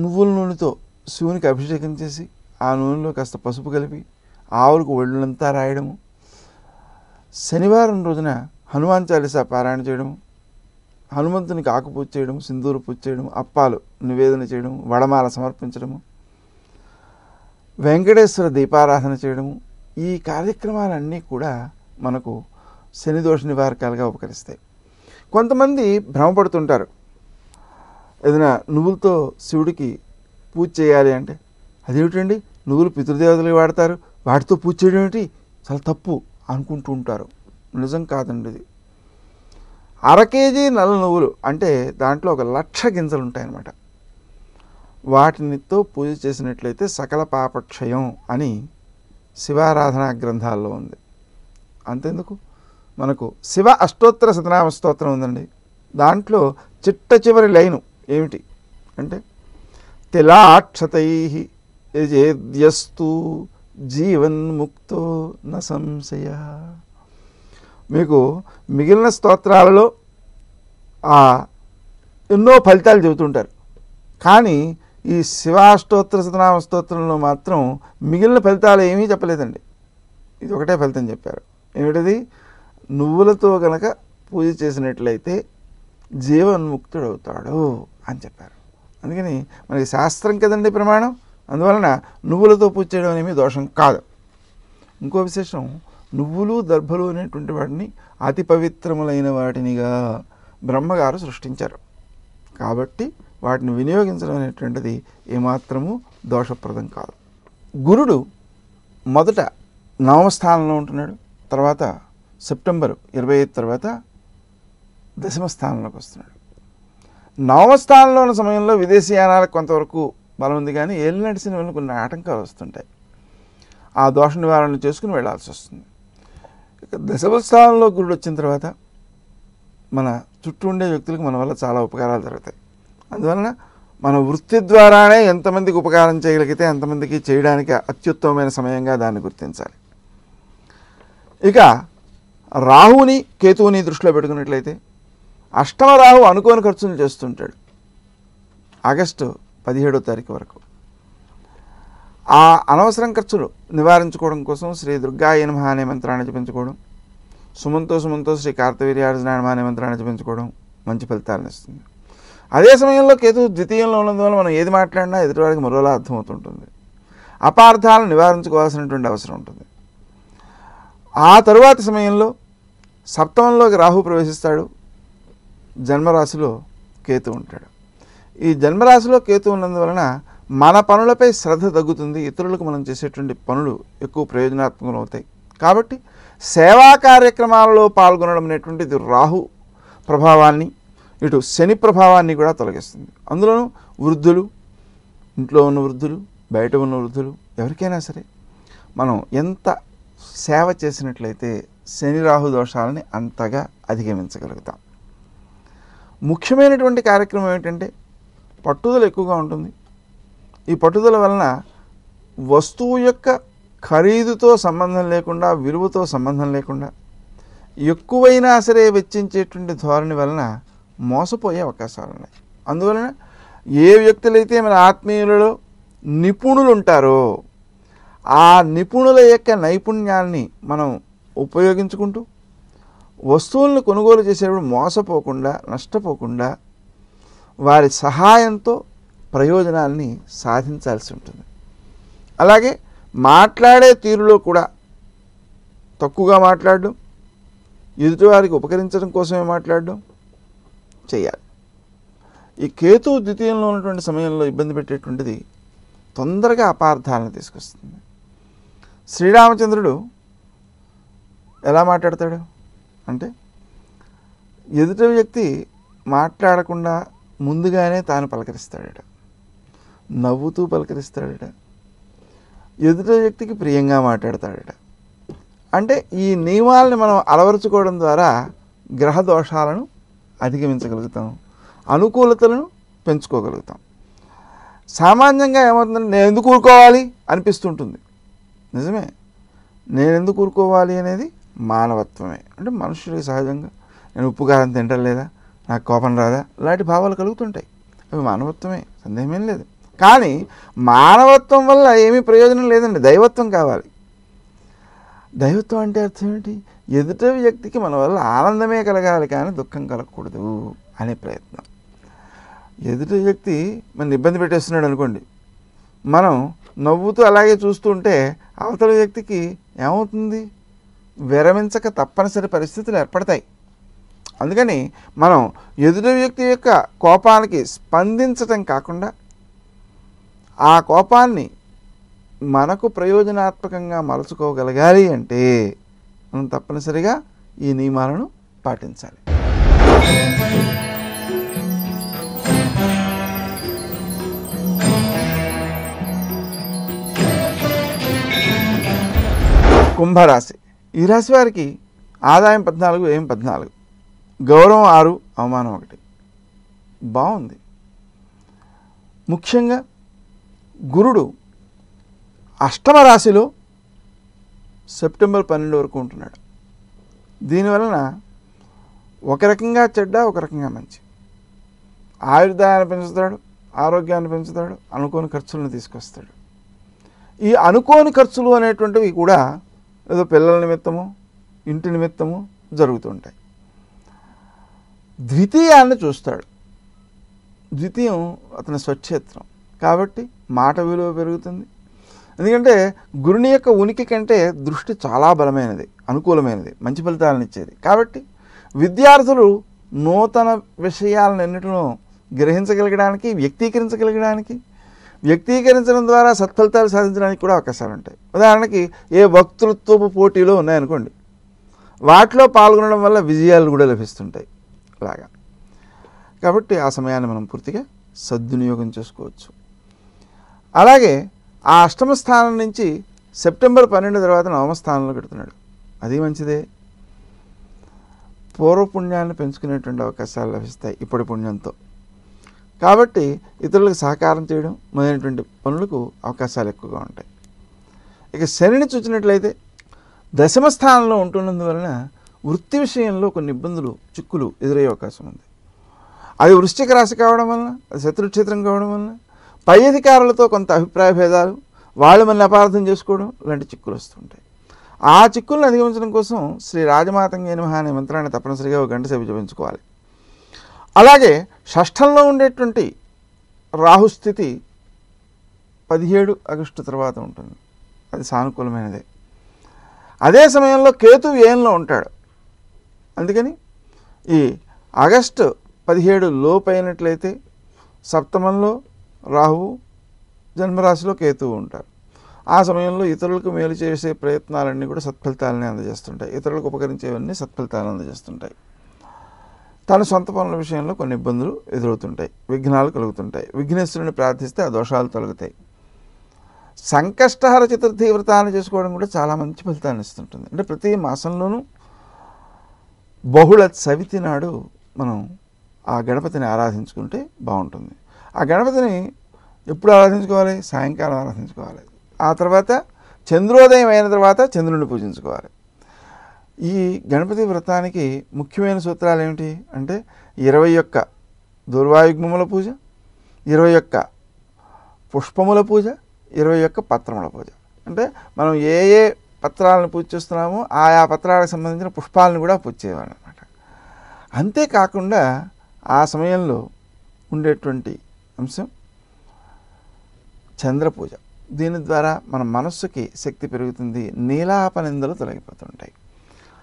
[SPEAKER 1] నువ్వుల నూనెతో శివునికి అభిషేకం చేసి ఆ నూనెలో కాస్త పసుపు కలిపి ఆవులకు ఒళ్ళంతా రాయడము, శనివారం రోజున హనుమాన్ చాలీసా పారాయణ చేయడము, హనుమంతునికి ఆకు పూజ చేయడం, సింధూరు పూజ చేయడం, అప్పాలు నివేదన చేయడం, వడమాల సమర్పించడము, వెంకటేశ్వర దీపారాధన చేయడము, ఈ కార్యక్రమాలన్నీ కూడా మనకు శని దోష నివారకాలుగా ఉపకరిస్తాయి. కొంతమంది భ్రమపడుతుంటారు, ఏదైనా నువ్వులతో శివుడికి పూజ చేయాలి అంటే అదేమిటండి నువ్వులు పితృదేవతలు వాడతారు, వాటితో పూజ చేయడం ఏమిటి, చాలా తప్పు అనుకుంటూ ఉంటారు. నిజం కాదండి. ఇది 1/2 కేజీ నల్ల నువ్వులు అంటే దాంట్లో 1,00,000 గింజలు ఉంటాయన్నమాట. వాటినితో పూజ చేసినట్లయితే సకల పాపక్షయం అని శివారాధనా గ్రంథాల్లో ఉంది. అంతెందుకు, మనకు శివ అష్టోత్తర శతనామ స్తోత్రం ఉందండి. దాంట్లో చిట్ట చివరి లైను ఏమిటి అంటే తిలాక్షతై యజేద్యస్తు జీవన్ముక్తో న సంశయ. మీకు మిగిలిన స్తోత్రాలలో ఎన్నో ఫలితాలు చెబుతుంటారు, కానీ ఈ శివాష్టోత్తర శతనామ స్తోత్రంలో మాత్రం మిగిలిన ఫలితాలు ఏమీ చెప్పలేదండి. ఇది ఒకటే ఫలితం చెప్పారు. ఏమిటది? నువ్వులతో కనుక పూజ చేసినట్లయితే జీవన్ముక్తుడవుతాడు అని చెప్పారు. అందుకని మనకి శాస్త్రం కదండి ప్రమాణం. అందువలన నువ్వులతో పూజ చేయడం అనేవి దోషం కాదు. ఇంకో విశేషం, నువ్వులు దర్భలు అనేటువంటి వాటిని అతి పవిత్రములైన వాటినిగా బ్రహ్మగారు సృష్టించారు. కాబట్టి వాటిని వినియోగించడం అనేటువంటిది ఏమాత్రము దోషప్రదం కాదు. గురుడు మొదట 9వ స్థానంలో ఉంటున్నాడు, తర్వాత సెప్టెంబర్ 25 తర్వాత 10వ స్థానంలోకి వస్తున్నాడు. 9వ స్థానంలో ఉన్న సమయంలో విదేశీయానాలకు కొంతవరకు బలం ఉంది, కానీ ఏలినడిసిన వల్ల కొన్ని ఆటంకాలు వస్తుంటాయి. ఆ దోష నివారణ చేసుకుని వెళ్లాల్సి వస్తుంది. ఇక 10వ స్థానంలో గురుడు వచ్చిన తర్వాత మన చుట్టూ ఉండే వ్యక్తులకు మన వల్ల చాలా ఉపకారాలు జరుగుతాయి. అందువలన మన వృత్తి ద్వారానే ఎంతమందికి ఉపకారం చేయగలిగితే అంతమందికి చేయడానికి అత్యుత్తమమైన సమయంగా దాన్ని గుర్తించాలి. ఇక రాహుని కేతువుని దృష్టిలో పెట్టుకున్నట్లయితే అష్టమ రాహు అనుకోని ఖర్చులు చేస్తుంటాడు ఆగస్టు 17వ తారీఖు వరకు. ఆ అనవసరం ఖర్చులు నివారించుకోవడం కోసం శ్రీ దుర్గాయ నమః అనే మంత్రాన్ని జపించుకోవడం, సుమంతో సుమంతో శ్రీ కార్తవీర్యార్జునాయ నమః అనే మంత్రాన్ని జపించుకోవడం మంచి ఫలితాలను ఇస్తుంది. అదే సమయంలో కేతు ద్వితీయంలో ఉన్నందువల్ల మనం ఏది మాట్లాడినా ఎదుటివాడికి మరోలా అర్థమవుతుంటుంది. అపార్థాలను నివారించుకోవాల్సినటువంటి అవసరం ఉంటుంది. ఆ తరువాత సమయంలో సప్తమంలోకి రాహు ప్రవేశిస్తాడు, జన్మరాశిలో కేతు ఉంటాడు. ఈ జన్మరాశిలో కేతు ఉన్నందువలన మన పనులపై శ్రద్ధ తగ్గుతుంది, ఇతరులకు మనం చేసేటువంటి పనులు ఎక్కువ ప్రయోజనాత్మకం అవుతాయి. కాబట్టి సేవా కార్యక్రమాలలో పాల్గొనడం అనేటువంటిది రాహు ప్రభావాన్ని, ఇటు శని ప్రభావాన్ని కూడా తొలగిస్తుంది. అందులోనూ వృద్ధులు, ఇంట్లో ఉన్న వృద్ధులు, బయట ఉన్న వృద్ధులు, ఎవరికైనా సరే మనం ఎంత సేవ చేసినట్లయితే శని రాహు దోషాలని అంతగా అధిగమించగలుగుతాం. ముఖ్యమైనటువంటి కార్యక్రమం ఏమిటంటే పట్టుదల ఎక్కువగా ఉంటుంది. ఈ పట్టుదల వలన వస్తువు యొక్క ఖరీదుతో సంబంధం లేకుండా, విలువతో సంబంధం లేకుండా ఎక్కువైనా సరే వెచ్చించేటువంటి ధోరణి వలన మోసపోయే అవకాశాలు ఉన్నాయి. అందువలన ఏ వ్యక్తులైతే మన ఆత్మీయులలో నిపుణులు ఉంటారో ఆ నిపుణుల యొక్క నైపుణ్యాన్ని మనం ఉపయోగించుకుంటూ వస్తువులను కొనుగోలు చేసేటప్పుడు మోసపోకుండా, నష్టపోకుండా వారి సహాయంతో ప్రయోజనాల్ని సాధించాల్సి ఉంటుంది. అలాగే మాట్లాడే తీరులో కూడా తక్కువగా మాట్లాడడం, ఎదుటివారికి ఉపకరించడం కోసమే మాట్లాడడం చేయాలి. ఈ కేతువు ద్వితీయంలో ఉన్నటువంటి సమయంలో ఇబ్బంది పెట్టేటువంటిది తొందరగా అపార్థాలను తీసుకొస్తుంది. శ్రీరామచంద్రుడు ఎలా మాట్లాడతాడు అంటే, ఎదుటి వ్యక్తి మాట్లాడకుండా ముందుగానే తాను పలకరిస్తాడట, నవ్వుతూ పలకరిస్తాడట, ఎదుటి వ్యక్తికి ప్రియంగా మాట్లాడతాడట. అంటే ఈ నియమాలని మనం అలవరుచుకోవడం ద్వారా గ్రహ దోషాలను అధిగమించగలుగుతాం, అనుకూలతలను పెంచుకోగలుగుతాం. సామాన్యంగా ఏమవుతుందంటే, నేను ఎందుకు ఊరుకోవాలి అనిపిస్తుంటుంది. నిజమే, నేను ఎందుకు ఊరుకోవాలి అనేది మానవత్వమే. అంటే మనుషులకి సహజంగా నేను ఉప్పు కారం తింటలేదా, నాకు కోపం రాదా, ఇలాంటి భావాలు కలుగుతుంటాయి. అవి మానవత్వమే, సందేహమేం లేదు. కానీ మానవత్వం వల్ల ఏమీ ప్రయోజనం లేదండి, దైవత్వం కావాలి. దైవత్వం అంటే అర్థం ఏంటి? ఎదుటి వ్యక్తికి మన వల్ల ఆనందమే కలగాలి కానీ దుఃఖం కలగకూడదు అనే ప్రయత్నం. ఎదుటి వ్యక్తి మన ఇబ్బంది పెట్టేస్తున్నాడు అనుకోండి, మనం నవ్వుతూ అలాగే చూస్తూ ఉంటే అవతల వ్యక్తికి ఏమవుతుంది? విరమించక తప్పనిసరి పరిస్థితులు ఏర్పడతాయి. అందుకని మనం ఎదుటి వ్యక్తి యొక్క కోపానికి స్పందించటం కాకుండా ఆ కోపాన్ని మనకు ప్రయోజనాత్మకంగా మలుచుకోగలగాలి అంటే మనం తప్పనిసరిగా ఈ నియమాలను పాటించాలి. కుంభరాశి. ఈ రాశి వారికి ఆదాయం 14, వ్యయం 14, గౌరవం 6, అవమానం 1. బాగుంది. ముఖ్యంగా గురుడు అష్టమ రాశిలో సెప్టెంబర్ 12 వరకు ఉంటున్నాడు. దీనివలన ఒక రకంగా చెడ్డ, ఒక రకంగా మంచి. ఆయుర్దాయాన్ని పెంచుతాడు, ఆరోగ్యాన్ని పెంచుతాడు, అనుకోని ఖర్చులను తీసుకొస్తాడు. ఈ అనుకోని ఖర్చులు అనేటువంటివి కూడా ఏదో పిల్లల నిమిత్తము, ఇంటి నిమిత్తము జరుగుతుంటాయి. ద్వితీయాన్ని చూస్తాడు. ద్వితీయం అతని స్వక్షేత్రం కాబట్టి మాట విలువ పెరుగుతుంది. ఎందుకంటే గురుని యొక్క ఉనికి కంటే దృష్టి చాలా బలమైనది, అనుకూలమైనది, మంచి ఫలితాలను ఇచ్చేది. కాబట్టి విద్యార్థులు నూతన విషయాలన్నింటినూ గ్రహించగలగడానికి, వ్యక్తీకరించడం ద్వారా సత్ఫలితాలు సాధించడానికి కూడా అవకాశాలు ఉంటాయి. ఉదాహరణకి ఏ వక్తృత్వపు పోటీలో ఉన్నాయనుకోండి, వాటిలో పాల్గొనడం వల్ల విజయాలు కూడా లభిస్తుంటాయి అలాగా. కాబట్టి ఆ సమయాన్ని మనం పూర్తిగా సద్వినియోగం చేసుకోవచ్చు. అలాగే ఆ అష్టమ స్థానం నుంచి సెప్టెంబర్ 12 తర్వాత నవమ స్థానంలో పెడుతున్నాడు. అది మంచిదే. పూర్వపుణ్యాన్ని పెంచుకునేటువంటి అవకాశాలు లభిస్తాయి ఇప్పటి పుణ్యంతో. కాబట్టి ఇతరులకు సహకారం చేయడం మొదలైనటువంటి పనులకు అవకాశాలు ఎక్కువగా ఉంటాయి. ఇక శనిని చూసినట్లయితే దశమ స్థానంలో ఉంటున్నందువలన వృత్తి విషయంలో కొన్ని ఇబ్బందులు, చిక్కులు ఎదురయ్యే అవకాశం ఉంది. అది వృశ్చిక రాశి కావడం వలన, అది శత్రుక్షేత్రం కావడం వలన పై అధికారులతో కొంత అభిప్రాయ భేదాలు, వాళ్ళు మనల్ని అపార్థం చేసుకోవడం ఇలాంటి చిక్కులు వస్తుంటాయి. ఆ చిక్కులను అధిగమించడం కోసం శ్రీ రాజమాతంగే నమః అనే మంత్రాన్ని తప్పనిసరిగా 1 గంట సేపు జపించుకోవాలి. అలాగే షష్ఠంలో ఉండేటువంటి రాహుస్థితి 17 ఆగస్టు తర్వాత ఉంటుంది. అది సానుకూలమైనదే. అదే సమయంలో కేతు వ్యయంలో ఉంటాడు. అందుకని ఈ ఆగస్టు 17 లోపైనట్లయితే సప్తమంలో రాహువు, జన్మరాశిలో కేతువు ఉంటారు. ఆ సమయంలో ఇతరులకు మేలు చేసే ప్రయత్నాలన్నీ కూడా సత్ఫలితాలని అందజేస్తుంటాయి. ఇతరులకు ఉపకరించేవన్నీ సత్ఫలితాలను అందజేస్తుంటాయి. తన సొంత పనుల విషయంలో కొన్ని ఇబ్బందులు ఎదురవుతుంటాయి, విఘ్నాలు కలుగుతుంటాయి. విఘ్నేశ్వరుని ప్రార్థిస్తే ఆ దోషాలు తొలగుతాయి. సంకష్టహర చతుర్థి వ్రతాన్ని చేసుకోవడం కూడా చాలా మంచి ఫలితాన్ని ఇస్తుంటుంది. అంటే ప్రతి మాసంలోనూ బహుళ చవితి నాడు మనం ఆ గణపతిని ఆరాధించుకుంటే బాగుంటుంది. ఆ గణపతిని ఎప్పుడు ఆరాధించుకోవాలి? సాయంకాలం ఆరాధించుకోవాలి. ఆ తర్వాత చంద్రోదయం అయిన తర్వాత చంద్రుడిని పూజించుకోవాలి. ఈ గణపతి వ్రతానికి ముఖ్యమైన సూత్రాలు ఏమిటి అంటే 21 దుర్వాయుగ్మముల పూజ, 21 పుష్పముల పూజ, 21 పత్రముల పూజ. అంటే మనం ఏ ఏ పత్రాలను పూజ చేస్తున్నామో ఆయా పత్రాలకు సంబంధించిన పుష్పాలను కూడా పూజ చేయాలన్నమాట. అంతేకాకుండా ఆ సమయంలో ఉండేటువంటి అంశం చంద్ర పూజ. దీని ద్వారా మన మనస్సుకి శక్తి పెరుగుతుంది, నీలాపనిందలు తొలగిపోతుంటాయి.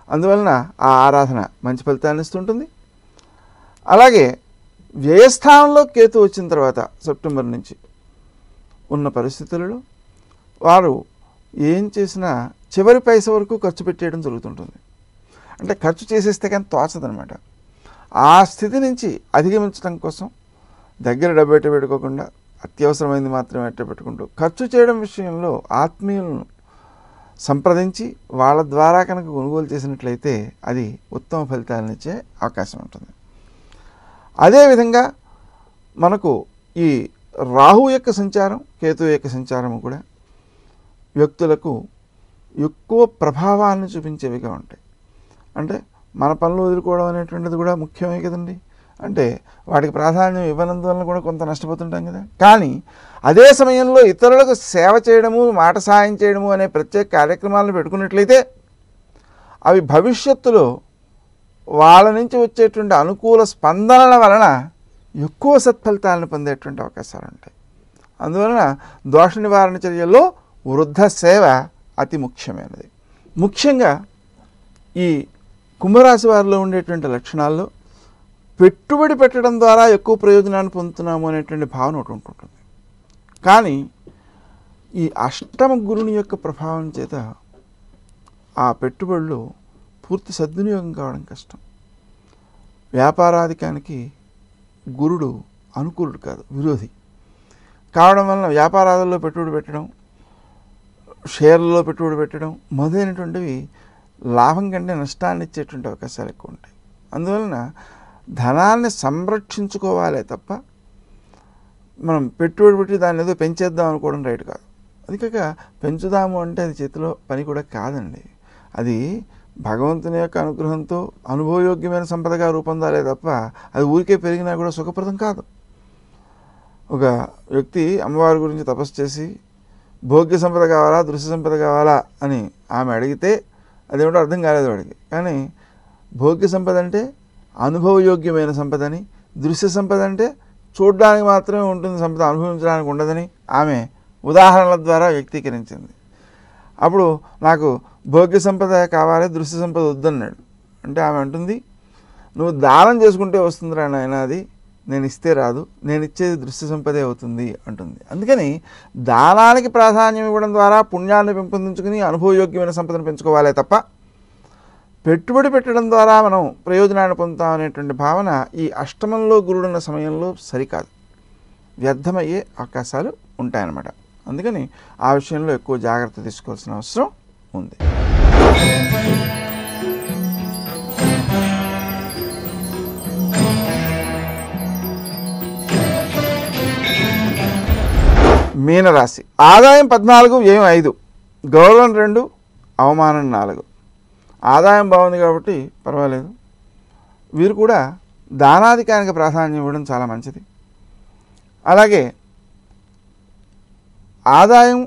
[SPEAKER 1] అందువలన ఆ ఆరాధన మంచి ఫలితాన్ని ఇస్తుంటుంది. అలాగే వ్యయస్థానంలో కేతు వచ్చిన తర్వాత సెప్టెంబర్ నుంచి ఉన్న పరిస్థితులలో వారు ఏం చేసినా చివరి పైస వరకు ఖర్చు పెట్టేయడం జరుగుతుంటుంది. అంటే ఖర్చు చేసేస్తే కానీ తోచదనమాట. ఆ స్థితి నుంచి అధిగమించడం కోసం దగ్గర డబ్బు ఎట్ట పెట్టుకోకుండా అత్యవసరమైంది మాత్రమే ఎట్ట పెట్టుకుంటూ ఖర్చు చేయడం విషయంలో ఆత్మీయులను సంప్రదించి వాళ్ళ ద్వారా కనుక కొనుగోలు చేసినట్లయితే అది ఉత్తమ ఫలితాలను ఇచ్చే అవకాశం ఉంటుంది. అదేవిధంగా మనకు ఈ రాహు యొక్క సంచారం, కేతు యొక్క సంచారం కూడా వ్యక్తులకు ఎక్కువ ప్రభావాన్ని చూపించేవిగా ఉంటాయి. అంటే మన పనులు వదులుకోవడం అనేటువంటిది కూడా ముఖ్యమే కదండి. అంటే వాటికి ప్రాధాన్యం ఇవ్వనందువలన కూడా కొంత నష్టపోతుంటాం కదా. కానీ అదే సమయంలో ఇతరులకు సేవ చేయడము, మాట సహాయం చేయడము అనే ప్రత్యేక కార్యక్రమాలను పెట్టుకున్నట్లయితే అవి భవిష్యత్తులో వాళ్ళ నుంచి వచ్చేటువంటి అనుకూల స్పందనల వలన ఎక్కువ సత్ఫలితాలను పొందేటువంటి అవకాశాలు ఉంటాయి. అందువలన దోష నివారణ చర్యల్లో వృద్ధ సేవ అతి ముఖ్యమైనది. ముఖ్యంగా ఈ కుంభరాశి వారిలో ఉండేటువంటి లక్షణాల్లో పెట్టుబడి పెట్టడం ద్వారా ఎక్కువ ప్రయోజనాన్ని పొందుతున్నాము అనేటువంటి భావన ఒకటి ఉంటుంటుంది. కానీ ఈ అష్టమ గురుని యొక్క ప్రభావం చేత ఆ పెట్టుబడులు పూర్తి సద్వినియోగం కావడం కష్టం. వ్యాపారాధికానికి గురుడు అనుకూలుడు కాదు, విరోధి కావడం వలన వ్యాపారాలలో పెట్టుబడి పెట్టడం, షేర్లలో పెట్టుబడి పెట్టడం మొదలైనటువంటివి లాభం కంటే నష్టాన్ని ఇచ్చేటువంటి అవకాశాలు ఎక్కువ ఉంటాయి. అందువలన ధనాన్ని సంరక్షించుకోవాలే తప్ప మనం పెట్టుబడి పెట్టి దాన్ని ఏదో పెంచేద్దాం అనుకోవడం రైట్ కాదు. అది కాక పెంచుదాము అంటే అది చేతిలో పని కూడా కాదండి. అది భగవంతుని యొక్క అనుగ్రహంతో అనుభవయోగ్యమైన సంపదగా రూపొందాలే తప్ప అది ఊరికే పెరిగినా కూడా సుఖప్రదం కాదు. ఒక వ్యక్తి అమ్మవారి గురించి తపస్సు చేసి భోగ్య సంపద కావాలా, దృశ్య సంపద కావాలా అని ఆమె అడిగితే అదేమిటో అర్థం కాలేదు వాడికి. కానీ భోగ్య సంపద అంటే అనుభవయోగ్యమైన సంపదని, దృశ్య సంపద అంటే చూడడానికి మాత్రమే ఉంటుంది సంపద, అనుభవించడానికి ఉండదని ఆమె ఉదాహరణల ద్వారా వ్యక్తీకరించింది. అప్పుడు నాకు భోగ్య సంపద కావాలి, దృశ్య సంపద వద్దన్నాడు. అంటే ఆమె అంటుంది, నువ్వు దానం చేసుకుంటే వస్తుందిరా నాయన, అది నేను ఇస్తే రాదు, నేను ఇచ్చేది దృశ్య సంపదే అవుతుంది అంటుంది. అందుకని దానానికి ప్రాధాన్యం ఇవ్వడం ద్వారా పుణ్యాన్ని పెంపొందించుకుని అనుభవయోగ్యమైన సంపదను పెంచుకోవాలే తప్ప పెట్టుబడి పెట్టడం ద్వారా మనం ప్రయోజనాన్ని పొందుతాం అనేటువంటి భావన ఈ అష్టమంలో గురుడున్న సమయంలో సరికాదు, వ్యర్థమయ్యే అవకాశాలు ఉంటాయన్నమాట. అందుకని ఆ విషయంలో ఎక్కువ జాగ్రత్త తీసుకోవాల్సిన అవసరం ఉంది. మీనరాశి. ఆదాయం 14, వ్యయం 5, గౌరవం 2, అవమానం 4. ఆదాయం బాగుంది కాబట్టి పర్వాలేదు. వీరు కూడా దానాధికారికి ప్రాధాన్యం ఇవ్వడం చాలా మంచిది. అలాగే ఆదాయం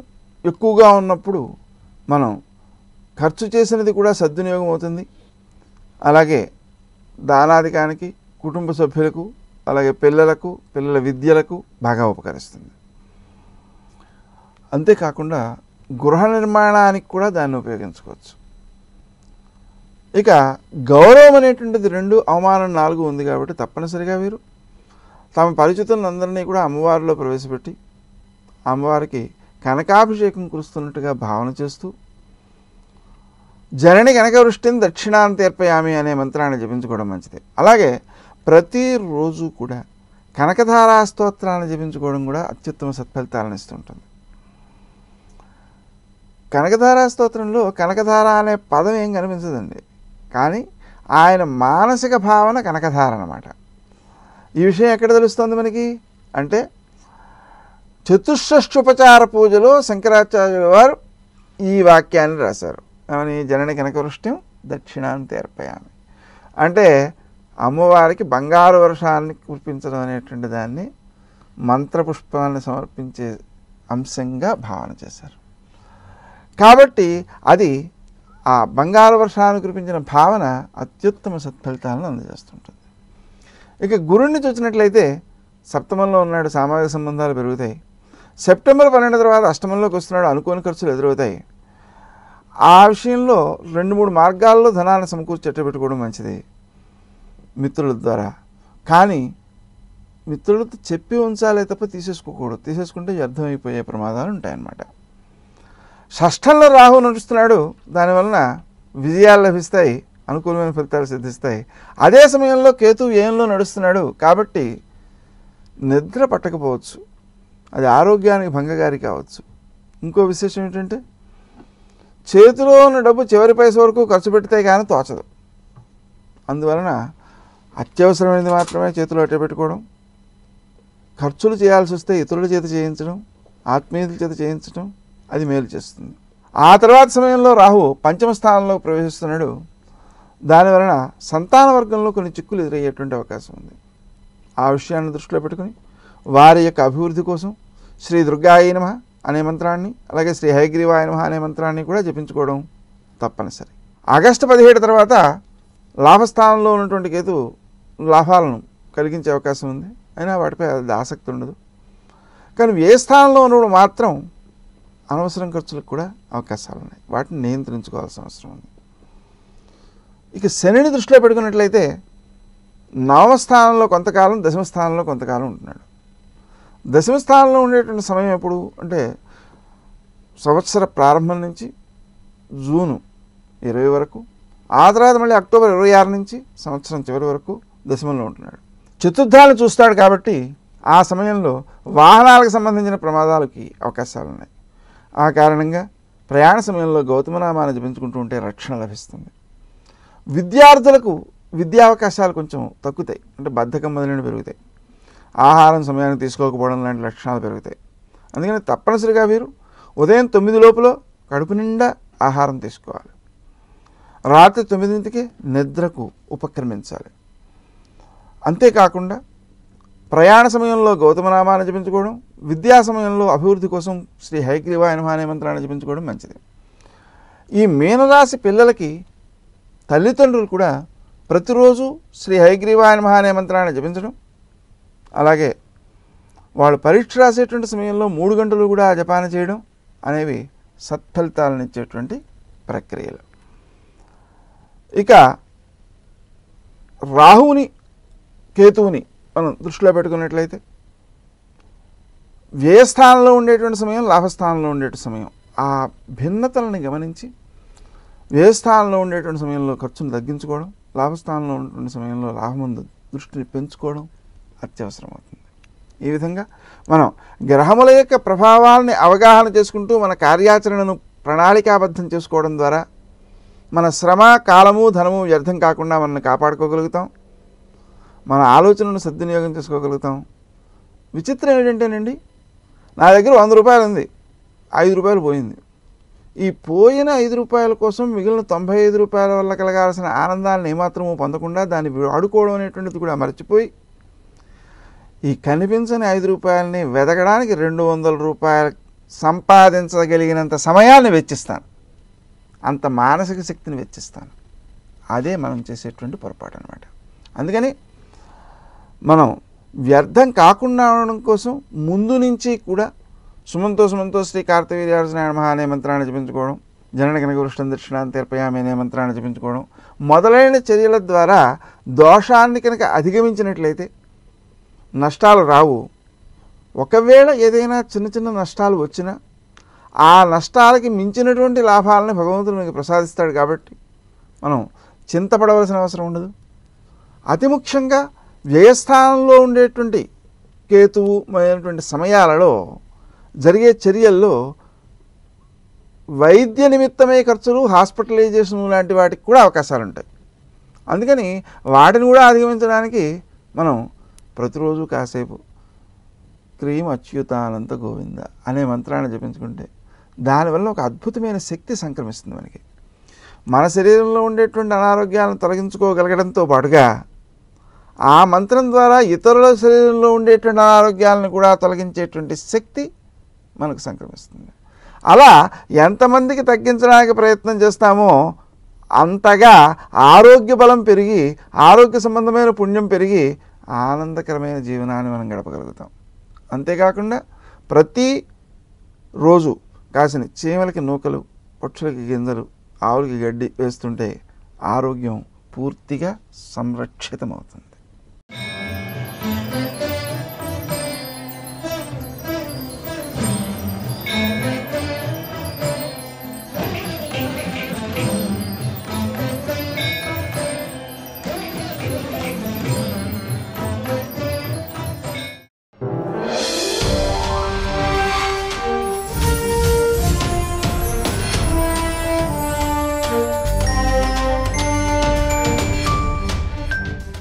[SPEAKER 1] ఎక్కువగా ఉన్నప్పుడు మనం ఖర్చు చేసినది కూడా సద్వినియోగం అవుతుంది. అలాగే దానాధికారికి, కుటుంబ సభ్యులకు, అలాగే పిల్లలకు, పిల్లల విద్యలకు బాగా ఉపకరిస్తుంది. అంతేకాకుండా గృహ నిర్మాణానికి కూడా దాన్ని ఉపయోగించుకోవచ్చు. ఇక గౌరవం అనేటువంటిది 2, అవమానం 4 ఉంది కాబట్టి తప్పనిసరిగా వీరు తమ పరిచితులందరినీ కూడా అమ్మవారిలో ప్రవేశపెట్టి అమ్మవారికి కనకాభిషేకం కురుస్తున్నట్టుగా భావన చేస్తూ జనని కనకవృష్టిని దక్షిణాంతేర్పయామి అనే మంత్రాన్ని జపించుకోవడం మంచిది. అలాగే ప్రతిరోజు కూడా కనకధారా స్తోత్రాన్ని జపించుకోవడం కూడా అత్యుత్తమ సత్ఫలితాలను ఇస్తుంటుంది. కనకధారా స్తోత్రంలో కనకధార అనే పదం ఏం కనిపించదండి, కానీ ఆయన మానసిక భావన కనకధార అన్నమాట. ఈ విషయం ఎక్కడ తెలుస్తుంది మనకి అంటే చతుషష్ఠోపచార పూజలో శంకరాచార్యుల వారు ఈ వాక్యాన్ని రాశారు. ఏమని? జనని కనకవృష్టిం దక్షిణాంతేర్పయామి అంటే అమ్మవారికి బంగారు వర్షాన్ని కురిపించడం అనేటువంటి దాన్ని మంత్రపుష్పాలను సమర్పించే అంశంగా భావన చేశారు. కాబట్టి అది ఆ బంగారు వర్షాన్ని కురిపించిన భావన అత్యుత్తమ సత్ఫలితాలను అందజేస్తుంటుంది. ఇక గురుణ్ణి చూసినట్లయితే సప్తమంలో ఉన్నాడు, సామాజిక సంబంధాలు పెరుగుతాయి. సెప్టెంబర్ 12 తర్వాత అష్టమంలోకి వస్తున్నాడు, అనుకోని ఖర్చులు ఎదురవుతాయి. ఆ విషయంలో 2-3 మార్గాల్లో ధనాన్ని సమకూర్చి చెట్టబెట్టుకోవడం మంచిది మిత్రుల ద్వారా. కానీ మిత్రులతో చెప్పి ఉంచాలే తప్ప తీసేసుకోకూడదు. తీసేసుకుంటే వ్యర్థమైపోయే ప్రమాదాలు ఉంటాయన్నమాట. షష్ఠంలో రాహు నడుస్తున్నాడు, దానివలన విజయాలు లభిస్తాయి, అనుకూలమైన ఫలితాలు సిద్ధిస్తాయి. అదే సమయంలో కేతు వ్యయంలో నడుస్తున్నాడు కాబట్టి నిద్ర పట్టకపోవచ్చు, అది ఆరోగ్యానికి భంగకారి కావచ్చు. ఇంకో విశేషం ఏంటంటే చేతిలో ఉన్న డబ్బు చివరి పైస వరకు ఖర్చు పెడితే కానీ తోచదు. అందువలన అత్యవసరమైనది మాత్రమే చేతిలో అట్టే పెట్టుకోవడం, ఖర్చులు చేయాల్సి వస్తే ఇతరుల చేత చేయించడం, ఆత్మీయుల చేత చేయించడం, అది మేలు చేస్తుంది. ఆ తర్వాత సమయంలో రాహు పంచమ స్థానంలో ప్రవేశిస్తున్నాడు, దానివలన సంతాన వర్గంలో కొన్ని చిక్కులు ఎదురయ్యేటువంటి అవకాశం ఉంది. ఆ విషయాన్ని దృష్టిలో పెట్టుకుని వారి యొక్క అభివృద్ధి కోసం శ్రీ దుర్గాయ నమః అనే మంత్రాన్ని, అలాగే శ్రీ హయగ్రీవాయ నమః అనే మంత్రాన్ని కూడా జపించుకోవడం తప్పనిసరి. ఆగస్టు 17 తర్వాత లాభస్థానంలో ఉన్నటువంటి కేతు లాభాలను కలిగించే అవకాశం ఉంది, అయినా వాటిపై అది ఆసక్తి ఉండదు. కానీ ఏ స్థానంలో ఉన్నప్పుడు మాత్రం అనవసరం ఖర్చులకు కూడా అవకాశాలు ఉన్నాయి, వాటిని నియంత్రించుకోవాల్సిన అవసరం ఉంది. ఇక శనిని దృష్టిలో పెట్టుకున్నట్లయితే నవమ స్థానంలో కొంతకాలం, దశమ స్థానంలో కొంతకాలం ఉంటున్నాడు. దశమ స్థానంలో ఉండేటువంటి సమయం ఎప్పుడు అంటే సంవత్సర ప్రారంభం నుంచి జూను 20 వరకు, ఆ తర్వాత మళ్ళీ అక్టోబర్ 26 నుంచి సంవత్సరం చివరి వరకు దశమంలో ఉంటున్నాడు. చతుర్థాలను చూస్తాడు కాబట్టి ఆ సమయంలో వాహనాలకు సంబంధించిన ప్రమాదాలకి అవకాశాలు ఉన్నాయి. ఆ కారణంగా ప్రయాణ సమయంలో గౌతమనామాన్ని జపించుకుంటూ ఉంటే రక్షణ లభిస్తుంది. విద్యార్థులకు విద్యావకాశాలు కొంచెం తగ్గుతాయి, అంటే బద్ధకం మొదలైనవి పెరుగుతాయి, ఆహారం సమయానికి తీసుకోకపోవడం లాంటి లక్షణాలు పెరుగుతాయి. అందుకని తప్పనిసరిగా వీరు ఉదయం 9 లోపల కడుపు నిండా ఆహారం తీసుకోవాలి, రాత్రి 9ంటికి నిద్రకు ఉపక్రమించాలి. అంతేకాకుండా ప్రయాణ సమయంలో గౌతమనామాన్ని జపించుకోవడం, విద్యా సమయంలో అభివృద్ధి కోసం శ్రీ హయగ్రీవాయ నమః అనే మంత్రాన్ని జపించుకోవడం మంచిది. ఈ మీనరాశి పిల్లలకి తల్లిదండ్రులు కూడా ప్రతిరోజు శ్రీ హయగ్రీవాయ నమః అనే మంత్రాన్ని జపించడం, అలాగే వాళ్ళు పరీక్ష రాసేటువంటి సమయంలో 3 గంటలు కూడా జపాన చేయడం అనేవి సత్ఫలితాలను ఇచ్చేటువంటి ప్రక్రియలు. ఇక రాహువుని కేతువుని మనం దృష్టిలో పెట్టుకున్నట్లయితే వ్యయస్థానంలో ఉండేటువంటి సమయం, లాభస్థానంలో ఉండేటువంటి సమయం, ఆ భిన్నతలను గమనించి వ్యయస్థానంలో ఉండేటువంటి సమయంలో ఖర్చును తగ్గించుకోవడం, లాభస్థానంలో ఉన్నటువంటి సమయంలో లాభమందు దృష్టిని పెంచుకోవడం అత్యవసరం అవుతుంది. ఈ విధంగా మనం గ్రహముల యొక్క ప్రభావాలని అవగాహన చేసుకుంటూ మన కార్యాచరణను ప్రణాళికాబద్ధం చేసుకోవడం ద్వారా మన శ్రమ, కాలము, ధనము వ్యర్థం కాకుండా మనల్ని కాపాడుకోగలుగుతాం, మన ఆలోచనను సద్వినియోగం చేసుకోగలుగుతాం. విచిత్రం ఏంటంటేనండి, నా దగ్గర 100 రూపాయలు ఉంది, 5 రూపాయలు పోయింది. ఈ పోయిన 5 రూపాయల కోసం మిగిలిన 95 రూపాయల వల్ల కలగాల్సిన ఆనందాలను ఏమాత్రమూ పొందకుండా దాన్ని వాడుకోవడం అనేటువంటిది కూడా మర్చిపోయి ఈ కనిపించని 5 రూపాయలని వెదకడానికి 200 రూపాయలు సంపాదించగలిగినంత సమయాన్ని వెచ్చిస్తాను, అంత మానసిక శక్తిని వెచ్చిస్తాను. అదే మనం చేసేటువంటి పొరపాటు అనమాట. అందుకని మనం వ్యర్థం కాకుండా ఉండడం కోసం ముందు నుంచి కూడా సుమంతో శ్రీ కార్తవీర్యార్జునాయ నమః అనే మంత్రాన్ని జపించుకోవడం, జనన వృష్టం దక్షిణాన్ని తీర్పయామి అనే మంత్రాన్ని జపించుకోవడం మొదలైన చర్యల ద్వారా దోషాన్ని కనుక అధిగమించినట్లయితే నష్టాలు రావు. ఒకవేళ ఏదైనా చిన్న చిన్న నష్టాలు వచ్చినా ఆ నష్టాలకి మించినటువంటి లాభాలని భగవంతుడు మనకి ప్రసాదిస్తాడు కాబట్టి మనం చింతపడవలసిన అవసరం ఉండదు. అతి ముఖ్యంగా వ్యయస్థానంలో ఉండేటువంటి కేతువు మొదలైనటువంటి సమయాలలో జరిగే చర్యల్లో వైద్య నిమిత్తమే ఖర్చులు, హాస్పిటలైజేషన్ లాంటి వాటికి కూడా అవకాశాలు ఉంటాయి. అందుకని వాటిని కూడా అధిగమించడానికి మనం ప్రతిరోజు కాసేపు క్రీం అచ్యుతానంత గోవింద అనే మంత్రాన్ని జపించుకుంటే దానివల్ల ఒక అద్భుతమైన శక్తి సంక్రమిస్తుంది మనకి. మన శరీరంలో ఉండేటువంటి అనారోగ్యాలను తొలగించుకోగలగడంతో పాటుగా ఆ మంత్రం ద్వారా ఇతరుల శరీరంలో ఉండేటువంటి అనారోగ్యాలను కూడా తొలగించేటువంటి శక్తి మనకు సంక్రమిస్తుంది. అలా ఎంతమందికి తగ్గించడానికి ప్రయత్నం చేస్తామో అంతగా ఆరోగ్య బలం పెరిగి, ఆరోగ్య సంబంధమైన పుణ్యం పెరిగి ఆనందకరమైన జీవనాన్ని మనం గడపగలుగుతాం. అంతేకాకుండా ప్రతి రోజు కాసిన చీమలకి నూకలు, పక్షులకి గింజలు, ఆవులకి గడ్డి వేస్తుంటే ఆరోగ్యం పూర్తిగా సంరక్షితమవుతుంది.